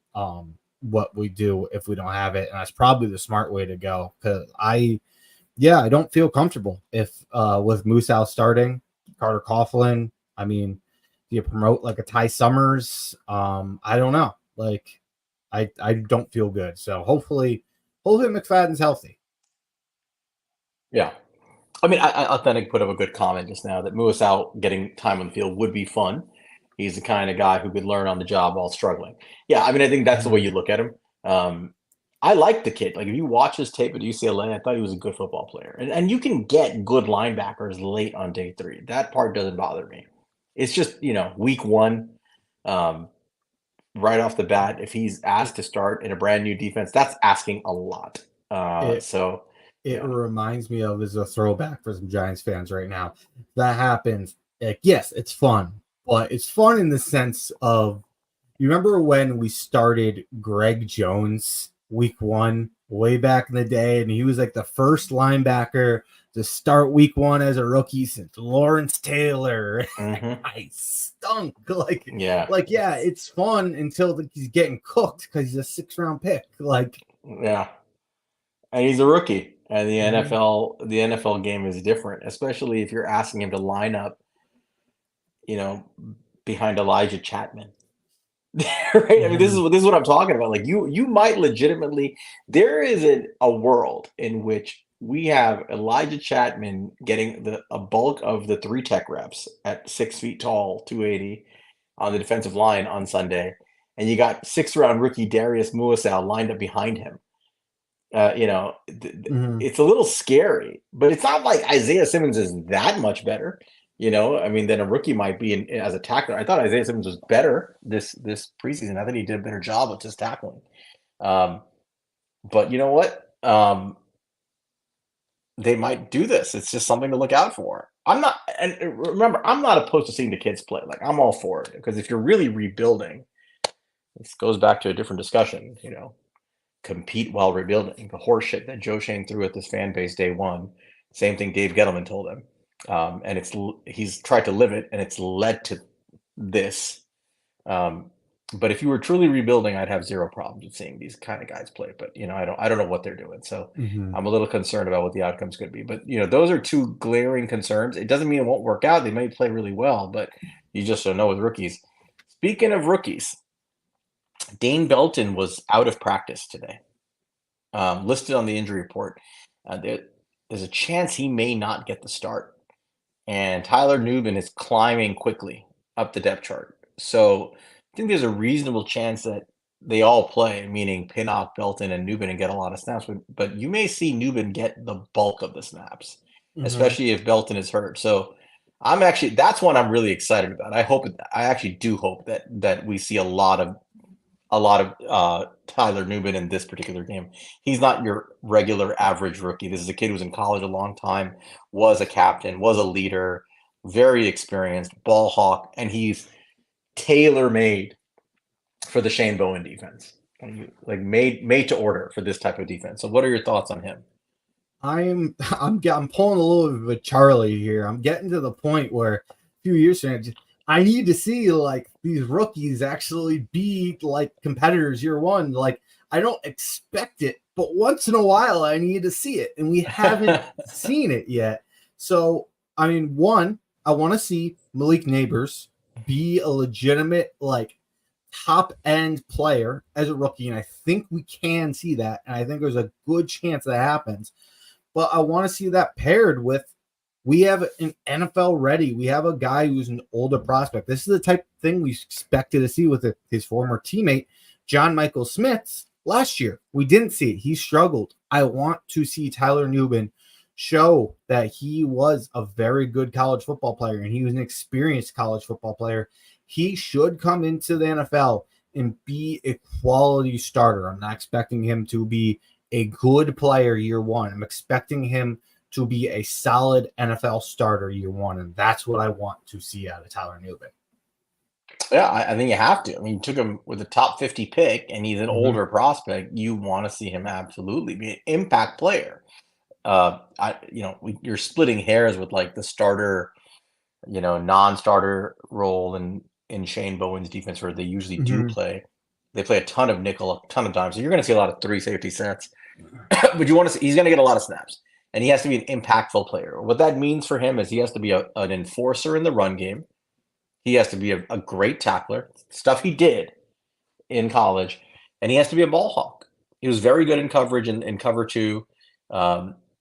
what we do if we don't have it, and that's probably the smart way to go. Because I don't feel comfortable if with Musau starting, Carter Coughlin. I mean, do you promote like a Ty Summers? I don't know. Like, I don't feel good. So hopefully McFadden's healthy. Yeah. I mean, I Authentic put up a good comment just now that Muasau getting time on the field would be fun. He's the kind of guy who could learn on the job while struggling. Yeah, I mean, I think that's the way Mhm. you look at him. I like the kid. Like, if you watch his tape at UCLA, I thought he was a good football player. And you can get good linebackers late on day 3. That part doesn't bother me. It's just, week 1, um, right off the bat, if he's It, asked to start in a brand new defense, that's asking a lot. it So, it yeah. reminds me of is a throwback for some Giants fans right now. That happens. Like, yes, it's fun, but it's fun in the sense of you remember when we started Greg Jones week 1 way back in the day, and he was like the first linebacker to start week 1 as a rookie since Lawrence Taylor. Hmm. I stunk. Yeah. Yeah, it's fun until he's getting cooked because he's a 6th-round pick. Yeah. And he's a rookie. And the Mhm. NFL game is different, especially if you're asking him to line up, you know, behind Elijah Chapman. Right? I mean, this is what I'm talking about. Like you might legitimately. There is a world in which we have Elijah Chapman getting a bulk of the 3 tech reps at 6 feet tall, 280 on the defensive line on Sunday, and you got 6th-round rookie Darius Muasau lined up behind him. It's a little scary, but it's not like Isaiah Simmons is that much better. I mean, than a rookie might be as a tackler. I thought Isaiah Simmons was better this preseason. I think he did a better job with just tackling. But you know what? They might do this. It's just something to look out for. I'm not, and remember, I'm not opposed to seeing the kids play. Like, I'm all for it, because if you're really rebuilding, this goes back to a different discussion. Compete while rebuilding. The horseshit that Joe Shane threw at this fan base day one. Same thing Dave Gettleman told him. And he's tried to live it, and it's led to this. But if you were truly rebuilding, I'd have zero problems with seeing these kind of guys play. But I don't know what they're doing, so I'm a little concerned about what the outcomes could be. But those are two glaring concerns. It doesn't mean it won't work out. They may play really well, but you just don't know with rookies. Speaking of rookies, Dane Belton was out of practice today, listed on the injury report. There's a chance he may not get the start. And Tyler Nubin is climbing quickly up the depth chart. So I think there's a reasonable chance that they all play, meaning Pinnock, Belton, and Nubin, and get a lot of snaps. But you may see Nubin get the bulk of the snaps, especially if Belton is hurt. So that's one I'm really excited about. I actually do hope that we see a lot of Tyler Nubin in this particular game. He's not your regular average rookie. This is a kid who was in college a long time, was a captain, was a leader, very experienced, ball hawk, and he's tailor-made for the Shane Bowen defense. Like made to order for this type of defense. So what are your thoughts on him? I'm pulling a little bit of a Charlie here. I'm getting to the point where a few years from now, I need to see like these rookies actually be like competitors year one. Like, I don't expect it, but once in a while I need to see it, and we haven't seen it yet. So, I mean, one, I want to see Malik Neighbors be a legitimate like top end player as a rookie, and I think we can see that, and I think there's a good chance that happens. But I want to see that paired with, we have an NFL ready. We have a guy who's an older prospect. This is the type of thing we expected to see with his former teammate, John Michael Smith's last year. We didn't see it. He struggled. I want to see Tyler Nubin show that he was a very good college football player, and he was an experienced college football player. He should come into the NFL and be a quality starter. I'm not expecting him to be a good player year one. I'm expecting him to be a solid NFL starter year one, and that's what I want to see out of Tyler Nubin. Yeah, I think you have to. I mean, you took him with a top 50 pick, and he's an older prospect. You want to see him absolutely be an impact player. You're splitting hairs with like the starter, non-starter role in Shane Bowen's defense, where they usually do play. They play a ton of nickel, a ton of dimes. So you're going to see a lot of 3 safety sets. But you want to see, he's going to get a lot of snaps. And he has to be an impactful player. What that means for him is he has to be an enforcer in the run game. He has to be a great tackler, stuff he did in college. And he has to be a ball hawk. He was very good in coverage and in cover 2.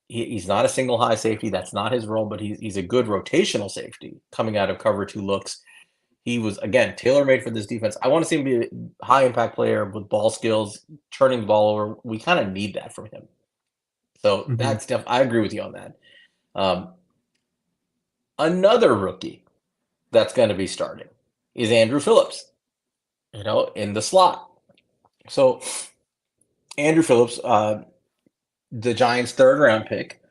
He's not a single high safety. That's not his role, but he's a good rotational safety coming out of cover 2 looks. He was, again, tailor-made for this defense. I want to see him be a high-impact player with ball skills, turning the ball over. We kind of need that from him. So that's definitely, I agree with you on that. Another rookie that's going to be starting is Andrew Phillips, in the slot. So Andrew Phillips, the Giants' 3rd-round pick,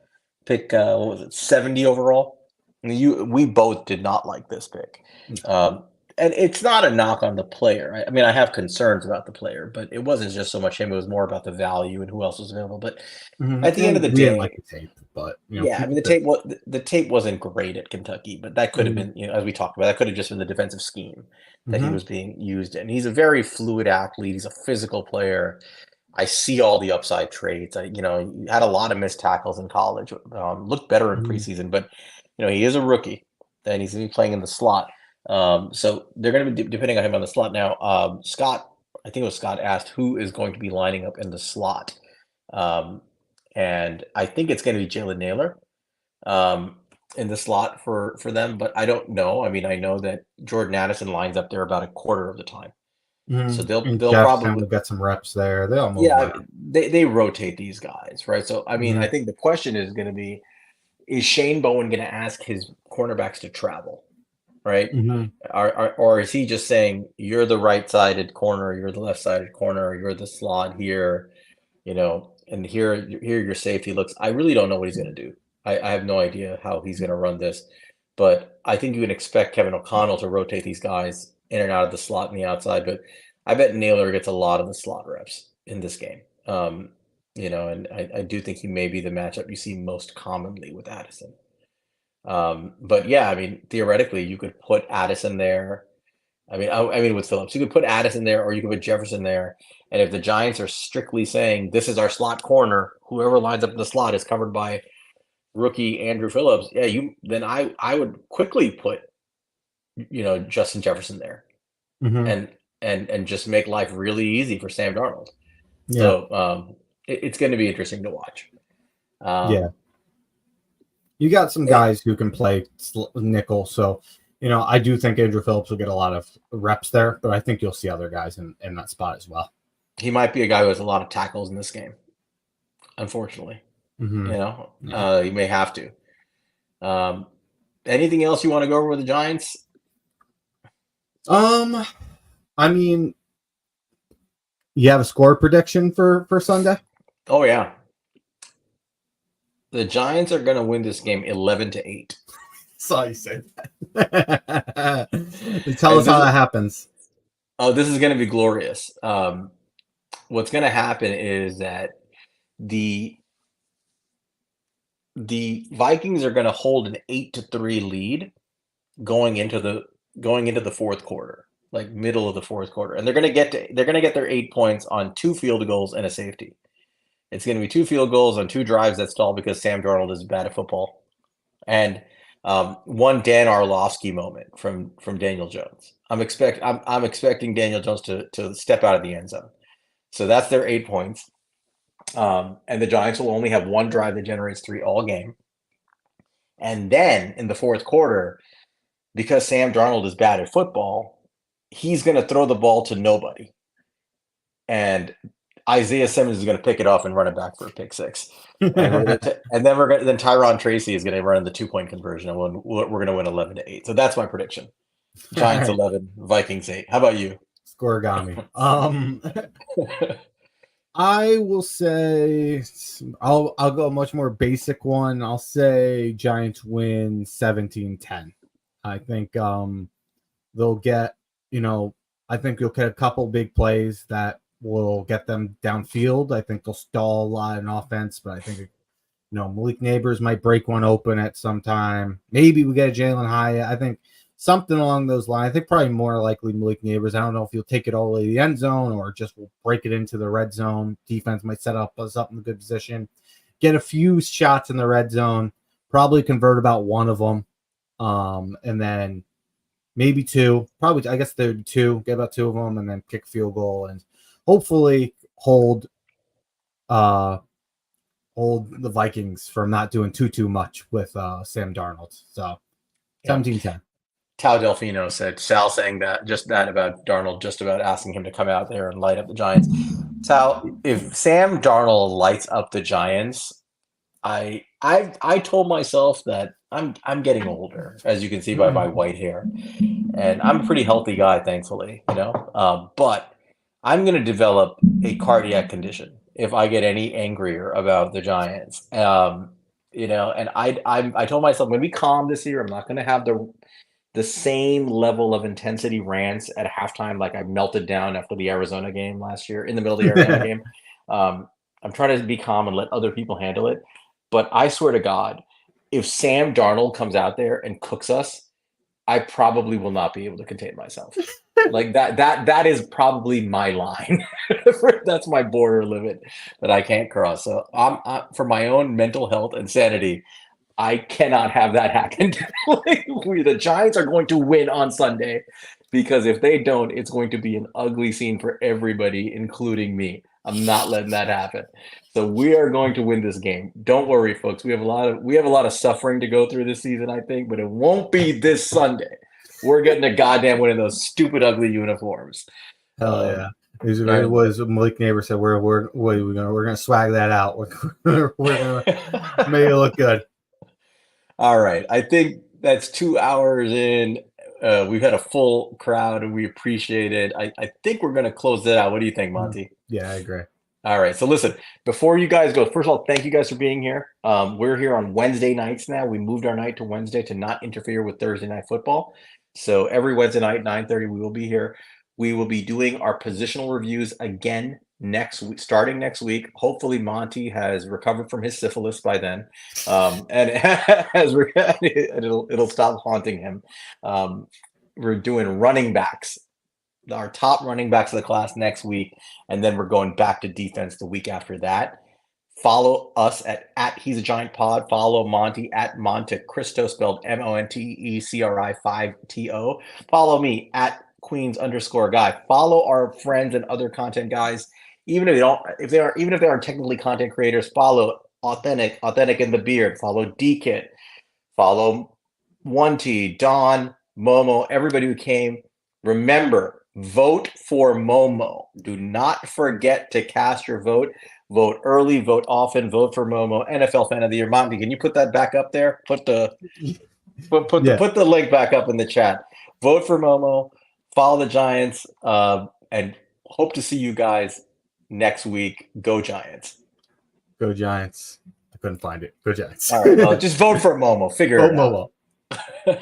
what was it, 70 overall? We both did not like this pick. And it's not a knock on the player. I mean, I have concerns about the player, but it wasn't just so much him. It was more about the value and who else was available. But at the end of the day, didn't like the tape, but I mean, the tape wasn't great at Kentucky, but that could have been, as we talked about, that could have just been the defensive scheme that he was being used in. He's a very fluid athlete. He's a physical player. I see all the upside traits. He had a lot of missed tackles in college. Looked better in preseason, but he is a rookie, and he's going to be playing in the slot. So they're going to be depending on him on the slot now. Scott, I think it was Scott asked who is going to be lining up in the slot, um, and I think it's going to be Jalen Naylor um, in the slot for them, but I don't know. I mean, I know that Jordan Addison lines up there about a quarter of the time, so And they'll Jefferson probably will get some reps there. They'll move yeah around. they rotate these guys, right? So I mean, Hmm. I think the question is going to be is Shane Bowen going to ask his cornerbacks to travel, right? Hmm. Or is he just saying you're the right-sided corner, you're the left-sided corner, you're the slot here, and here your safety looks. I really don't know what he's going to do. I have no idea how he's going to run this, but I think you can expect Kevin O'Connell to rotate these guys in and out of the slot and the outside. But I bet Naylor gets a lot of the slot reps in this game. And I do think he may be the matchup you see most commonly with Addison. But yeah, I mean, theoretically, you could put Addison there. I mean, with Phillips, you could put Addison there, or you could put Jefferson there. And if the Giants are strictly saying this is our slot corner, whoever lines up in the slot is covered by rookie Andrew Phillips. Yeah, then I would quickly put Justin Jefferson there, Hmm. and and just make life really easy for Sam Darnold. Yeah. So it's going to be interesting to watch. Yeah. Um, You got some it, guys who can play nickel. So, I do think Andrew Phillips will get a lot of reps there, but I think you'll see other guys in that spot as well. he might be a guy who has a lot of tackles in this game, unfortunately. Hmm. Yeah. You may have to. Um, Anything else you want to go over with the Giants? Um, I mean, you have a score prediction for Sunday? Oh yeah, the Giants are going to win this game 11-8. Saw you say that. Tell And us how that happens. this is going to be glorious. What's going to happen is that the the Vikings are going to hold an 8-3 lead going into the fourth quarter, like middle of the fourth quarter, and they're going to get their 8 points on 2 field goals and a safety. It's going to be 2 field goals on 2 drives that stall because Sam Darnold is bad at football, and one Dan Orlovsky moment from Daniel Jones. I'm expecting Daniel Jones to step out of the end zone. So that's their 8 points. And the Giants will only have one drive that generates three all game. And then in the fourth quarter, because Sam Darnold is bad at football, he's going to throw the ball to nobody. And Isaiah Simmons is going to pick it off and run it back for a pick six. And then Tyron Tracy is going to run the 2-point conversion, and we're going to win 11-8. So that's my prediction. Giants Right. 11, Vikings 8. How about you? Scoregami. I will say I'll go a much more basic one. I'll say Giants win 17-10. I think they'll get, I think you'll get a couple big plays that will get them downfield. I think they'll stall a lot in offense, but I think Malik Neighbors might break one open at some time. Maybe we get a Jalen Hyatt. I think something along those lines. I think probably more likely Malik Neighbors. I don't know if he'll take it all the way to the end zone or just will break it into the red zone. Defense might set us up in a good position. Get a few shots in the red zone. Probably convert about one of them. And then maybe two. Probably, I guess there'd be two. Get about two of them and then kick a field goal and hopefully hold the Vikings from not doing too much with Sam Darnold. So Yeah. 17-10. Tao Delfino said, Sal saying that about Darnold, just about asking him to come out there and light up the Giants. Sal, if Sam Darnold lights up the Giants, I told myself that I'm getting older, as you can see by my white hair, and I'm a pretty healthy guy, thankfully, but I'm going to develop a cardiac condition if I get any angrier about the Giants. And I told myself when we calm this year, I'm not going to have the same level of intensity rants at halftime like I melted down after the Arizona game last year, in the middle of the Arizona game. I'm trying to be calm and let other people handle it. But I swear to God, if Sam Darnold comes out there and cooks us, I probably will not be able to contain myself. Like that is probably my line. That's my border limit that I can't cross. So for my own mental health and sanity, I cannot have that happen. The Giants are going to win on Sunday, because if they don't, it's going to be an ugly scene for everybody, including me. I'm not letting that happen. So we are going to win this game. Don't worry, folks. We have a lot of suffering to go through this season, I think, but it won't be this Sunday. We're getting a goddamn win in those stupid, ugly uniforms. Hell yeah! It was Malik Neighbor said we're gonna swag that out. We're gonna make it look good. All right. I think that's 2 hours in. We've had a full crowd and we appreciate it. I think we're going to close that out. What do you think, Monty? Yeah, I agree. All right. So listen, before you guys go, first of all, thank you guys for being here. We're here on Wednesday nights now. We moved our night to Wednesday to not interfere with Thursday night football. So every Wednesday night, 9:30, we will be here. We will be doing our positional reviews again next week, starting next week. Hopefully Monty has recovered from his syphilis by then. And it'll stop haunting him. We're doing running backs, our top running backs of the class next week, and then we're going back to defense the week after that. Follow us at He's a Giant Pod. Follow Monty at Monte Cristo, spelled Montecri 5TO. Follow me at Queens_guy. Follow our friends and other content guys. Even if they aren't technically content creators, follow Authentic in the Beard. Follow D-Kit. Follow 1T, Don, Momo, everybody who came. Remember, vote for Momo. Do not forget to cast your vote. Vote early, vote often, vote for Momo. NFL Fan of the Year. Monty, can you put that back up there? Put the link back up in the chat. Vote for Momo. Follow the Giants, and hope to see you guys next week. Go Giants. Go Giants. I couldn't find it. Go Giants. All right. Well, just vote for Momo. Figure it out. Momo.